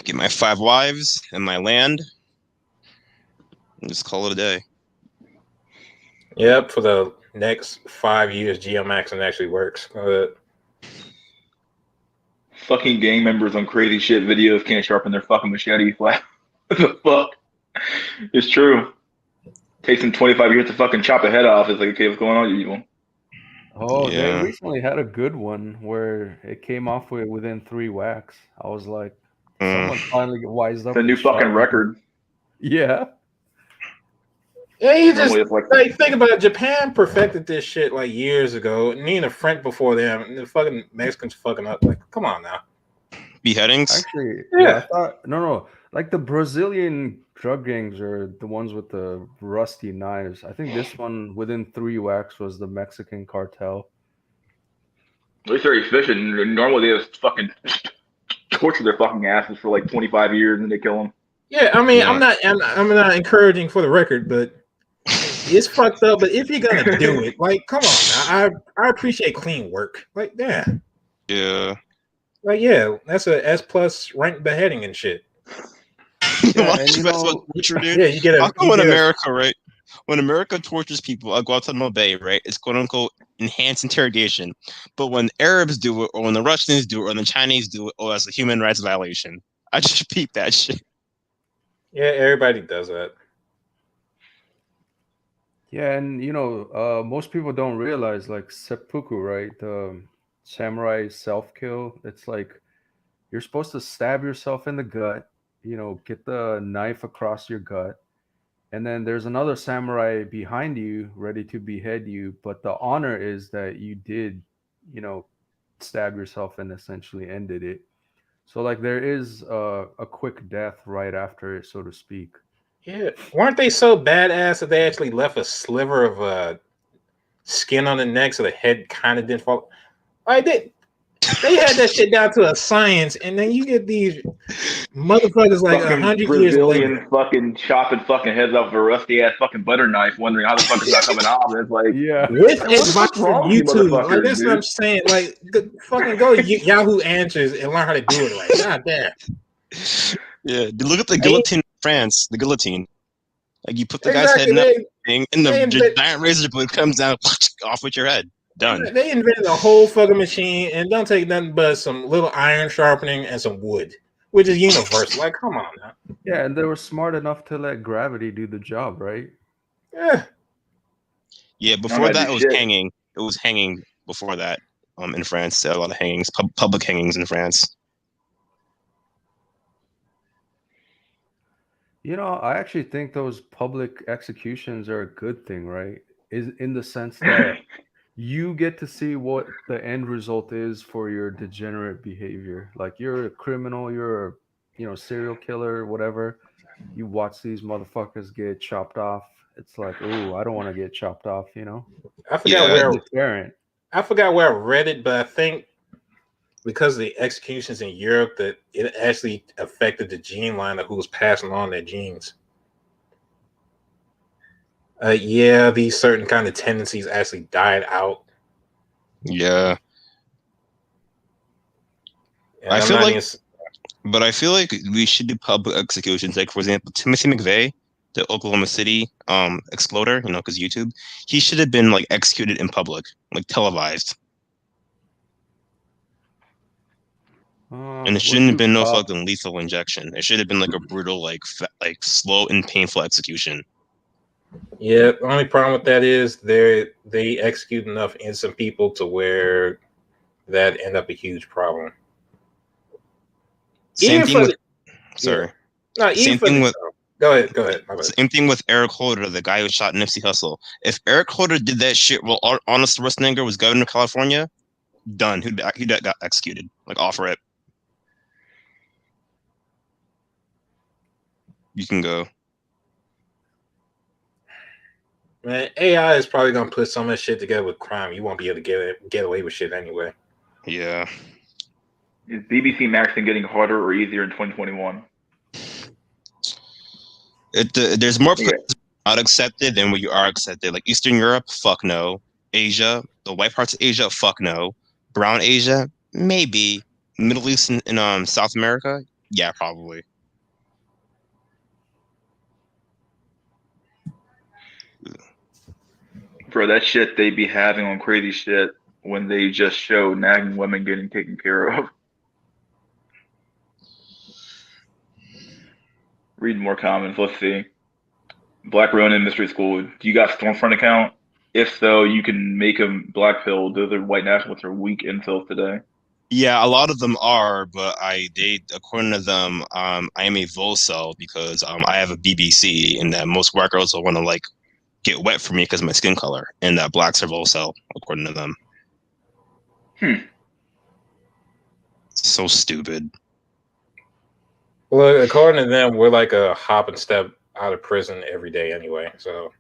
Get my 5 wives and my land. And just call it a day. Yep, for the next 5 years, geomaxing actually works. Fucking gang members on crazy shit videos can't sharpen their fucking machete. What the fuck? It's true. Takes them 25 years to fucking chop a head off. It's like, okay, what's going on, you evil? Oh, Yeah. they recently had a good one where it came off within 3 whacks. I was like, someone finally get wised up. It's a new fucking record. Yeah. Yeah, you just like think about it. Japan perfected this shit like years ago. And even the French before them, and the fucking Mexicans fucking up. Like, come on now. Beheadings? Actually, yeah. I thought no. Like the Brazilian drug gangs are the ones with the rusty knives. I think this one within 3 whacks was the Mexican cartel. At least they're efficient. Normally they just fucking torture their fucking asses for like 25 years and they kill them. Yeah, I mean, I'm not encouraging for the record, but it's fucked up. But if you're gonna do it, like, come on now. I appreciate clean work. Like, yeah. Yeah. Like, yeah, that's a S+ rank beheading and shit. Yeah, and dude? Yeah, you get a. How come in America, right? When America tortures people at Guantanamo Bay, right, it's quote unquote enhanced interrogation. But when Arabs do it, or when the Russians do it, or when the Chinese do it, that's a human rights violation. I just peep that shit. Yeah, everybody does that. Yeah, and most people don't realize like seppuku, right? The samurai self-kill. It's like you're supposed to stab yourself in the gut, get the knife across your gut, and then there's another samurai behind you ready to behead you, but the honor is that you did, stab yourself and essentially ended it. So like there is a quick death right after it, so to speak. Yeah, weren't they so badass that they actually left a sliver of skin on the neck so the head kind of didn't fall? Like they had that shit down to a science, and then you get these motherfuckers like 100 years later, fucking chopping fucking heads off with a rusty ass fucking butter knife, wondering how the fuck is that coming off. It's like, yeah, with advice from YouTube. Like that's what I'm saying. Like, fucking go to Yahoo Answers and learn how to do it right. God damn. Yeah, look at the guillotine in France. The guillotine, like you put the guy's head in that thing, and the giant razor blade comes down off with your head. Done. They invented a whole fucking machine and don't take nothing but some little iron sharpening and some wood, which is universal. Like, come on now. Yeah, and they were smart enough to let gravity do the job, right? Yeah. Yeah, before that it was hanging. It was hanging before that. in France. There are a lot of hangings, public hangings in France. I actually think those public executions are a good thing, right? Is in the sense that you get to see what the end result is for your degenerate behavior. Like you're a criminal, you're a serial killer, whatever. You watch these motherfuckers get chopped off. It's like, oh, I don't want to get chopped off. I forgot Yeah, where I forgot where I read it, but I think because of the executions in Europe, that it actually affected the gene line of who was passing on their genes. Yeah, these certain kind of tendencies actually died out. yeah. And I I'm feel not like, even. but I feel like we should do public executions. Like for example, Timothy McVeigh, the Oklahoma City exploder, because YouTube, he should have been like executed in public, like televised. And it Well, shouldn't have been no Bob, fucking lethal injection. It should have been like a brutal, like slow and painful execution. Yeah, the only problem with that is they execute enough innocent people to where that end up a huge problem. Same thing with sorry. No, even Same for thing the, with go ahead. My bad. same thing with Eric Holder, the guy who shot Nipsey Hussle. If Eric Holder did that shit while Arnold Schwarzenegger was governor of California, done. He got executed. Like off rip. You can go. Man, AI is probably gonna put some of this shit together with crime. You won't be able to get away with shit anyway. Yeah. Is BBC Maxing getting harder or easier in 2021? There's more places not accepted than where you are accepted. Like Eastern Europe, fuck no. Asia, the white parts of Asia, fuck no. Brown Asia, maybe. Middle East and South America, yeah, probably. Bro, that shit they be having on crazy shit when they just show nagging women getting taken care of. Read more comments. Let's see. Black Ronin Mystery School. Do you got Stormfront account? If so, you can make them black pill. Those are white nationalists are weak incels today. Yeah, a lot of them are, but according to them, I am a Volcel because I have a BBC, and that most white girls will want to like get wet for me because of my skin color, and that blacks are Volcel, according to them. So stupid. Well, according to them, we're like a hop and step out of prison every day anyway. So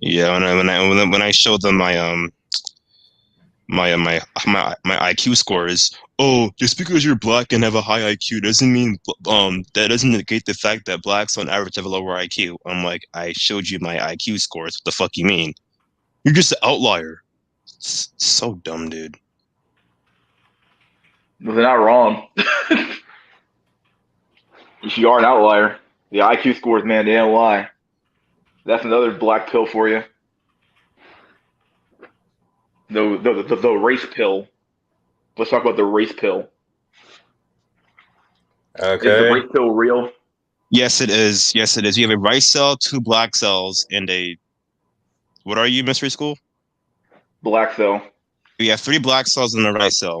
yeah, when I showed them my my IQ scores, oh, just because you're black and have a high IQ doesn't mean that doesn't negate the fact that blacks on average have a lower IQ. I'm like, I showed you my IQ scores. What the fuck you mean? You're just an outlier. It's so dumb, dude. They're not wrong. If you are an outlier, the IQ scores, man, they don't lie. That's another black pill for you. The race pill. Let's talk about the race pill. okay, is the race pill real? Yes, it is. Yes, it is. You have a rice cell, 2 black cells, and a what are you, mystery school? Black cell. You have 3 black cells and a rice cell.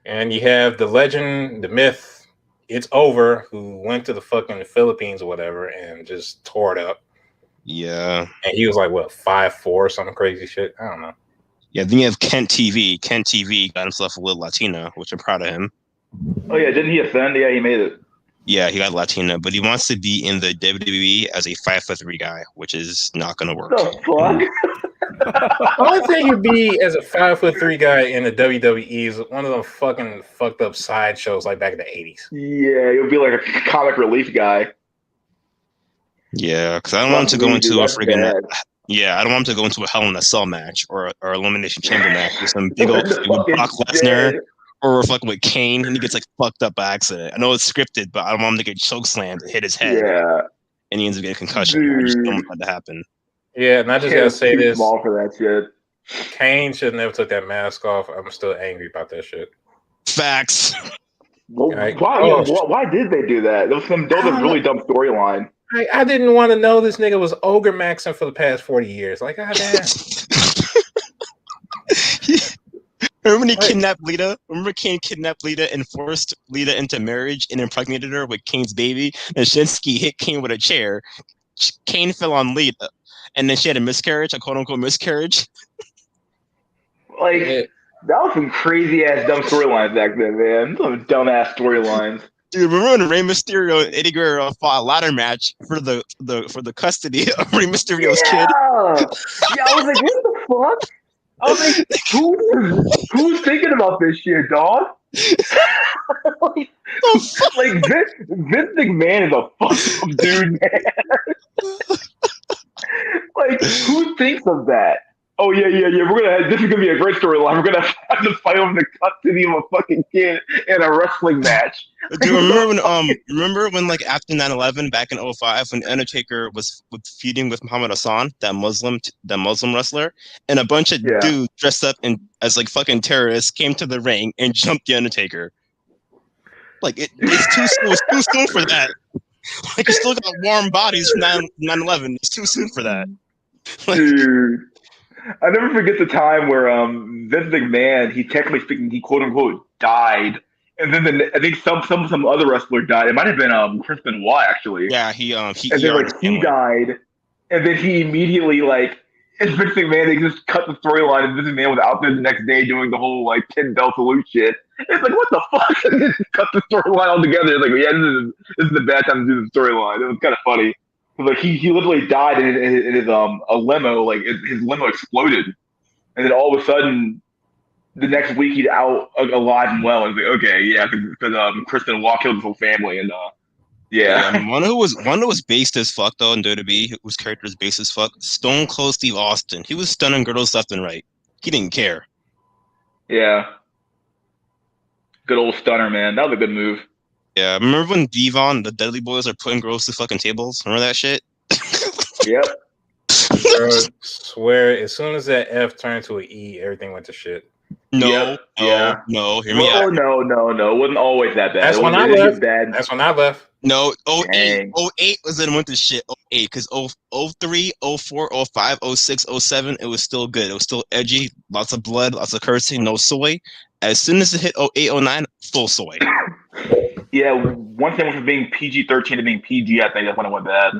And you have the legend, the myth, It's Over, who went to the fucking Philippines or whatever and just tore it up. Yeah. And he was like, what, 5'4" or something crazy shit? I don't know. Yeah, then you have Kent TV. Kent TV got himself a little Latina, which I'm proud of him. Oh, yeah, didn't he ascend? Yeah, he made it. Yeah, he got Latina, but he wants to be in the WWE as a 5'3" guy, which is not going to work. The fuck? The only thing you'd be as a 5'3" guy in the WWE is one of those fucking fucked up side shows like back in the 80s. Yeah, you'll be like a comic relief guy. Yeah, because I don't want him to go into a friggin' I don't want him to go into a Hell in a Cell match or Elimination Chamber match with some big old with Brock Lesnar or fucking with Kane, and he gets like fucked up by accident. I know it's scripted, but I don't want him to get chokeslammed and hit his head. Yeah, and he ends up getting concussion. I just don't want that to happen. Yeah, and I just gotta say this: small for that shit. Kane should never took that mask off. I'm still angry about that shit. Facts. Well, why did they do that? Those are really dumb storyline. I didn't want to know this nigga was ogre maxing for the past 40 years. Like, goddamn. Remember when he kidnapped Lita? Remember Kane kidnapped Lita and forced Lita into marriage and impregnated her with Kane's baby? And Shinsuke hit Kane with a chair. Kane fell on Lita, and then she had a miscarriage, a quote-unquote miscarriage. Like, that was some crazy-ass dumb storylines back then, man. Some dumb-ass storylines. Dude, remember when Rey Mysterio and Eddie Guerrero fought a ladder match for the custody of Rey Mysterio's kid? Yeah, I was like, what the fuck? I was like, who's thinking about this shit, dog? like Vince McMahon is a fucked up dude, man. Like, who thinks of that? Oh yeah. This is gonna be a great storyline. We're gonna have to fight over the custody of a fucking kid in a wrestling match. Do you remember when like after 9/11 back in 2005 when Undertaker was feuding with Muhammad Hassan, that Muslim wrestler, and a bunch of dudes dressed up as like fucking terrorists came to the ring and jumped the Undertaker. Like it's too soon for that. Like you still got warm bodies from 9/11. It's too soon for that. Like, dude. I never forget the time where Vince McMahon, he technically speaking, he quote unquote died, and then I think some other wrestler died. It might have been Chris Benoit actually. Yeah, he died, and then he immediately and Vince McMahon, they just cut the storyline, and Vince McMahon was out there the next day doing the whole like 10-bell salute shit. It's like, what the fuck? Cut the storyline altogether. It's like, yeah, this is the bad time to do the storyline. It was kind of funny. Like he literally died in his a limo, like his limo exploded, and then all of a sudden, the next week he's out alive and well. And it's like, okay, yeah, because Kristen Walk killed his whole family, and one who was based as fuck though in WWE, whose character is based as fuck, Stone Cold Steve Austin. He was stunning girls left and right. He didn't care. Yeah, good old stunner, man. That was a good move. Yeah, remember when Devon, the Dudley Boys, are putting girls to fucking tables? Remember that shit? Yep. Bro, swear, as soon as that F turned to an E, everything went to shit. No. Hear me out. No. It wasn't always that bad. That's when I left. Bad. That's when I left. No, 08 was when it went to shit. 08, because 03, 04, 05, 06, 07, it was still good. It was still edgy, lots of blood, lots of cursing, no soy. As soon as it hit 08, 09, full soy. Yeah, once they went from being PG-13 to being PG, I think that's when it went bad.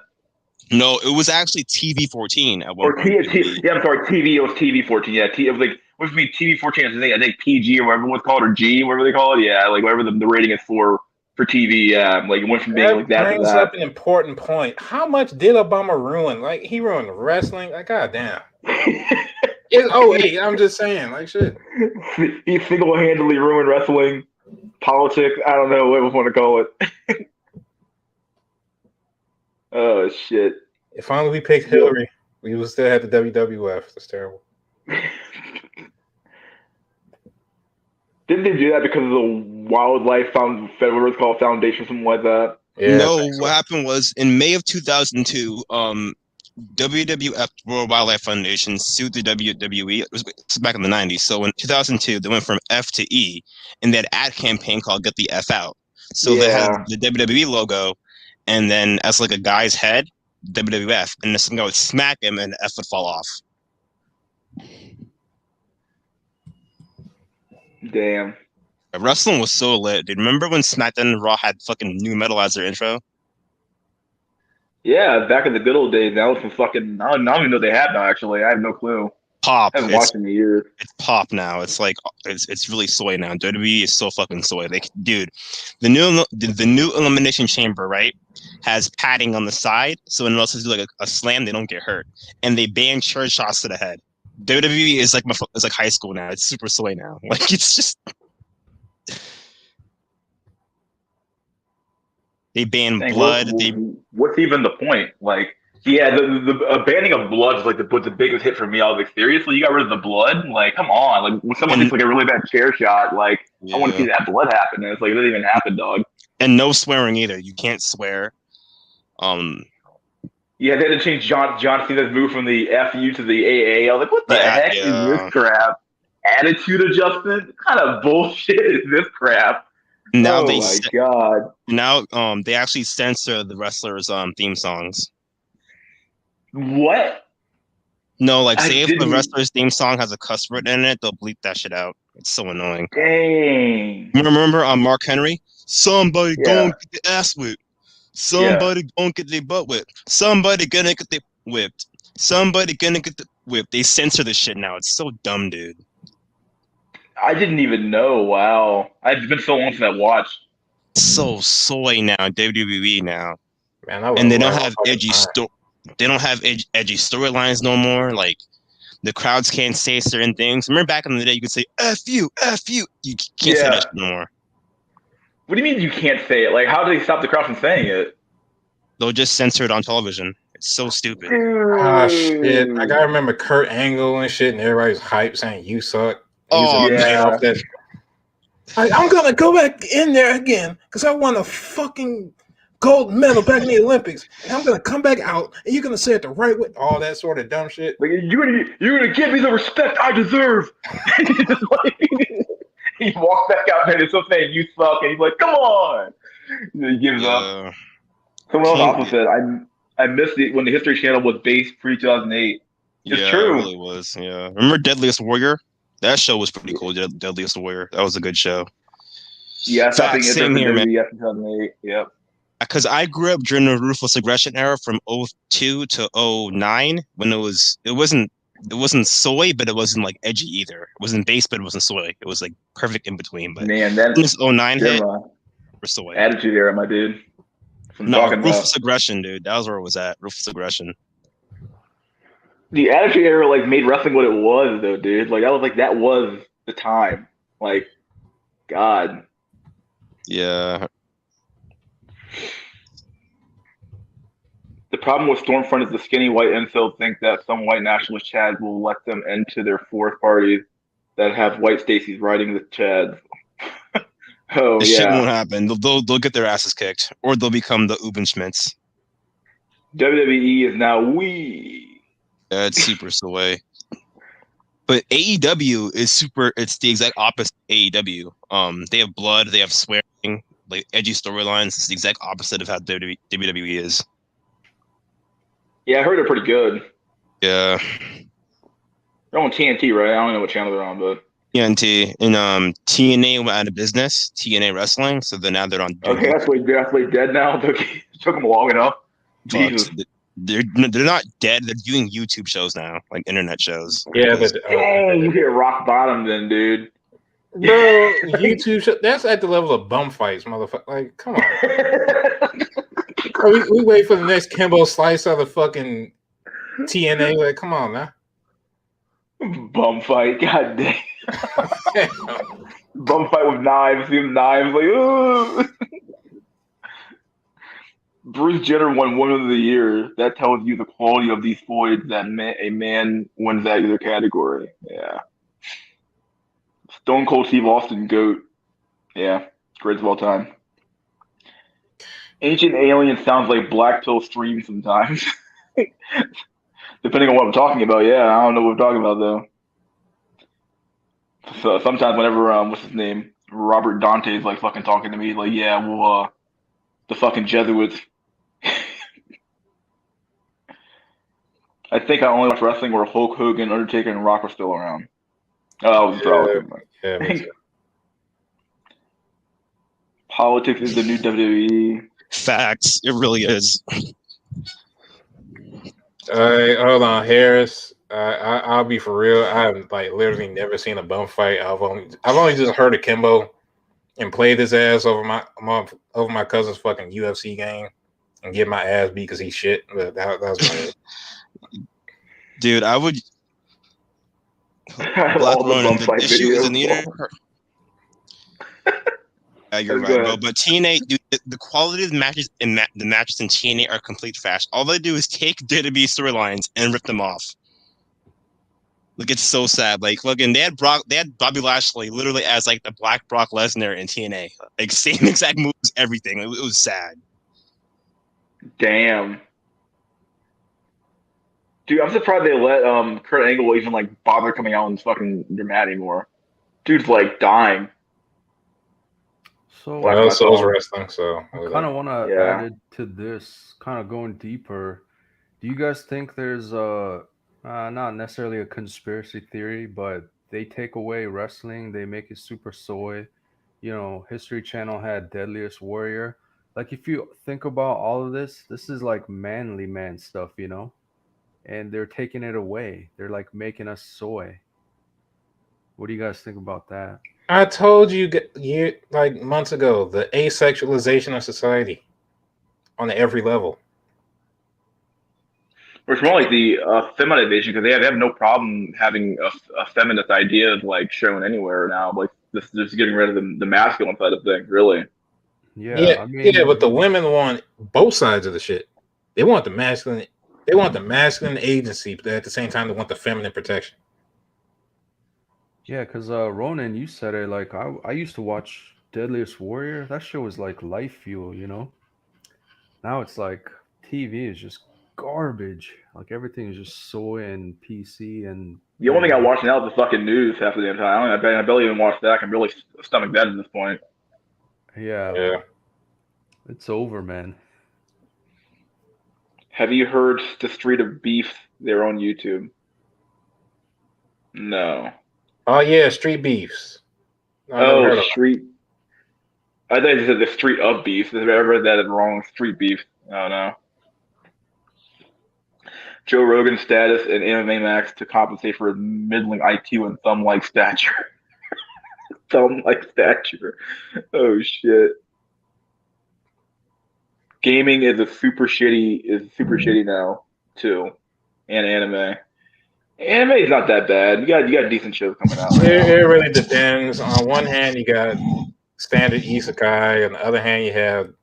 No, it was actually TV-14 at one point. Yeah, I'm sorry, TV. It was TV-14. Yeah, it was like it was between TV-14 I think PG or whatever it was called, or G, whatever they call it. Yeah, like whatever the rating is for TV. Yeah, like it went from being like that to that. Brings up an important point. How much did Obama ruin? Like he ruined wrestling. Like goddamn. It's 08. I'm just saying, like shit. He single-handedly ruined wrestling. Politics, I don't know what we want to call it. Oh shit! If only we picked Hillary, we would still have the WWF. That's terrible. Didn't they do that because of the Wildlife Foundation, something like that? Yeah, no, what happened was in May of 2002, WWF World Wildlife Foundation sued the WWE. It was back in the 90s. So in 2002, they went from F to E, and they had an ad campaign called "Get the F Out." So they had the WWE logo, and then as like a guy's head, WWF, and then some guy would smack him, and the F would fall off. Damn. Wrestling was so lit. Dude, remember when SmackDown and Raw had fucking new metal as their intro? Yeah, back in the good old days. Now it's some fucking. I don't even know they have now. Actually, I have no clue. Pop. I haven't watched in years. It's pop now. It's like it's really soy now. WWE is so fucking soy. Dude, the new Elimination Chamber, right, has padding on the side, so when else do like a slam, they don't get hurt, and they ban church shots to the head. WWE is like high school now. It's super soy now. Like it's just they ban blood. What's even the point? Like, yeah, the banning of blood is like the biggest hit for me. I was like, seriously, you got rid of the blood? Like, come on! Like when someone takes like a really bad chair shot, like I want to see that blood happen. And it's like it doesn't even happen, dog. And no swearing either. You can't swear. Yeah, they had to change John Cena's move from the FU to the AA. I was like, what the heck is this crap? Attitude adjustment? What kind of bullshit is this crap? Now Oh my god! they actually censor the wrestlers' theme songs. What? No, like I say if the didn't. wrestler's theme song has a cuss word in it, they'll bleep that shit out. It's so annoying. Dang. Remember on Mark Henry? Somebody Yeah. gonna get their ass whipped. Yeah. Somebody gonna get their butt whipped. Somebody gonna get their whipped. Somebody gonna get the whipped. They censor this shit now. It's so dumb, dude. I didn't even know. Wow. It's been so long since I watched. It's so soy now, WWE now. Man, I And love they don't my have fucking mind. they don't have edgy storylines no more. Like the crowds can't say certain things. Remember back in the day you could say F you, F you. You can't say that Yeah. shit no more. What do you mean you can't say it? Like, how do they stop the crowd from saying it? They'll just censor it on television. It's so stupid. Ah, shit. Like, I Dude. remember Kurt Angle and shit, and everybody's hype saying, you suck. He was Oh, just playing off Yeah. that. I'm going to go back in there again because I won a fucking gold medal back in the Olympics. And I'm going to come back out, and you're going to say it the right way. All that sort of dumb shit. Like, you're gonna give me the respect I deserve. He walks back out there and still saying you suck, and he's like, "Come on!" He gives up. yeah. Someone else Can't also said, "I missed it when the History Channel was based pre 2008." It's Yeah, it true. really was. Yeah. Remember Deadliest Warrior? That show was pretty cool. Deadliest Warrior. That was a good show. Yeah, I stopped being Facts. Same interested in here, man. WWE after 2008. Yep. Because I grew up during the ruthless aggression era from 02 to 09 when it wasn't soy, but it wasn't like edgy either. It wasn't base, but it wasn't soy. It was like perfect in between. But Man, when this 09 hit, my for soy. attitude era, my dude. That's what I'm No, talking ruthless about. aggression, dude. That was where it was at. Ruthless aggression. The attitude era like made wrestling what it was, though, dude. That was the time. Like, God. Yeah. The problem with Stormfront is the skinny white incels think that some white nationalist Chads will let them into their fourth parties that have white Stacy's riding the Chads. Oh, This shit yeah. won't happen. They'll get their asses kicked, or they'll become the Ubenschmitz. WWE is now we. Yeah, it's super soy. But AEW is super. It's the exact opposite of AEW. They have blood. They have swearing, like edgy storylines. It's the exact opposite of how WWE is. Yeah, I heard they're pretty good. Yeah, They're on TNT, right? I don't know what channel they're on, but TNT and TNA went out of business. TNA Wrestling, so now they're on doing okay, that's way dead now. Took them long enough. but Jesus. they're not dead. They're doing YouTube shows now, like internet shows. Yeah, because- but Dang, you hit rock bottom then, dude. bro, YouTube show, that's at the level of bum fights, motherfucker. Like, come on. we wait for the next Kimbo Slice of the fucking TNA. Like, come on now. Bum fight, god damn. Bum fight with knives, these knives, like, ooh. Bruce Jenner won Woman of the Year. That tells you the quality of these Floyds that a man wins that either category. Yeah. Stone Cold Steve Austin, GOAT. Yeah, greatest of all time. Ancient Alien sounds like Black Pill Stream sometimes. Depending on what I'm talking about, yeah, I don't know what we're talking about though. So sometimes whenever what's his name, Robert Dante's like fucking talking to me, like, yeah, well, the fucking Jesuits. I think I only watch wrestling where Hulk Hogan, Undertaker, and Rock are still around. Oh, I was probably Yeah, Politics is the new WWE. Facts. It really is. all right, hold on, Harris. I'll be for real. I've like literally never seen a bum fight. I've only just heard of Kimbo and played his ass over my cousin's fucking UFC game and get my ass beat because he's shit. But that was bad. Dude, I would. All the bum fight issue videos. isn't either. You're right, bro. But TNA, dude, the quality of the matches in the matches in TNA are complete trash. All they do is take WWE storylines and rip them off. Like, it's so sad. Like, fucking, they had Bobby Lashley literally as like the Black Brock Lesnar in TNA. Like, same exact moves, everything. It was sad. Damn. Dude, I'm surprised they let Kurt Angle even like bother coming out and fucking their mat anymore. Dude's like dying. So Black Well, my Souls phone. wrestling, so I kind of want to add Yeah. it to this, kind of going deeper. Do you guys think there's not necessarily a conspiracy theory, but they take away wrestling, they make it super soy. You know, History Channel had Deadliest Warrior. Like if you think about all of this is like manly man stuff, you know? And they're taking it away. They're like making us soy. What do you guys think about that? I told you, like months ago, the asexualization of society on every level. Or it's more like the feminization because they have no problem having a feminist idea of like shown anywhere now. Like this, just getting rid of the masculine side of things, really. Yeah, Yeah, I yeah, mean, but the women want both sides of the shit. They want the masculine. They want the masculine agency, but at the same time, they want the feminine protection. yeah, because Ronan, you said it. Like I used to watch Deadliest Warrior. That show was like life fuel, you know. Now it's like TV is just garbage. Like everything is just soy and PC and The only thing I like watch now is the fucking news half the damn time. I barely even watch that. I can really stomach that at this point. yeah, Yeah, it's over, man. Have you heard the Street of Beef? They're on YouTube. No. oh yeah, street beefs. No, I never Oh, heard of Street. I think you said the Street of Beef. I read that wrong. Street Beef. Oh no. Joe Rogan's status in MMA Max to compensate for his middling IQ and thumb-like stature. Thumb-like stature. Oh shit. Gaming is super shitty now too, and anime. Anime is not that bad. You got decent shows coming out it. right now. It really depends. On one hand, you got standard isekai. On the other hand, you have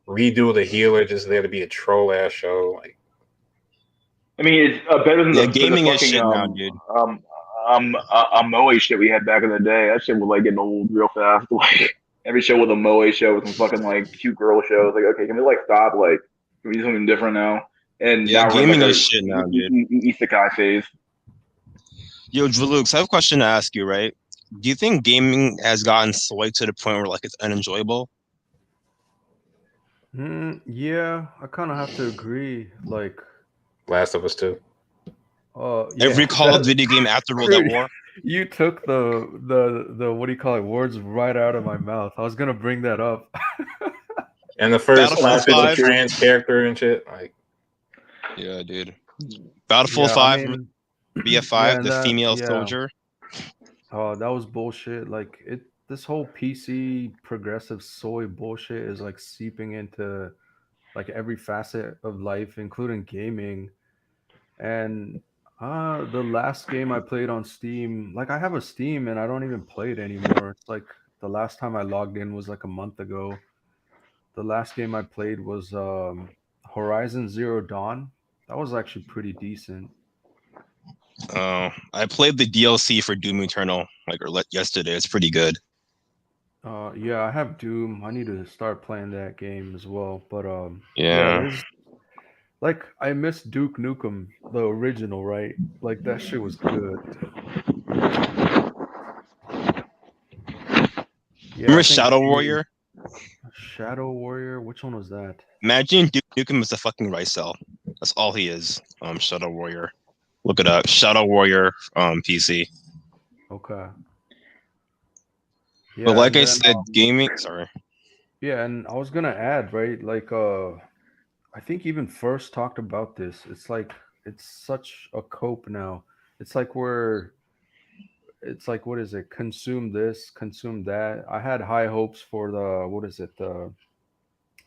Redo the Healer, just there to be a troll ass show. Like, I mean, it's better Yeah, than the gaming is fucking shit now, dude. moe shit we had back in the day. That shit was like getting old real fast. Like every show was a moe show with some fucking like cute girl shows. Like, okay, can we like stop? Like, can we do something different now? And Yeah, now we're in like gaming a is shit now, dude. isekai phase. Yo, Drelux, I have a question to ask you, right? Do you think gaming has gotten soy to the point where like it's unenjoyable? Yeah, I kind of have to agree. Like, Last of Us 2. yeah, Every Call of Duty game after World at dude, War? you took the what do you call it? Words right out of my mouth. I was gonna bring that up. And the first Battlefield classic with 5? trans character and shit. Like, Yeah, dude. Battlefield Yeah, I 5, mean, yeah, BF5, and the that, female yeah, soldier. that was bullshit. Like this whole PC progressive soy bullshit is like seeping into like every facet of life, including gaming. And the last game I played on Steam, like I have a Steam and I don't even play it anymore. It's like the last time I logged in was like a month ago. The last game I played was Horizon Zero Dawn. That was actually pretty decent. I played the DLC for Doom Eternal yesterday. It's pretty good. Yeah, I have Doom. I need to start playing that game as well. But yeah, Yeah. there's like I miss Duke Nukem, the original, right? Like that shit was good. Yeah, Remember I think Shadow Warrior? Shadow Warrior. Which one was that? Imagine Duke Nukem is a fucking rice cell. That's all he is. Shadow Warrior. Look it up. Shadow Warrior PC. Okay. But Yeah, like and I then said, gaming. Sorry. yeah, and I was gonna add, right? Like I think even first talked about this. It's like it's such a cope now. It's like it's like what is it? Consume this, consume that. I had high hopes for the what is it? The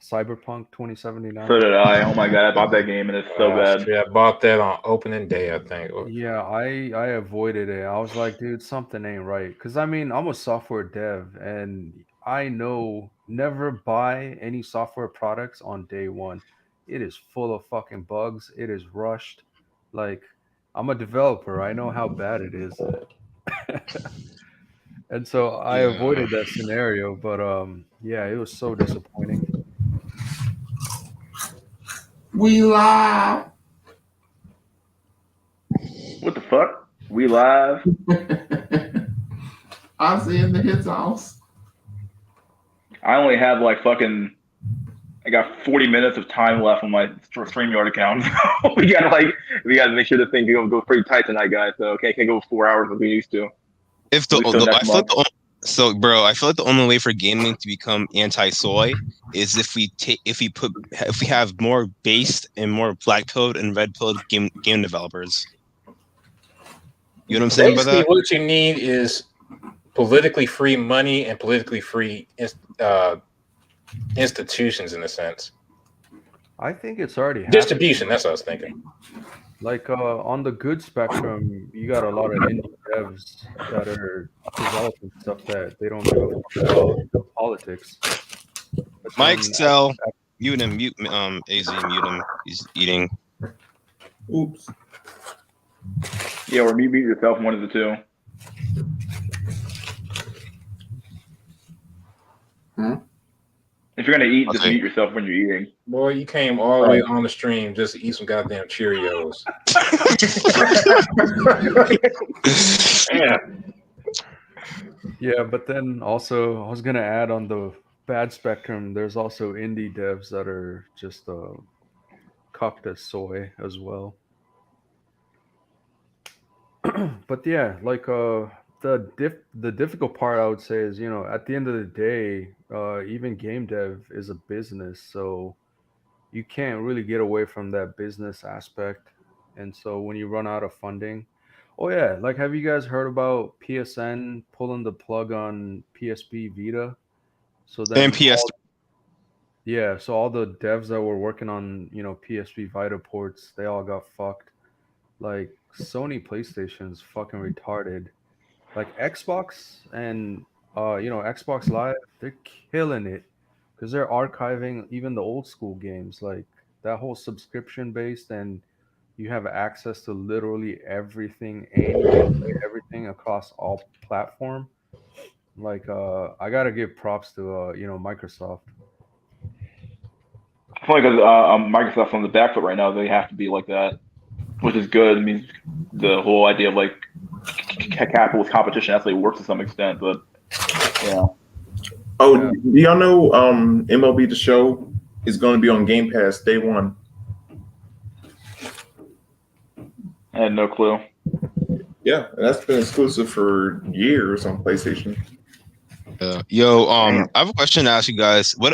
Cyberpunk So 2079. did I. Oh my god, I bought that game and it's so bad. shit, I bought that on opening day, I think. Yeah, I avoided it. I was like, dude, something ain't right. Because I mean, I'm a software dev, and I know never buy any software products on day one. It is full of fucking bugs. It is rushed. Like, I'm a developer. I know how bad it is. And so I Yeah. avoided that scenario. But yeah, it was so disappointing. We live. What the fuck? We live. I said to his house. I only have like fucking. I got 40 minutes of time left on my StreamYard account. we gotta make sure the thing goes pretty tight tonight, guys. So can't go 4 hours like we used to. If At least till next I feel like month. so, bro, I feel like the only way for gaming to become anti-soy is if we have more based and more black-pilled and red-pilled game developers. You know what I'm saying about Basically, that? what you need is politically free money and politically free institutions, in a sense. I think it's already Distribution. happening. That's what I was thinking. Like on the good spectrum, you got a lot of indie devs that are developing stuff that they don't give a fuck about politics. But Mike then Cell, mute him, AZ, mute him. He's eating. Oops. Yeah, or mute yourself, one of the two. If you're gonna eat, just mute yourself when you're eating. Boy, you came all the way on the stream just to eat some goddamn Cheerios. Yeah. Yeah, but then also I was gonna add on the bad spectrum, there's also indie devs that are just cucked as soy as well. But yeah, like the difficult part I would say is, you know, at the end of the day, even game dev is a business, so you can't really get away from that business aspect. And so when you run out of funding, oh yeah, like have you guys heard about PSN pulling the plug on PSP Vita? So then And PS3. yeah, so all the devs that were working on, you know, PSP Vita ports, they all got fucked. Like Sony PlayStation's fucking retarded. Like Xbox and you know, Xbox Live, they're killing it because they're archiving even the old school games, like that whole subscription based, and you have access to literally everything and you can play everything across all platform. Like I gotta give props to you know, Microsoft. I feel like Microsoft's on the back foot right now. They have to be like that, which is good. I mean, the whole idea of like capitalist competition actually works to some extent, but yeah. Oh, yeah. Do y'all know MLB The Show is going to be on Game Pass day one? I had no clue. Yeah, that's been exclusive for years on PlayStation. Yo, I have a question to ask you guys. Do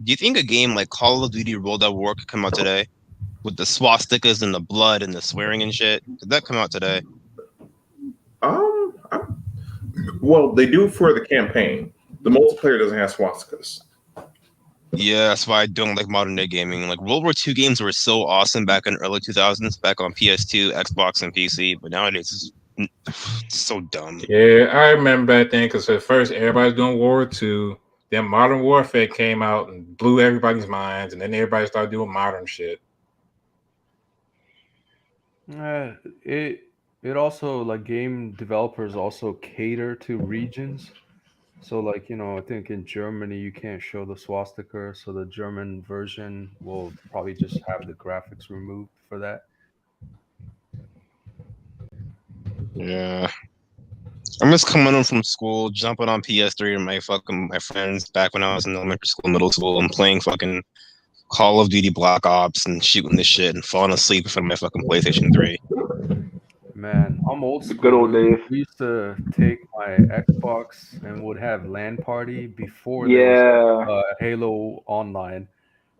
you think a game like Call of Duty World at War could come out today? With the swastikas and the blood and the swearing and shit? Could that come out today? Well, they do for the campaign. The multiplayer doesn't have swastikas. Yeah, that's why I don't like modern day gaming. Like World War II games were so awesome back in early 2000s, back on PS2, Xbox, and PC. But nowadays, it's so dumb. Yeah, I remember back then because at first everybody's doing World War II. Then Modern Warfare came out and blew everybody's minds, and then everybody started doing modern shit. It also, like, game developers also cater to regions. So like, you know, I think in Germany you can't show the swastika, so the German version will probably just have the graphics removed for that. Yeah. I'm just coming home from school, jumping on PS3 with my friends back when I was in elementary school, middle school, and playing fucking Call of Duty Black Ops and shooting this shit and falling asleep in front of my fucking PlayStation 3. Man, I'm old school. The good old days. We used to take my Xbox and would have LAN party before there was Halo Online.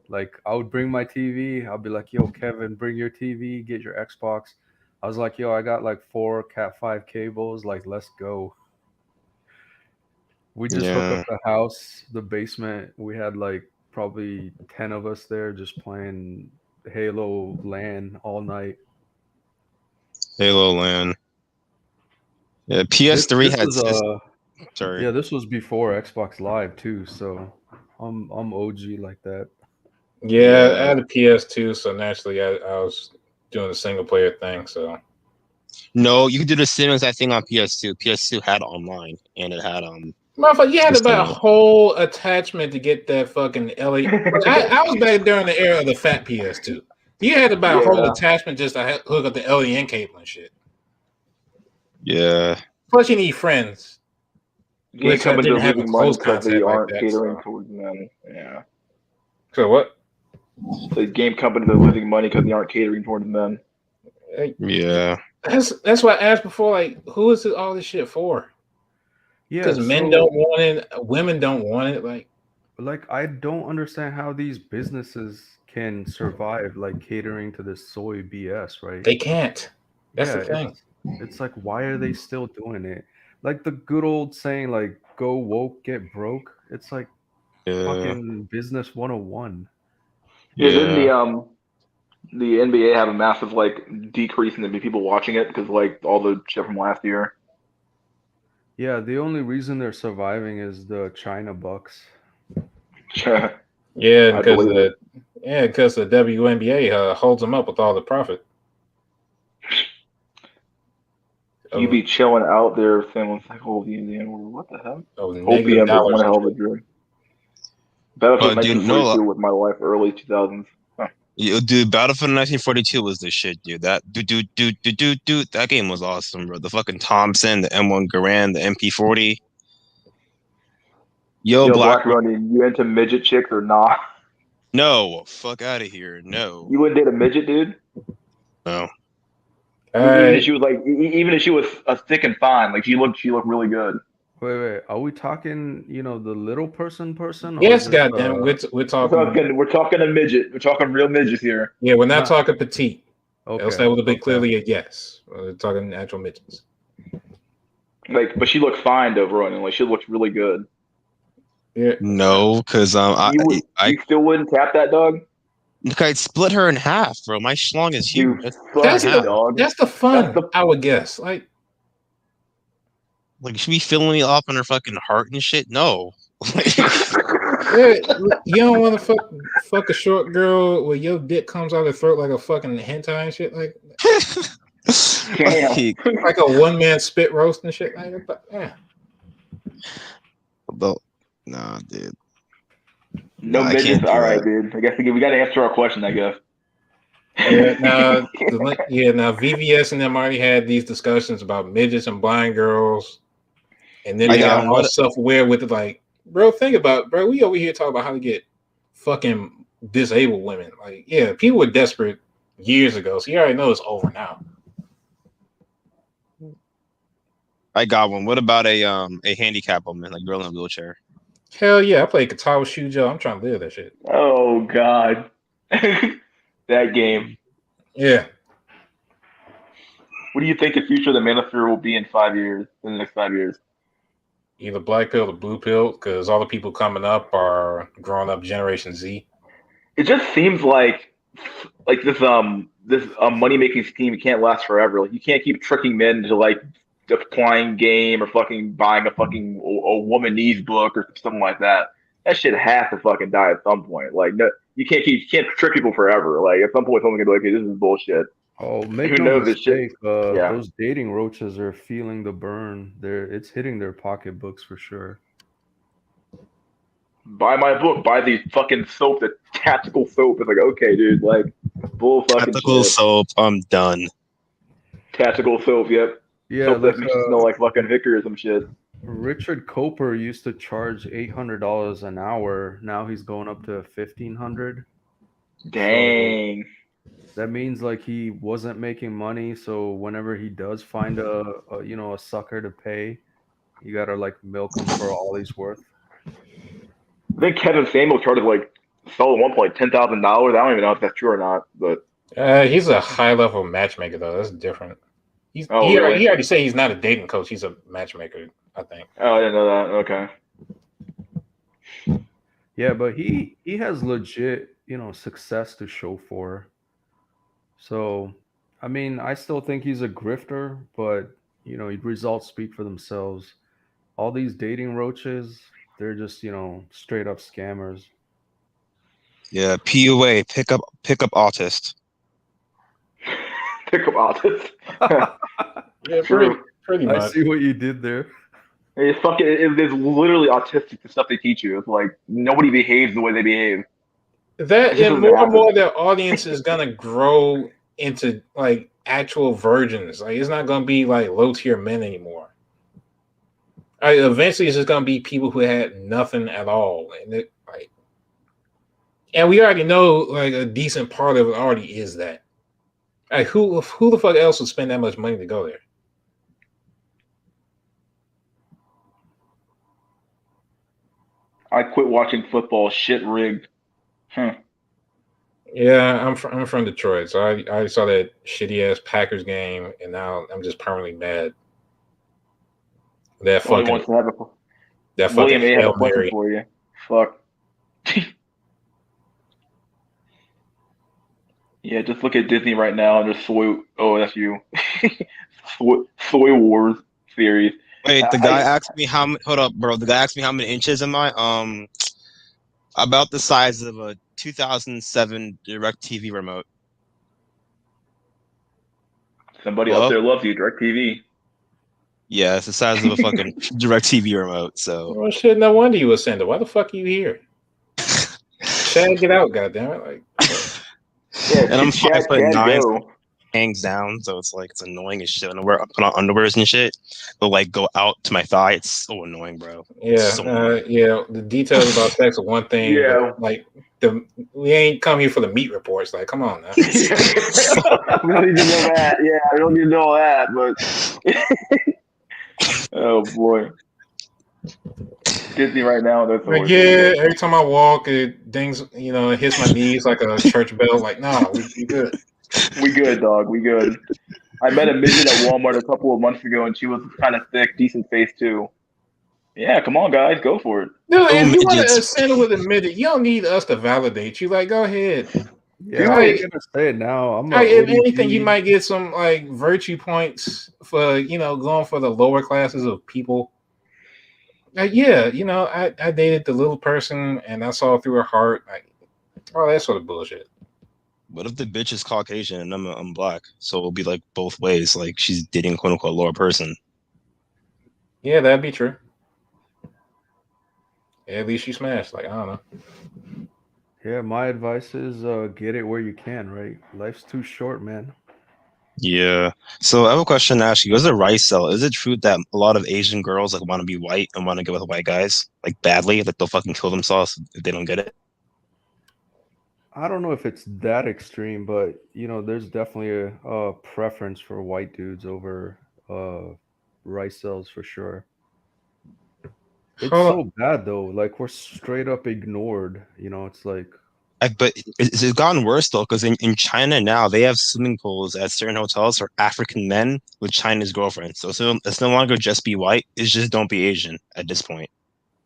Like, I would bring my TV. I'll be like, yo, Kevin, bring your TV, get your Xbox. I was like, yo, I got like 4 Cat5 cables. Like, let's go. We just hook up the house, the basement. We had like probably 10 of us there just playing Halo LAN all night. Halo LAN. Yeah, PS3 had. Sorry. Yeah, this was before Xbox Live too, so I'm OG like that. Yeah, I had a PS2, so naturally I was doing the single player thing. So no, you could do the same exact thing on PS2. PS2 had online, and it had motherfucker, you had to buy a whole attachment to get that fucking LED. I was back during the era of the fat PS2. You had to buy a whole attachment just to hook up the LEN cable and shit. Yeah. Plus, you need friends. Game Which I companies didn't are have a losing money close because they contact like aren't that. catering So, towards men. Yeah. so what? The game companies are losing money because they aren't catering towards men. Yeah. That's why I asked before. Like, who is all this shit for? Yeah, Because men don't want it, women don't want it. Like I don't understand how these businesses can survive like catering to this soy BS, right? they can't. That's Yeah, the thing. it's like why are they still doing it? Like the good old saying like go woke, get broke. It's like Yeah. fucking business 101. Yeah, didn't Yeah. the NBA have a massive like decrease in the people watching it because like all the shit from last year? Yeah, the only reason they're surviving is the China Bucks. Yeah, I because believe it. because the WNBA holds them up with all the profit. You be chilling out there saying like, "Oh, the Indian, what the hell?" Negative Opium is dollars. one hell of a drug. Battlefield But dude, no, 1942 was my life early 2000s. Huh. dude, Battlefield 1942 was the shit, dude. That game was awesome, bro. The fucking Thompson, the M1 Garand, the MP40. Yo, Yo, Black. Black Running, you into midget chicks or not? No, fuck out of here. No, You wouldn't date a midget, dude. no. Even if she was like, even if she was thick and fine, like she looked really good. Wait, are we talking, the little person or Yes, just goddamn. We're talking. We're talking a midget. We're talking real midgets here. Yeah, we're not Not talking petite. Else okay. that would have been Okay. clearly a yes. We're talking actual midgets. Like, but she looked fine though, running. Like she looked really good. Yeah. No, because You still wouldn't tap that dog, I'd split her in half, bro. My schlong is huge. dude. That's Fuck That's in it, half. dog. that's the fun. That's the I would guess. Like Like, she be filling me up on her fucking heart and shit. No. yeah, you don't want to fuck a short girl where your dick comes out of her throat like a fucking hentai and shit like Damn. like a one man spit roast and shit like that. Yeah. Nah, dude. No I midgets. can't do All right, that. dude. I guess we got to answer our question. I guess. Yeah, now now VVS and them already had these discussions about midgets and blind girls, and then I they got got all what? self-aware with it. Like, bro, think about it, bro. We over here talking about how to get fucking disabled women. Like, yeah, people were desperate years ago, so you already know it's over now. I got one. What about a handicap woman, like girl in a wheelchair? Hell yeah, I play Guitar with Shujo. I'm trying to live that shit. Oh God, that game. Yeah. What do you think the future of the manosphere will be in 5 years? In the next 5 years? Either black pill or blue pill, because all the people coming up are growing up Generation Z. It just seems like this money making scheme can't last forever. Like you can't keep tricking men into like applying game or fucking buying a fucking a womanese book or something like that. That shit has to fucking die at some point. Like no, you can't trick people forever. Like at some point someone's gonna be like, okay, this is bullshit. Oh, make Who no knows this shit? mistake, Yeah. those dating roaches are feeling the burn. It's hitting their pocketbooks for sure. Buy my book. Buy the fucking soap. The tactical soap. It's like okay, dude. Like bull fucking Tactical shit. soap. I'm done. Tactical soap. Yep. Yeah, Soap like that makes you smell like fucking Vicar or some shit. Richard Coper used to charge $800 an hour. Now he's going up to $1,500. Dang. So that means like he wasn't making money. So whenever he does find a sucker to pay, you gotta like milk him for all he's worth. I think Kevin Samuel charged like sold at one point $10,000. I don't even know if that's true or not, but He's a high level matchmaker though. That's different. He really? already said he's not a dating coach. He's a matchmaker, I think. Oh, I didn't know that. Okay. Yeah, but he has legit, success to show for. So, I mean, I still think he's a grifter, but results speak for themselves. All these dating roaches, they're just, straight up scammers. Yeah, PUA, pick up autist. Pick up artist. Yeah, True. pretty much. I see what you did there. It's fucking. It's literally autistic the stuff they teach you. It's like nobody behaves the way they behave. That It just and doesn't more and more happen. their audience is gonna grow into like actual virgins. Like it's not gonna be like low tier men anymore. Eventually, it's just gonna be people who had nothing at all, and we already know like a decent part of it already is that. Like, who the fuck else would spend that much money to go there? I quit watching football. Shit rigged. Huh. Yeah, I'm from Detroit, so I saw that shitty ass Packers game, and now I'm just permanently mad. That Well, he fucking wants to have a that fucking William A had a Hail question Mary. for you. Fuck. Yeah, just look at Disney right now and just soy. Oh, that's you. Soy Wars series. Wait, the guy I asked me how. Hold up, bro. The guy asked me how many inches am I? About the size of a 2007 DirecTV remote. somebody out Hello? there loves you. DirecTV. Yeah, it's the size of a fucking DirecTV remote. So Well, shit, no wonder you would send it. Why the fuck are you here? Chad, get out, goddammit! Like, Yeah, and I'm Chad, 5'9", so go. hangs down, so it's like it's annoying as shit. When I put on underwears and shit, but like go out to my thigh. It's so annoying, bro. It's yeah, so annoying. yeah. The details about sex are one thing, but Yeah. like we ain't come here for the meat reports. Like, come on now. We don't need to know that. Yeah, I don't need to know that. But oh boy, Disney right now. That's Like, always yeah, every time I walk, it dings, it hits my knees like a church bell. Like, nah, we good. we good, dog. We good. I met a midget at Walmart a couple of months ago, and she was kind of thick, decent face too. Yeah, come on, guys, go for it. Dude, Oh, if you want to midgets. ascend with a midget, you don't need us to validate you. Like, go ahead. Yeah, I was Like, gonna say it now. I'm a if anything, you ODB. might get some like virtue points for going for the lower classes of people. Like, yeah, I dated the little person and I saw through her heart, like all that sort of bullshit. What if the bitch is Caucasian and I'm black? So it'll be like both ways. Like she's dating quote unquote lower person. Yeah, that'd be true. At least you smashed. Like, I don't know. Yeah, my advice is get it where you can, right? Life's too short, man. Yeah. So I have a question to ask you. As a rice cell, is it true that a lot of Asian girls like want to be white and want to get with white guys like badly? Like they'll fucking kill themselves if they don't get it. I don't know if it's that extreme, but there's definitely a preference for white dudes over rice cells for sure. It's Hold so bad though. Like we're straight up ignored. It's like But it's gotten worse though, because in China now they have swimming pools at certain hotels for African men with Chinese girlfriends. So it's no longer just be white; it's just don't be Asian at this point.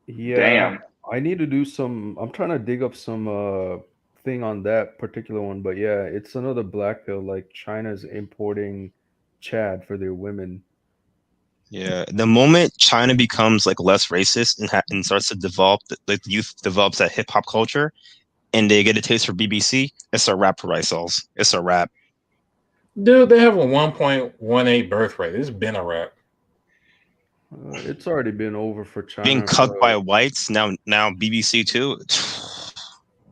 yeah, Damn. I need to do some. I'm trying to dig up some thing on that particular one, but yeah, it's another black pill. Like China's importing Chad for their women. Yeah, the moment China becomes like less racist and starts to develop, like the youth develops that hip hop culture, and they get a taste for BBC, it's a rap for rice cells. It's a rap. dude, they have a 1.18 birth rate. It's been a wrap. It's already been over for Being China cut by for whites now BBC too.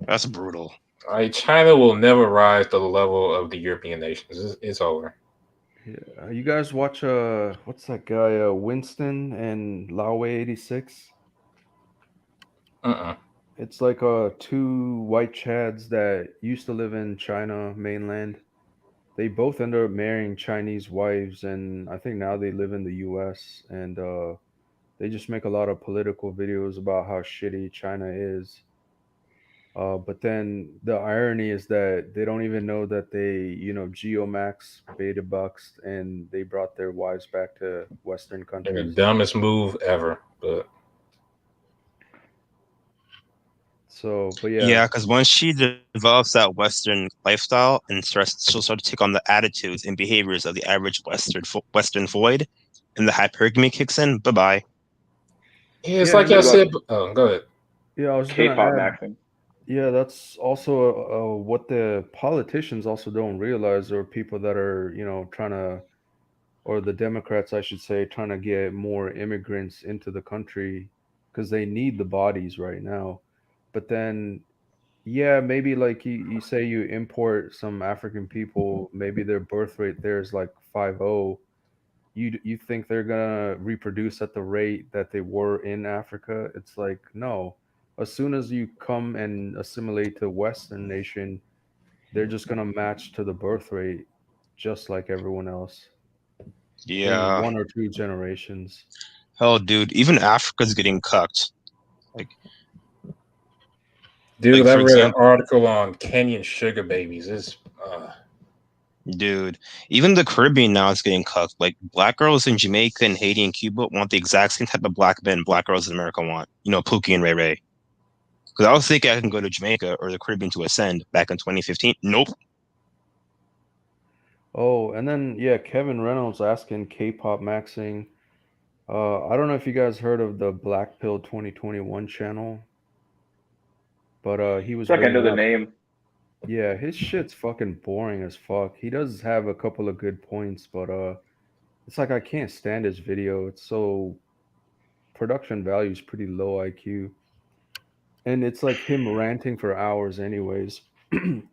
That's brutal. Like, China will never rise to the level of the European nations. It's over. yeah. You guys watch what's that guy Winston and Laoway 86? Uh-uh. It's like two white Chads that used to live in China mainland. They both ended up marrying Chinese wives, and I think now they live in the U.S. and they just make a lot of political videos about how shitty China is. But then the irony is that they don't even know that Geomax beta bucks and they brought their wives back to Western And the countries. dumbest move ever. But So, but yeah, Yeah, because once she develops that Western lifestyle and she'll start to take on the attitudes and behaviors of the average Western void, and the hypergamy kicks in. Bye bye. yeah, it's yeah, like and I What about said. Oh, go ahead. yeah, I was gonna K-pop add, maxing? yeah, that's also what the politicians also don't realize, or people that are, trying to, or the Democrats, I should say, trying to get more immigrants into the country because they need the bodies right now. But then, yeah, maybe like you say you import some African people, maybe their birth rate there is like 5.0, you think they're gonna reproduce at the rate that they were in Africa? It's like no. As soon as you come and assimilate to Western nation, they're just gonna match to the birth rate, just like everyone else in Yeah. 1 or 2 generations. Hell, dude, even Africa's getting cucked. Like, Dude, I for read an example, article on Kenyan sugar babies. dude, even the Caribbean now is getting cucked. Like, black girls in Jamaica and Haiti and Cuba want the exact same type of black men black girls in America want. You know, Pookie and Ray Ray. Because I was thinking I can go to Jamaica or the Caribbean to ascend back in 2015. Nope. Oh, and then yeah, Kevin Reynolds asking K-pop maxing. I don't know if you guys heard of the Black Pill 2021 channel, but he was It's like I know bringing the up, name. yeah, his shit's fucking boring as fuck. He does have a couple of good points, but it's like I can't stand his video. It's so production value is pretty low IQ, and it's like him ranting for hours, anyways.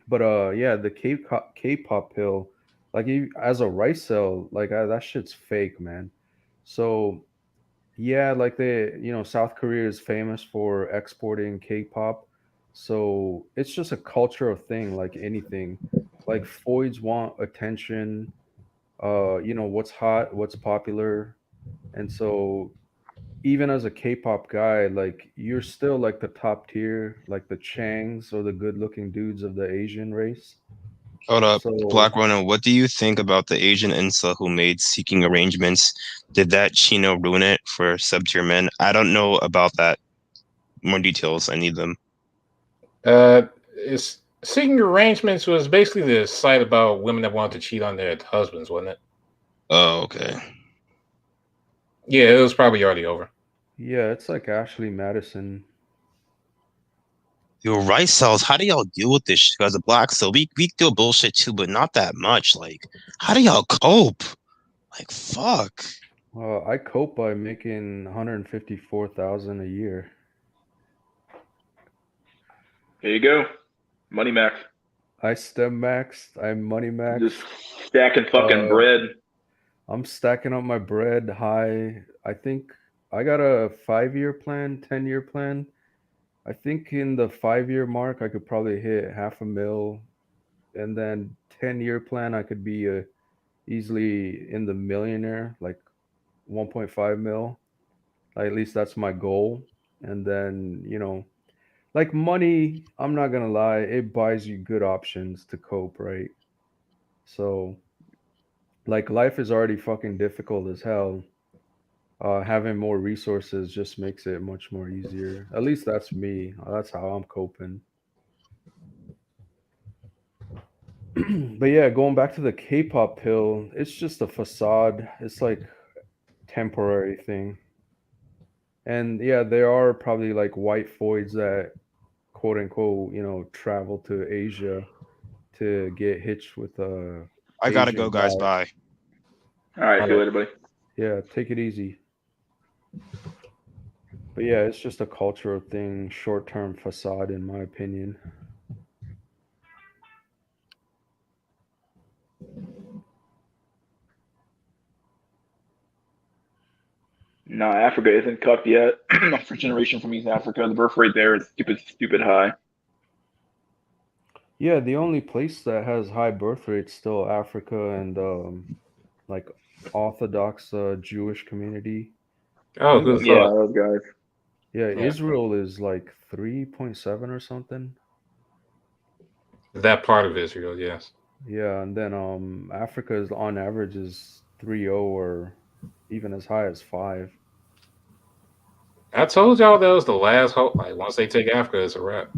But yeah, the K-pop pill, like as a rice cell, like that shit's fake, man. So yeah, like South Korea is famous for exporting K-pop. So it's just a cultural thing, like anything. Like Foids want attention, what's hot, what's popular. And so even as a K-pop guy, like you're still like the top tier, like the Changs or the good-looking dudes of the Asian race. Hold up. Black So Rhino, what do you think about the Asian incel who made seeking arrangements? Did that Chino ruin it for sub-tier men? I don't know about that. More details. I need them. It's Seeking Arrangements was basically the site about women that wanted to cheat on their husbands, wasn't it? Oh, okay. Yeah, it was probably already over. yeah, it's like Ashley Madison. Yo, rice cells, how do y'all deal with this shit? As a black cell, we deal bullshit too, but not that much. Like, how do y'all cope? Like, fuck. I cope by making 154,000 a year. There you go. Money max. I stem maxed. I'm money Just maxed. stacking fucking Uh, bread. I'm stacking up my bread high. I think I got a 5-year plan, 10-year plan. I think in the 5-year mark, I could probably hit half a mil, and then 10-year plan, I could be easily in the millionaire, like 1.5 mil. Like, at least that's my goal. And then, like money, I'm not gonna lie, it buys you good options to cope, right? So, like, life is already fucking difficult as hell. Having more resources just makes it much more easier. At least that's me. That's how I'm coping. But yeah, going back to the K-pop pill, it's just a facade. It's like temporary thing. And yeah, there are probably like white voids that quote unquote, travel to Asia to get hitched with a I gotta go, Asian guys. guy. Bye. All right, All see you right. later, buddy. Yeah, take it easy. But yeah, it's just a cultural thing, short-term facade in my opinion. No, Africa isn't cucked yet. First generation from East Africa. The birth rate there is stupid high. Yeah, the only place that has high birth rates still Africa and like Orthodox Jewish community. I Oh, think who'd that's have Yeah, thought? like those guys. yeah, Yeah, Israel is like 3.7 or something. that part of Israel, yes. Yeah, and then Africa is on average is 3.0 or even as high as 5. I told y'all that was the last hope. Like once they take Africa, it's a wrap.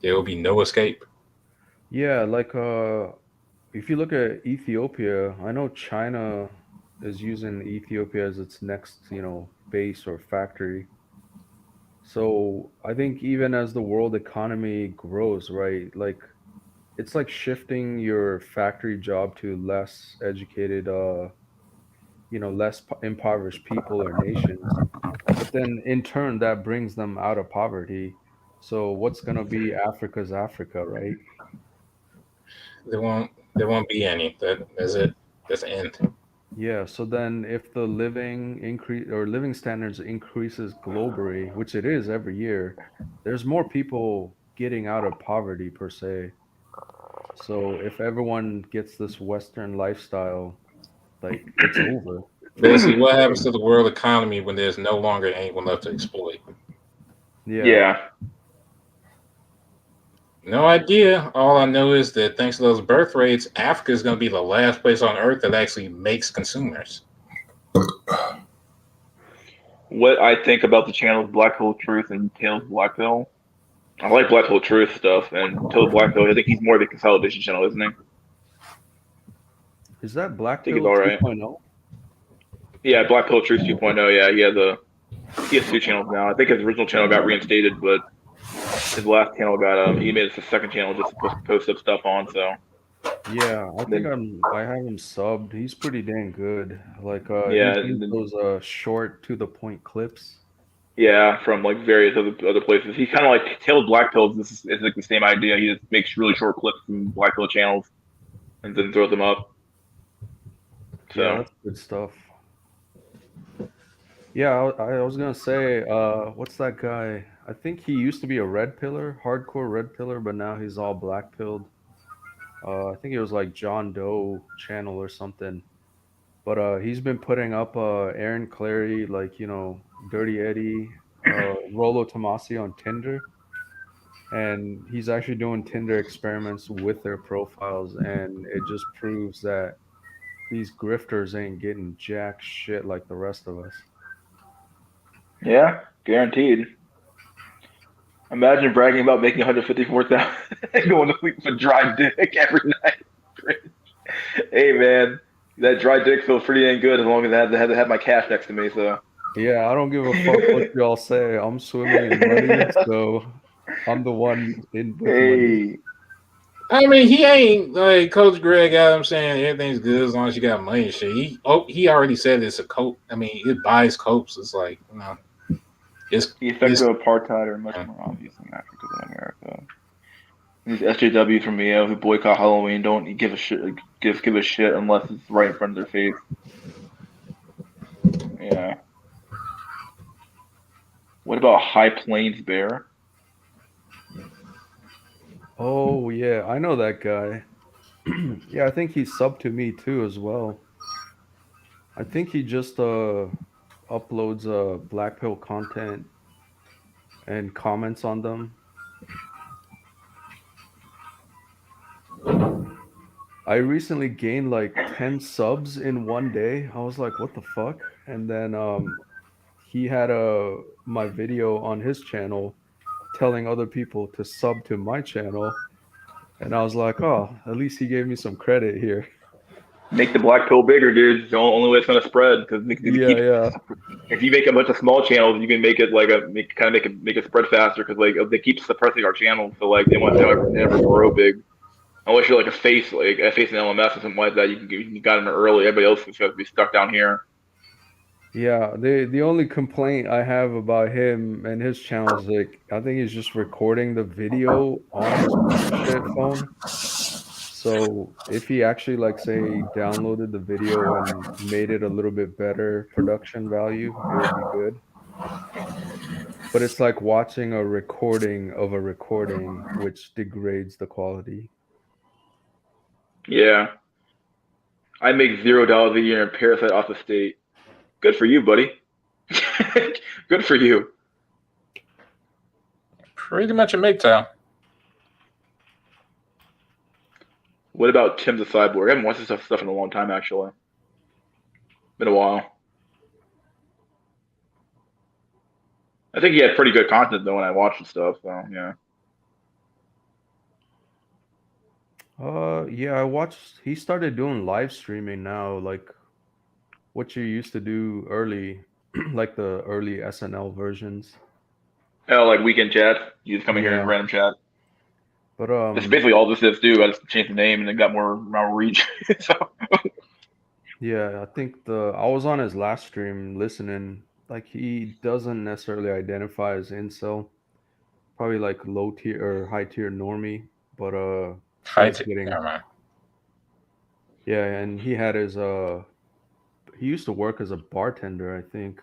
There will be no escape. Yeah, like if you look at Ethiopia, I know China is using Ethiopia as its next, base or factory. So I think even as the world economy grows, right, like it's like shifting your factory job to less educated, less impoverished people or nations. But then in turn, that brings them out of poverty. So what's gonna be Africa's Africa, right? There won't be any. That's it. That's the end. Yeah, so then if the living standards increases globally, which it is every year, there's more people getting out of poverty per se. So if everyone gets this Western lifestyle, like it's over. Basically, what happens to the world economy when there's no longer anyone left to exploit? Yeah. Yeah. No idea. All I know is that thanks to those birth rates, Africa is going to be the last place on Earth that actually makes consumers. What I think about the channels Black Hole Truth and Tales of Black Pill. I like Black Hole Truth stuff, and Tales of Black Pill. I think he's more of a consolidation channel, isn't he? I Is that Black think he's Pill all right. 2.0? Yeah, Black Pill Truth 2.0. Yeah, he has 2 channels now. I think his original channel got reinstated, but his last channel got he made it a second channel just to post up stuff on. So Yeah, I think then I have him subbed. He's pretty dang good. Like he yeah, does then, those short to the point clips. yeah, from like various other places. He's kind of like Tales of Black Pills. This is like the same idea. He just makes really short clips from Black Pill channels and then throws them up. Yeah, So that's good stuff. Yeah, I was gonna say, what's that guy? I think he used to be a red pillar, hardcore red pillar, but now he's all black pilled. I think it was like John Doe channel or something. But he's been putting up Aaron Clary, like Dirty Eddie, Rolo Tomasi on Tinder, and he's actually doing Tinder experiments with their profiles, and it just proves that these grifters ain't getting jack shit like the rest of us. yeah, guaranteed. Imagine bragging about making 154,000 going to sleep with a dry dick every night. Hey man, that dry dick feels pretty dang good as long as I have my cash next to me. So Yeah, I don't give a fuck what y'all say. I'm swimming in money, so I'm the one in with money. hey, I mean, he ain't like Coach Greg Adams saying everything's good as long as you got money and shit. He already said it's a cope. I mean, it buys copes. It's like, it's the effects of apartheid are much more obvious in Africa than America. These SJWs from EO who boycott Halloween don't give a shit, give a shit unless it's right in front of their face. Yeah. What about High Plains Bear? Oh yeah, I know that guy. Yeah, I think he subbed to me too as well. I think he just uploads black pill content and comments on them. I recently gained like 10 subs in one day. I was like, what the fuck? And then he had my video on his channel telling other people to sub to my channel. And I was like, oh, at least he gave me some credit here. Make the black pill bigger, dude. It's the only way it's gonna spread because Yeah, yeah. if you make a bunch of small channels, you can make it like make it spread faster because like they keep suppressing our channels, so like they want to never grow big. Unless you're like a face in LMS or something like that, you got in early. Everybody else is going to be stuck down here. Yeah, the only complaint I have about him and his channel is like I think he's just recording the video on his piece of shit phone. So if he actually like say downloaded the video and made it a little bit better production value, it would be good. But it's like watching a recording of a recording, which degrades the quality. Yeah, I make $0 a year in Parasite off the state. Good for you, buddy. Good for you. pretty much a MGTOW. What about Tim the Cyborg? I haven't watched this stuff in a long time, actually. Been a while. I think he had pretty good content though when I watched the stuff. So yeah. Yeah, I watched he started doing live streaming now, like what you used to do early, like the early SNL versions. Oh, like weekend chat. You just come in here and Yeah. random chat. But That's basically all this is do. I just changed the name and it got more reach. So yeah, I think I was on his last stream listening. Like he doesn't necessarily identify as incel, probably like low tier or high tier normie, but High started tech. getting Never mind. Yeah, and he had his he used to work as a bartender, I think,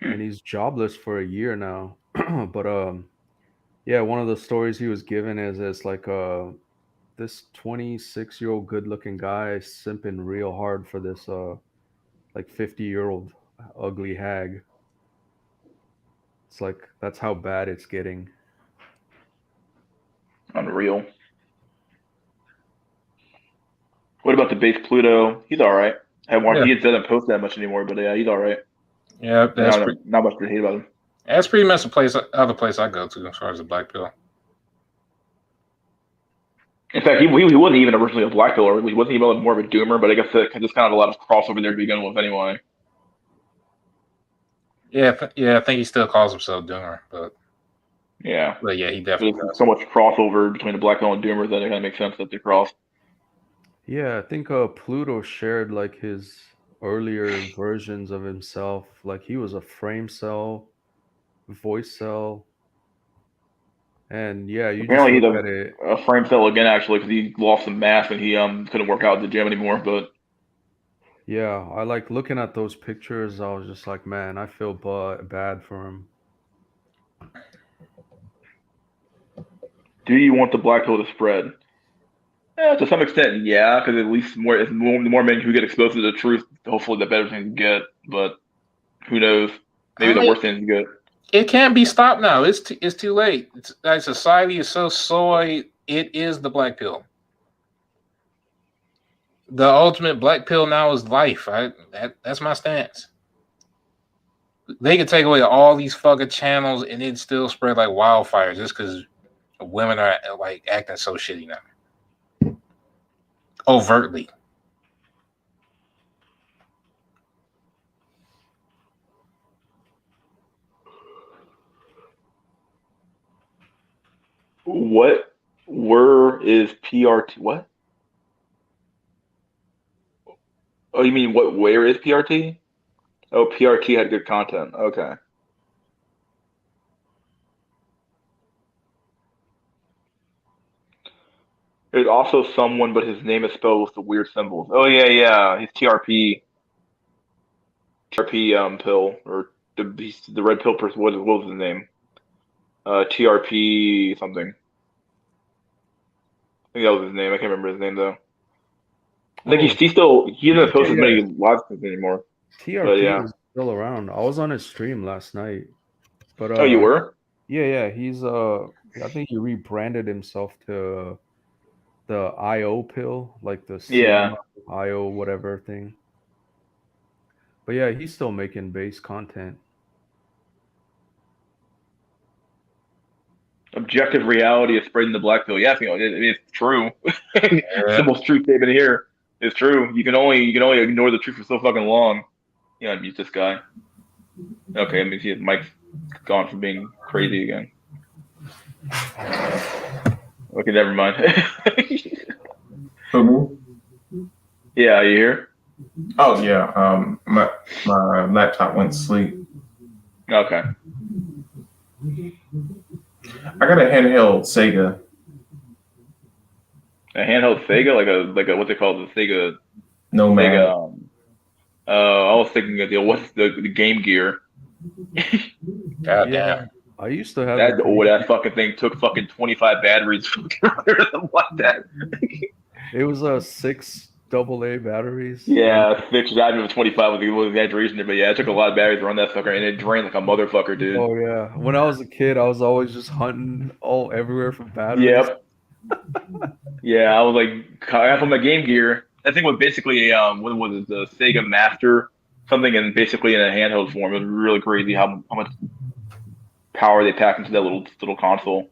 and he's jobless for a year now. But yeah, one of the stories he was given is like this 26-year-old good-looking guy simping real hard for this like 50-year-old ugly hag. It's like that's how bad it's getting. Unreal. What about the base Pluto? He's all right. Yeah, He doesn't post that much anymore, but yeah, he's all right. yeah, Not much to hate about him. that's pretty much the other place I go to as far as the black pill. In fact, he wasn't even originally a black pill, or he wasn't even more of a doomer. But I guess there's kind of a lot of crossover there to begin with, anyway. Yeah, I think he still calls himself Doomer, but yeah, he definitely there's does. so much crossover between the black pill and doomer that it kind of makes sense that they cross. Yeah, I think Pluto shared like his earlier versions of himself. Like he was a frame cell, voice cell, and yeah, you just Apparently, he look does at it. a frame cell again actually because he lost some mass and he couldn't work out at the gym anymore. But Yeah, I like looking at those pictures. I was just like, man, I feel bad for him. do you want the black pill to spread? Yeah, to some extent, yeah, because at least the more men who get exposed to the truth, hopefully the better things get. But who knows? Maybe the worse things get. It can't be stopped now. It's too late. Society is so soy. It is the black pill. The ultimate black pill now is life. That's my stance. They could take away all these fucking channels and it still spread like wildfire just because women are like acting so shitty now. Overtly. Where is PRT? What? Oh, you mean where is PRT? Oh, PRT had good content. Okay. There's also someone, but his name is spelled with the weird symbols. Oh yeah. He's TRP pill or the red pill person. What was his name? TRP something. I think that was his name. I can't remember his name though. I think Oh, he doesn't post as yeah. many live things anymore. But TRP yeah. is still around. I was on his stream last night, but Oh, you were? yeah, he's I think he rebranded himself to the IO pill, like the Yeah. IO whatever thing. But yeah, he's still making base content. Objective reality is spreading the black pill. Yeah, it's true. It's the most true statement here. It's true. You can only ignore the truth for so fucking long. Yeah, mute this guy. Okay, let me see if Mike's gone from being crazy again. Okay, never mind. Yeah, you here? Oh yeah. My laptop went to sleep. Okay. I got a handheld Sega. A handheld Sega, like a what they call the Sega. No man. Sega. I was thinking of what's the Game Gear. God Yeah, damn. I used to have That fucking thing took fucking 25 batteries or something like that. It was a 6 AA batteries. Yeah, 6 batteries with 25 was exaggeration, but yeah, it took a lot of batteries to run that sucker, and it drained like a motherfucker, dude. Oh yeah. When I was a kid, I was always just hunting all everywhere for batteries. Yep. Yeah, I was like, I got from my Game Gear. That thing was basically what was it, the Sega Master something, and basically in a handheld form. It was really crazy how much power they packed into that little console.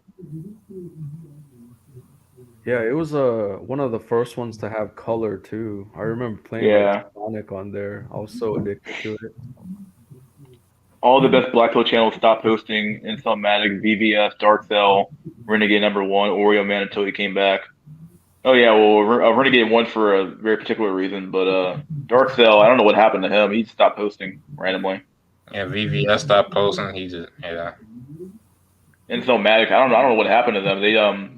Yeah, it was one of the first ones to have color too. I remember playing like Sonic on there. I was so addicted to it. All the best Black Pill channels stopped posting Insommatic, VVS, Dark Cell, Renegade #1, Oreo Man until he came back. Oh yeah, well Renegade won for a very particular reason, but Dark Cell, I don't know what happened to him. He stopped posting randomly. Yeah, VVS stopped posting. He just Insommatic, I don't know what happened to them.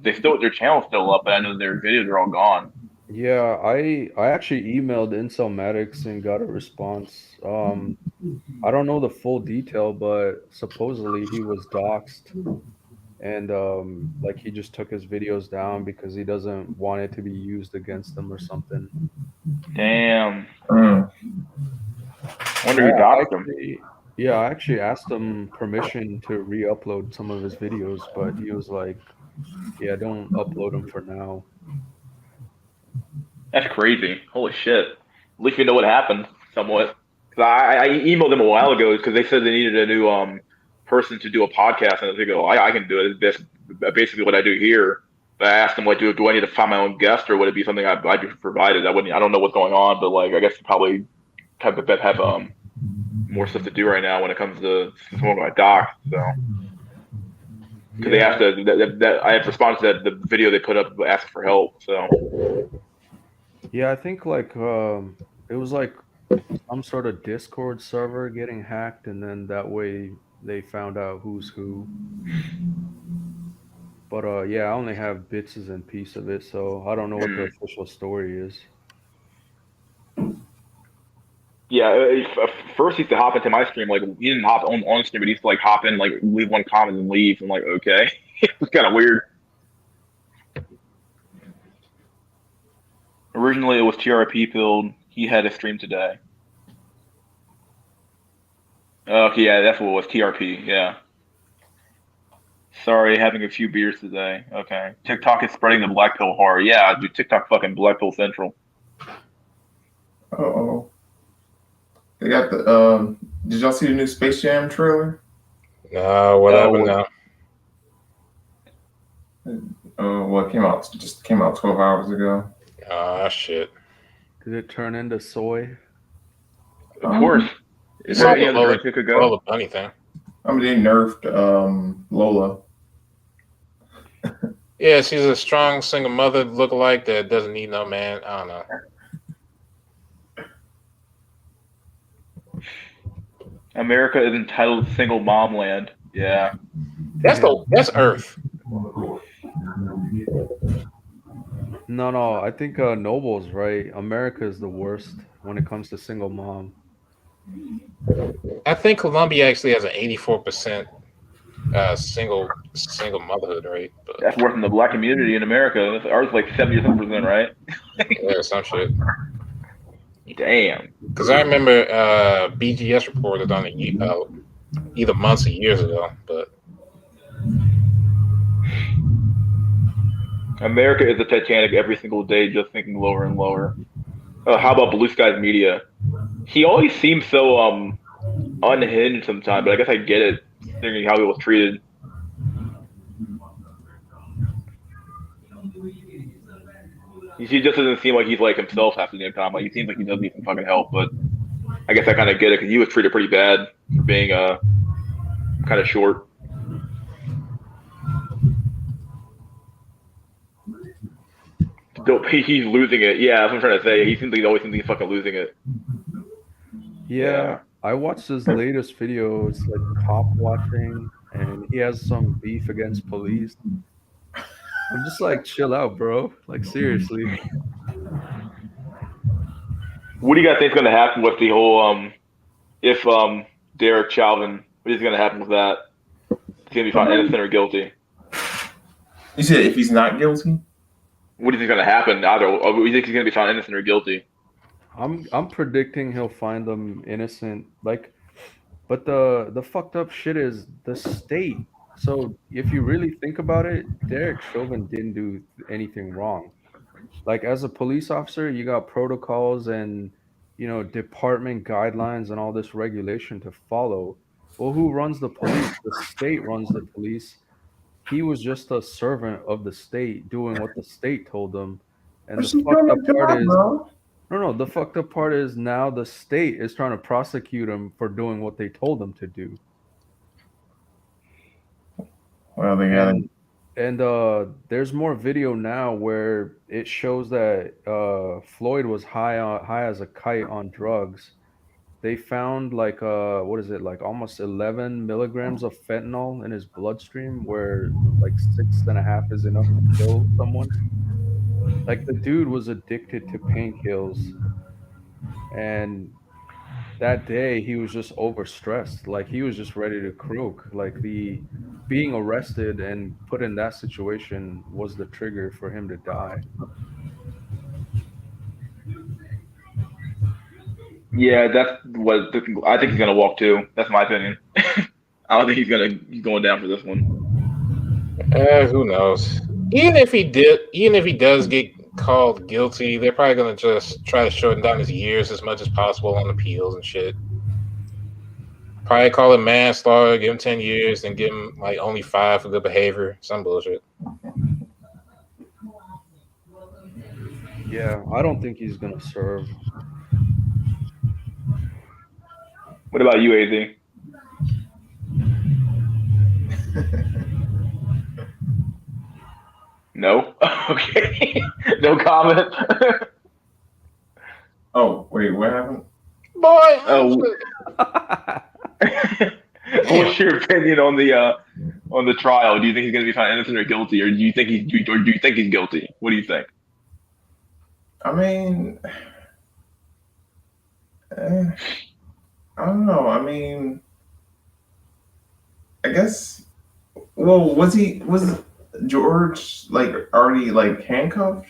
They still their channel's still up, but I know their videos are all gone. Yeah, I actually emailed Incelmatics and got a response. I don't know the full detail, but supposedly he was doxxed and like he just took his videos down because he doesn't want it to be used against him or something. Damn. Mm. I wonder who doxed him. I actually asked him permission to re-upload some of his videos, but he was like, "Yeah, don't upload them for now." That's crazy. Holy shit. At least we know what happened somewhat. 'Cause I emailed them a while ago because they said they needed a new person to do a podcast, and they go, I can do it. That's basically what I do here. But I asked them, like, do I need to find my own guest, or would it be something I just provided? I don't know what's going on, but like I guess probably have more stuff to do right now when it comes to someone like doc. So because they Yeah, asked that I have responded to the video they put up asking for help. So yeah, I think like it was like some sort of Discord server getting hacked, and then that way they found out who's who. But yeah, I only have bits and pieces of it, so I don't know what the mm. official story is. Yeah, first he used to hop into my stream. Like he didn't hop on stream, but he used to like hop in, like leave one comment and leave. I'm like, okay, it was kind of weird. Originally, it was TRP build. He had a stream today. Okay, yeah, that's what it was. TRP. Yeah. Sorry, having a few beers today. Okay. TikTok is spreading the black pill hard. Yeah, dude, TikTok fucking black pill central. Oh, they got the. Did y'all see the new Space Jam trailer? No, what happened Oh, now? What came out? Just came out 12 hours ago. Ah, shit. Did it turn into soy? of course. Is It's there all any the other direction it could go? Lola Bunny thing. I mean, they nerfed Lola. Yeah, she's a strong single mother lookalike that doesn't need no man. I don't know. America is entitled single mom land. Yeah. That's Earth. No, I think Noble's right. America is the worst when it comes to single mom. I think Colombia actually has an 84% single motherhood rate. But That's worse than the black community in America. Ours is like 70%, right? yeah, some shit. Damn. Because I remember BGS reported on it either months or years ago. But America is the Titanic every single day, just sinking lower and lower. How about Blue Skies Media? He always seems so unhinged sometimes, but I guess I get it, thinking how he was treated. He just doesn't seem like he's like himself half the damn time. Like he seems like he does need some fucking help, but I guess I kind of get it because he was treated pretty bad for being kind of short. He's losing it. Yeah, that's what I'm trying to say. He seems like he always seems like he's fucking losing it. Yeah, I watched his latest video. It's like cop watching, and he has some beef against police. I'm just like, chill out, bro. Like seriously. What do you guys think is going to happen with the whole if Derek Chauvin? What is going to happen with that? He's going to be found innocent or guilty. You said if he's not guilty? What do you think is going to happen? Either, or do you think he's going to be found innocent or guilty? I'm predicting he'll find them innocent. Like, but the fucked up shit is the state. So if you really think about it, Derek Chauvin didn't do anything wrong. Like as a police officer, you got protocols and department guidelines and all this regulation to follow. Well, who runs the police? The state runs the police. He was just a servant of the state doing what the state told him. And But the she's fucked doing up her part job, is bro. no, the fucked up part is now the state is trying to prosecute him for doing what they told him to do. Well, they got it. And there's more video now where it shows that Floyd was high as a kite on drugs. They found like what is it, like almost 11 milligrams of fentanyl in his bloodstream, where like 6.5 is enough to kill someone. Like the dude was addicted to painkillers, and that day he was just overstressed. Like he was just ready to croak. Like the being arrested and put in that situation was the trigger for him to die. Yeah, that's what I think he's gonna walk too. That's my opinion. I don't think he's going down for this one. Who knows? Even if he does get called guilty, they're probably gonna just try to shorten down his years as much as possible on appeals and shit. Probably call him manslaughter, give him 10 years, and give him like only 5 for good behavior. Some bullshit. Yeah, I don't think he's gonna serve. What about you, AZ? No? Okay. No comment. Oh, wait, what happened? Boy, Oh. What's your opinion on the trial? Do you think he's going to be found innocent or guilty, or do you think he's guilty? What do you think? I mean, I don't know. I mean, I guess. Well, was George like already like handcuffed?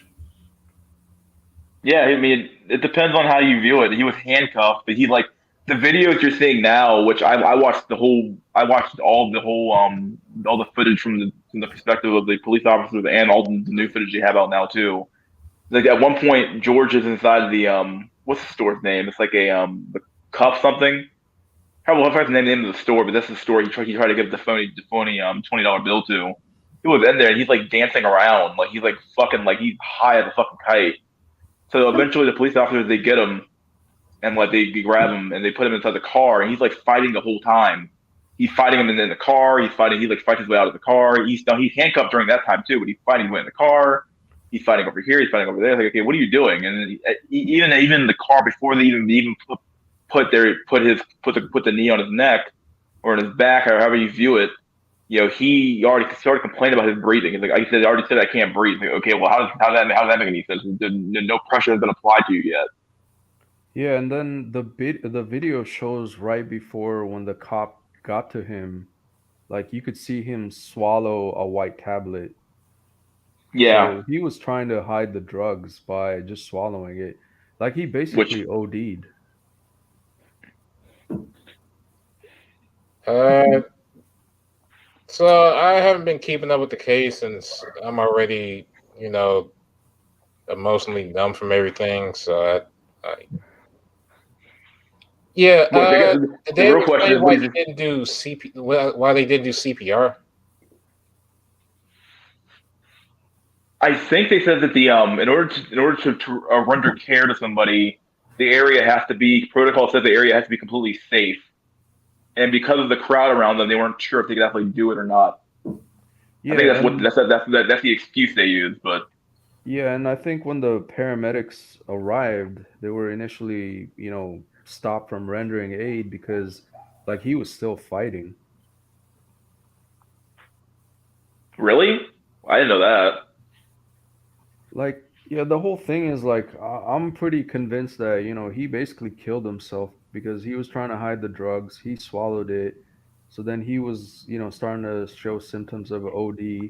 Yeah, I mean, it depends on how you view it. He was handcuffed, but he like the videos you're seeing now, which I watched I watched all the footage from the perspective of the police officers and all the new footage they have out now too. Like at one point, George is inside the what's the store's name? It's like a the Cuff something. I don't know if I have the name of the store, but that's the store he tried to give the phony $20 bill to. He was in there and he's like dancing around, like he's like fucking like he's high as a fucking kite. So eventually the police officers they get him and like they grab him and they put him inside the car and he's like fighting the whole time. He's fighting him in the car. He like fights his way out of the car. He's handcuffed during that time too, but he's fighting his way in the car. He's fighting over here. He's fighting over there. Like, okay, what are you doing? And then even the car before they even put the knee on his neck or in his back or however you view it, you know, he already started complaining about his breathing. He's like, I already said I can't breathe. Like, okay, well, how does that make any sense? No pressure has been applied to you yet. Yeah, and then the video shows right before when the cop got to him, like you could see him swallow a white tablet. Yeah, So he was trying to hide the drugs by just swallowing it. Like he basically OD'd. So I haven't been keeping up with the case since I'm already, emotionally numb from everything. So yeah. The real question is why they didn't do why they didn't do CPR. I think they said that in order to render care to somebody, the area has to be protocol says the area has to be completely safe, and because of the crowd around them, they weren't sure if they could actually do it or not. Yeah, I think that's the excuse they used, but yeah, and I think when the paramedics arrived, they were initially, stopped from rendering aid because like he was still fighting. really, I didn't know that. Like, yeah, the whole thing is like I'm pretty convinced that, he basically killed himself because he was trying to hide the drugs. He swallowed it. So then he was, starting to show symptoms of OD.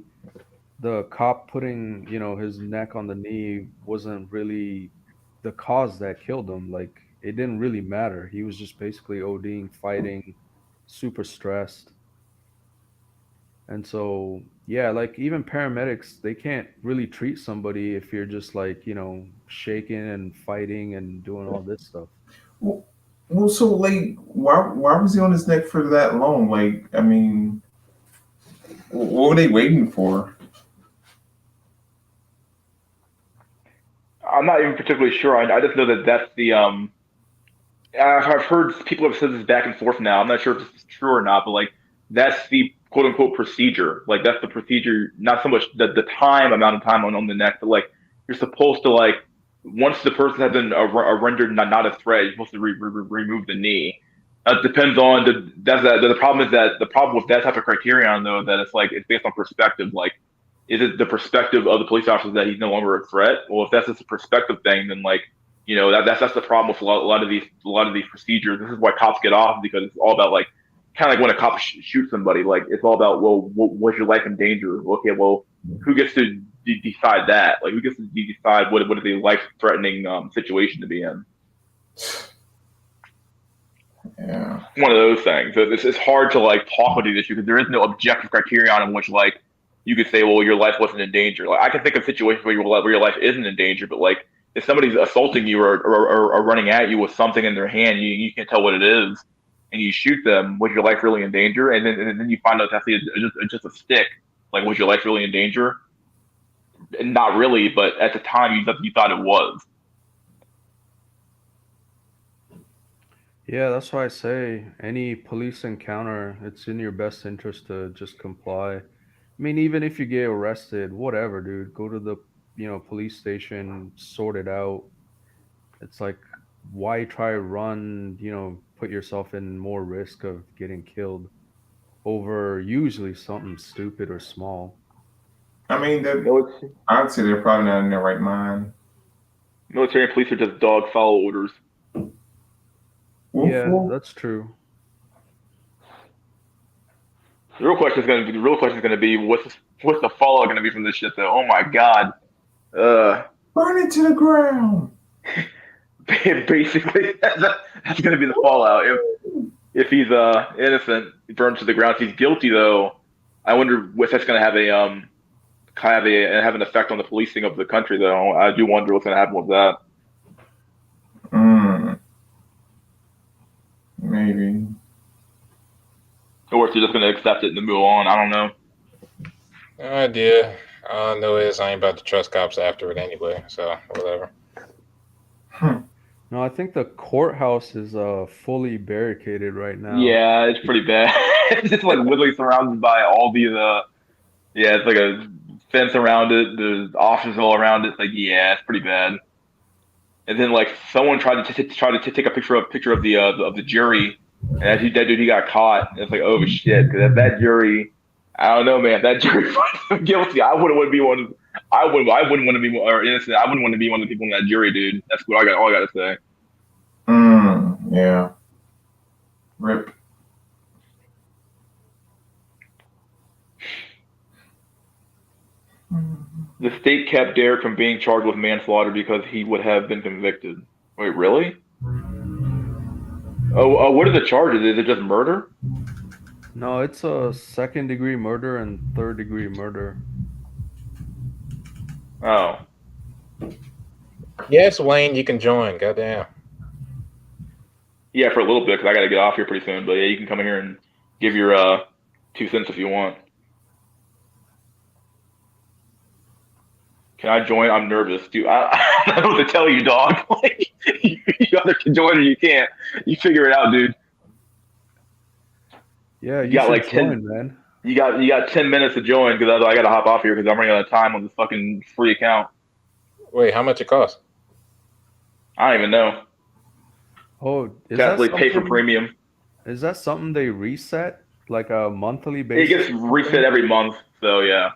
The cop putting, his neck on the knee wasn't really the cause that killed him. Like, it didn't really matter. He was just basically ODing, fighting, super stressed. And so, yeah, like even paramedics, they can't really treat somebody if you're just like, shaking and fighting and doing all this stuff. Well, so like, why was he on his neck for that long? Like, I mean, what were they waiting for? I'm not even particularly sure. I just know that that's the I've heard people have said this back and forth now. I'm not sure if this is true or not, but like that's the quote unquote procedure. Like that's the procedure, not so much the amount of time on the neck, but like you're supposed to like once the person has been rendered not a threat, you're supposed to remove the knee. It depends on the problem is that the problem with that type of criterion though that it's like it's based on perspective. Like is it the perspective of the police officers that he's no longer a threat? Well, if that's just a perspective thing, then like, that's the problem with a lot of these procedures. This is why cops get off, because it's all about like, kind of like when a cop shoots somebody, like it's all about, well, was your life in danger? Okay, well, who gets to decide that? Like, who gets to decide what is a life threatening situation to be in? Yeah. One of those things. So it's hard to like talk about these issues because there is no objective criterion in which like you could say, well, your life wasn't in danger. Like I can think of situations where your life isn't in danger, but like if somebody's assaulting you or running at you with something in their hand, you can't tell what it is, and you shoot them. Was your life really in danger? And then you find out that's just a stick. Like, was your life really in danger? Not really, but at the time you thought it was. Yeah, that's why I say any police encounter, it's in your best interest to just comply. I mean, even if you get arrested, whatever, dude, go to the, police station, sort it out. It's like, why try to run, put yourself in more risk of getting killed over usually something stupid or small. I mean, I'd say they're probably not in their right mind. Military and police are just dog follow orders. Yeah, that's true. The real question is going to be what's the fallout going to be from this shit though? Oh my god. Burn it to the ground. Basically, that's going to be the fallout. If he's innocent, he burns to the ground. If he's guilty though, I wonder if that's going to have an effect on the policing of the country though. I do wonder what's going to happen with that. Maybe. Or if you're just going to accept it and move on. I don't know. No idea. All I know is I ain't about to trust cops after it anyway, so whatever. No, I think the courthouse is fully barricaded right now. Yeah, it's pretty bad. It's just like literally surrounded by all these it's like a fence around it, there's officers all around it. It's like, yeah, it's pretty bad. And then like someone tried to take a picture of the jury, and that dude, he got caught. And it's like, oh shit, because if that jury, I don't know, man, if that jury finds him guilty, I wouldn't want to be one. I wouldn't want to be or innocent. I wouldn't want to be one of the people in that jury, dude. That's what all I got to say. Yeah. Rip. The state kept Derek from being charged with manslaughter because he would have been convicted. Wait, really? Oh, what are the charges? Is it just murder? No, it's a second-degree murder and third-degree murder. Oh. Yes, Wayne, you can join. Goddamn. Yeah, for a little bit, because I got to get off here pretty soon. But yeah, you can come in here and give your 2 cents if you want. Can I join? I'm nervous, dude. I don't know what to tell you, dog. Like, you either can join or you can't. You figure it out, dude. Yeah, you got like 10, man. You got 10 minutes to join because I got to hop off here because I'm running out of time on this fucking free account. Wait, how much it costs? I don't even know. Oh, is that pay for premium? Is that something they reset like a monthly basis? It gets reset every month, so yeah.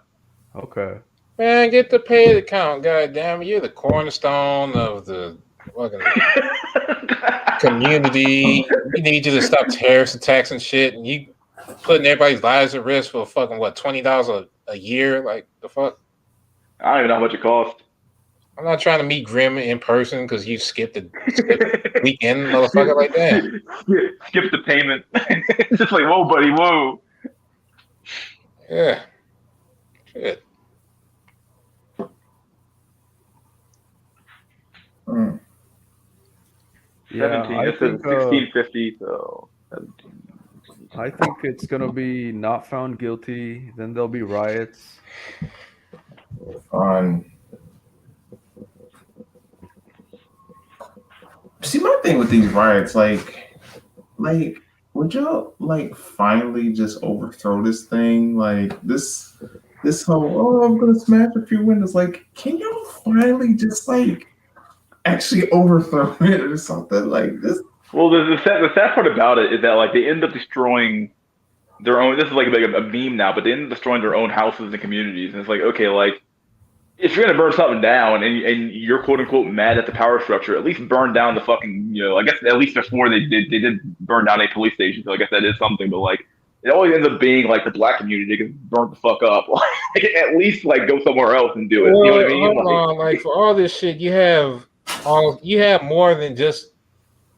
Okay. Man, get the paid account. God damn it, you're the cornerstone of the fucking community. We need you to stop terrorist attacks and shit, and you putting everybody's lives at risk for fucking what, $20 a year? Like the fuck? I don't even know how much it costs. I'm not trying to meet Grim in person because you skipped the weekend, motherfucker, like that. Skip the payment. It's just like, whoa, buddy, whoa. Yeah. Shit. Yeah, 17. This is 1650, so 17. I think it's gonna be not found guilty. Then there'll be riots. Fun. See, my thing with these riots, like, would y'all like finally just overthrow this thing? Like this whole, oh, I'm gonna smash a few windows. Like, can y'all finally just like actually overthrow it or something like this? Well, the sad part about it is that like they end up destroying their own. This is like a meme now, but they end up destroying their own houses and communities. And it's like, okay, like if you're gonna burn something down and you're quote unquote mad at the power structure, at least burn down the fucking, I guess at least before they did burn down a police station. So I guess that is something, but like it always ends up being like the black community gets burnt the fuck up. Like at least like go somewhere else and do it. You know what I mean? Hold on, like for all this shit, you have more than just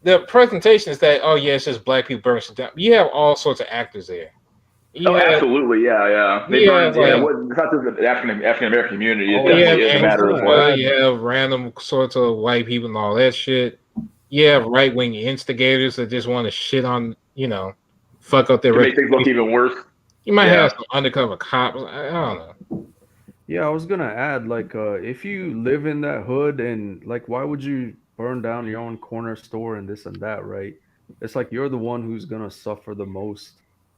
the presentation is that it's just black people burning shit down. You have all sorts of actors there. Absolutely, yeah. They burn. It's not just the African American community. It definitely is a matter of like. You have random sorts of white people and all that shit. You have right wing instigators that just want to shit on, fuck up their. To make things look even worse. You might have some undercover cops. I don't know. Yeah, I was gonna add, like, if you live in that hood and like, why would you burn down your own corner store and this and that, right? It's like you're the one who's gonna suffer the most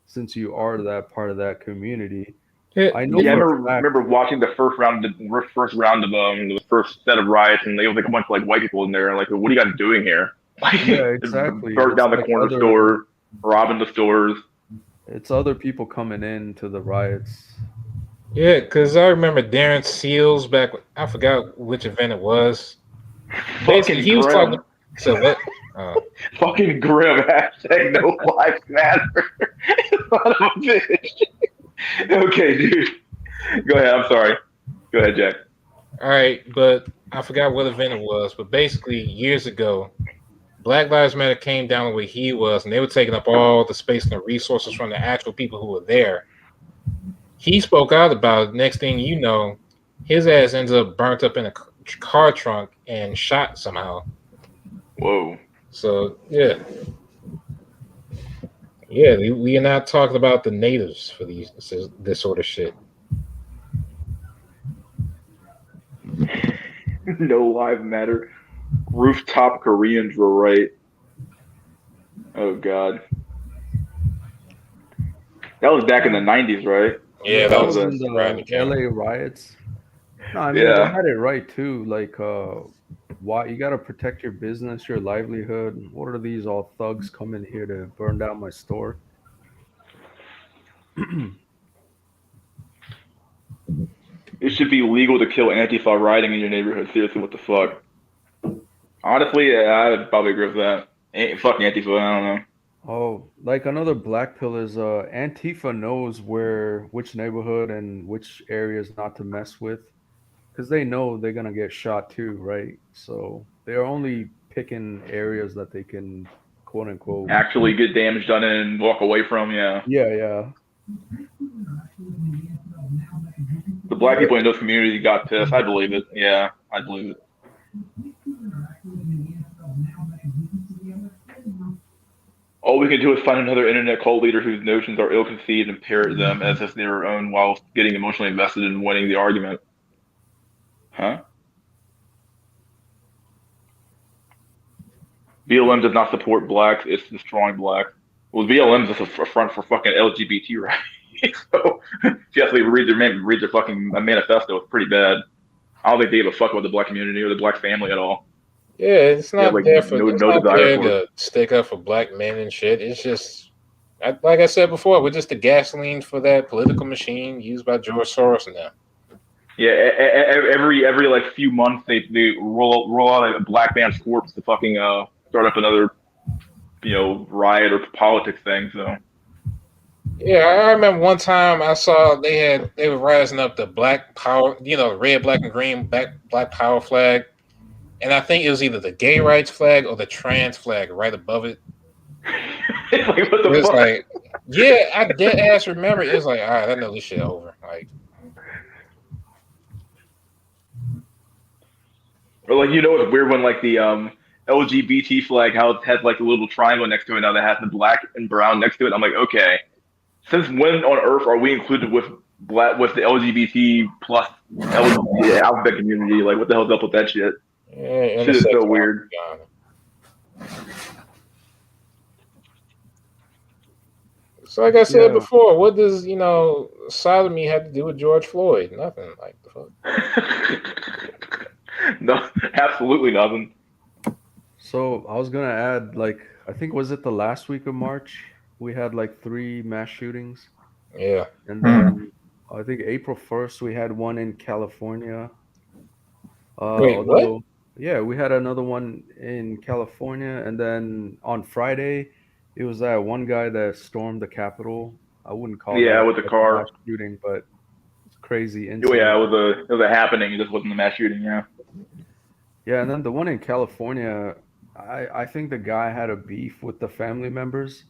since you are that part of that community. I know. Yeah, I remember watching the first round of the first set of riots, and they was like a bunch of like white people in there, and like, what are you guys doing here? Like, yeah, exactly. Burn down the corner store, robbing the stores. It's other people coming in to the riots. Yeah, because I remember Darren Seals back. I forgot which event it was. Basically, he was talking. So what? Fucking grim. Hashtag no lives matter. Son of a bitch. Okay, dude. Go ahead. I'm sorry. Go ahead, Jack. All right, but I forgot what event it was. But basically, years ago, Black Lives Matter came down the way he was, and they were taking up all the space and the resources from the actual people who were there. He spoke out about it. Next thing you know, his ass ends up burnt up in a car trunk and shot somehow. Whoa. So, yeah. Yeah, we are not talking about the natives for this sort of shit. No lives matter. Rooftop Koreans were right. Oh, God. That was back in the 90s, right? Yeah, that was in the LA riots. No, I mean, they had it right, too. Like, why you got to protect your business, your livelihood. What are these all thugs coming here to burn down my store? It should be legal to kill Antifa rioting in your neighborhood. Seriously, what the fuck? Honestly, I'd probably agree with that. Fuck Antifa, I don't know. Oh, like another black pill is Antifa knows which neighborhood and which areas not to mess with, because they know they're gonna get shot too, right? So they're only picking areas that they can, quote unquote, actually get damage done and walk away from. Yeah. Yeah. The black people in those communities got pissed. I believe it. Yeah, I believe it. All we can do is find another internet cult leader whose notions are ill-conceived and parrot them as if they were own while getting emotionally invested in winning the argument. Huh? BLM does not support blacks. It's destroying blacks. Well, BLM is just a front for fucking LGBT rights. So if you actually read their fucking manifesto, it's pretty bad. I don't think they give a fuck about the black community or the black family at all. Yeah, it's not there to stick up for black men and shit. It's just, like I said before, we're just the gasoline for that political machine used by George Soros now. Yeah, every like few months they roll out a black man's corpse to fucking start up another riot or politics thing. So yeah, I remember one time I saw they were rising up the black power, red, black, and green black power flag. And I think it was either the gay rights flag or the trans flag right above it. It's like, what the fuck? Like, yeah, I dead ass remember. It was like, all right, I know this shit over. Like, or like, it's weird when like the LGBT flag, how it has like a little triangle next to it now that has the black and brown next to it. I'm like, okay, since when on earth are we included with the LGBT plus alphabet community? Like, what the hell's up with that shit? Yeah, shit is so weird. So like I said before, what does sodomy have to do with George Floyd? Nothing. Like the fuck. No, absolutely nothing. So I was gonna add, like, I think was it the last week of March we had like 3 mass shootings, Yeah. and then I think April 1st we had one in California. Wait, what? Although, yeah, we had another one in California, and then on Friday, it was that one guy that stormed the Capitol. I wouldn't call Yeah, that with the like a mass car. shooting, but it's a crazy Oh, yeah, incident. it was a happening. It just wasn't a mass shooting. Yeah. Yeah, and then the one in California, I think the guy had a beef with the family members.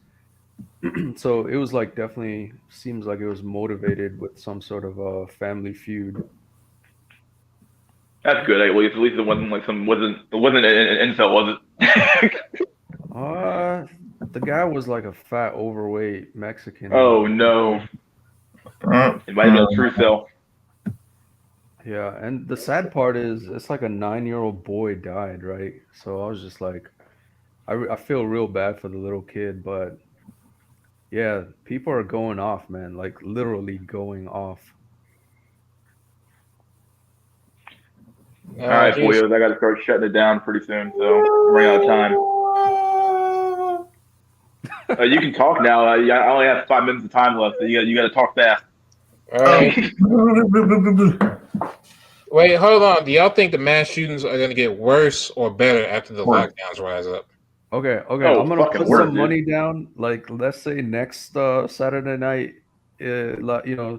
So it was like definitely seems like it was motivated with some sort of a family feud. That's good. At least it wasn't like some wasn't an incel, was it? Uh, the guy was like a fat, overweight Mexican. Oh no, Mm, it might have been a true mm. cell. Yeah, and the sad part is it's like a 9-year-old boy died, right? So I was just like, I feel real bad for the little kid, but yeah, people are going off, man, like literally going off. All right, Here's boyos, I got to start shutting it down pretty soon, so I'm running out of time. You can talk now. I only have 5 minutes of time left, so you got to talk fast. all right. Wait, hold on. Do y'all think the mass shootings are going to get worse or better after the Worse. lockdowns rise up? Okay, Oh, I'm gonna fucking put worse, some dude. money down. Like, let's say next Saturday night,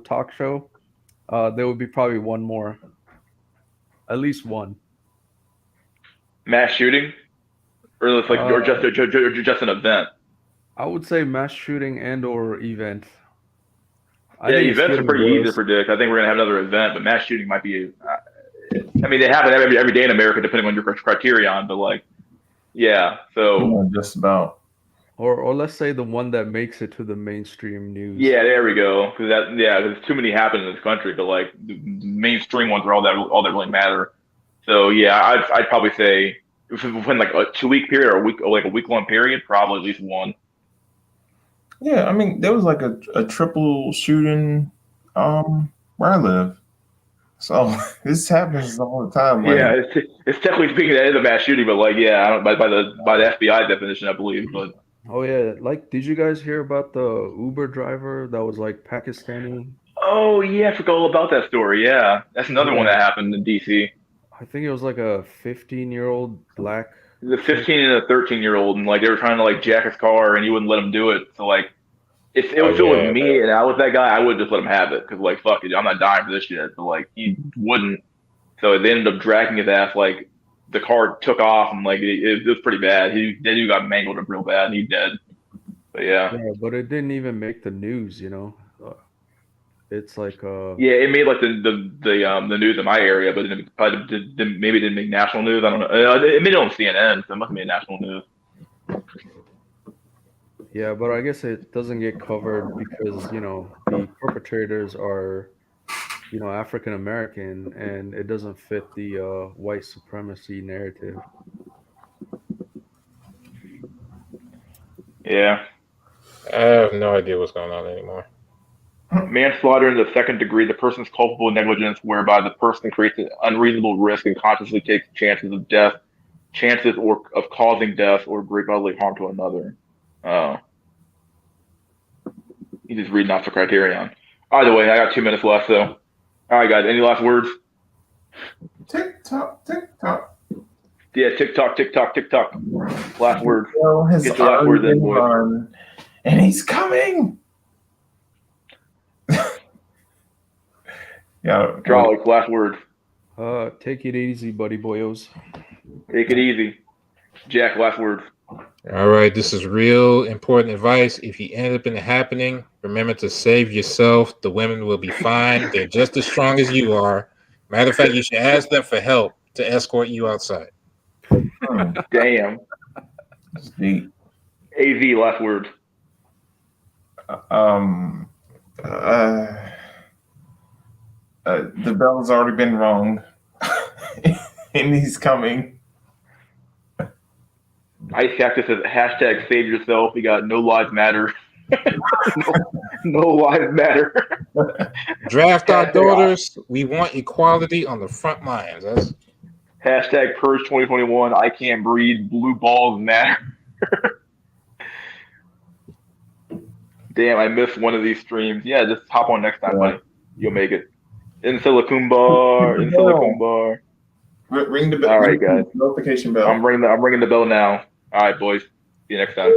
talk show. There would be probably one more, at least one. Mass shooting, or it's like, or Uh, just an event. I would say mass shooting and or event. I Yeah, think it's events are getting pretty easy to worse. predict. I think we're gonna have another event, but mass shooting might be. I mean, they happen every day in America, depending on your criterion. But like, yeah. So Yeah, just about. Or let's say the one that makes it to the mainstream news. yeah, there we go. Because there's too many happen in this country. But like, the mainstream ones are all that really matter. So yeah, I'd probably say within like a 2 week period or a week long period, probably at least one. Yeah, I mean, there was like a triple shooting where I live. So this happens all the time. Yeah, Like, it's technically speaking that is a mass shooting, but like yeah, I don't by the FBI definition, I believe. But Oh yeah, like did you guys hear about the Uber driver that was like Pakistani? oh yeah, I forgot all about that story. Yeah, that's another one Yeah, that happened in DC. I think it was like a 15-year-old black The chick. 15 and a 13-year-old, and like they were trying to like jack his car, and he wouldn't let him do it. So like, Oh if it was yeah. me and I was that guy, I would just let him have it because like fuck it, I'm not dying for this shit. But like he wouldn't, so they ended up dragging his ass. Like the car took off, and like it was pretty bad. That dude got mangled up real bad, and he's dead. But yeah. Yeah, but it didn't even make the news, It's like Yeah, it made like the news in my area, but maybe it didn't make national news. I don't know. It made it on CNN, so it must have made national news. yeah, but I guess it doesn't get covered because, the perpetrators are, African American and it doesn't fit the white supremacy narrative. Yeah, I have no idea what's going on anymore. manslaughter in the second degree, the person's culpable negligence, whereby the person creates an unreasonable risk and consciously takes chances or of causing death or great bodily harm to another. Oh, you just reading off the criterion. Either way, I got 2 minutes left, so all right, guys. Any last words? tick tock, tick tock. Yeah, TikTok, TikTok, TikTok. Last word. Joe has Get your last already word in, been boys. run, and he's coming. Yeah, Charlie, last word. Take it easy, buddy boyos. Take it easy. Jack, last word. All right, this is real important advice. If you end up in a happening, remember to save yourself. The women will be fine. They're just as strong as you are. Matter of fact, you should ask them for help to escort you outside. Damn. the AZ, last word. um uh, the bell's already been rung, and he's coming. Ice Cactus says hashtag save yourself. We got no lives matter. no lives matter. Draft our daughters. We want equality on the front lines. Hashtag purge 2021. I can't breathe. Blue balls matter. Damn, I missed one of these streams. Yeah, just hop on next time, Yeah. buddy. You'll make it. In Silicon Bar, in Silicon Bar. Ring the bell. All right, guys. Notification bell. I'm ringing the bell now. All right, boys. See you next time.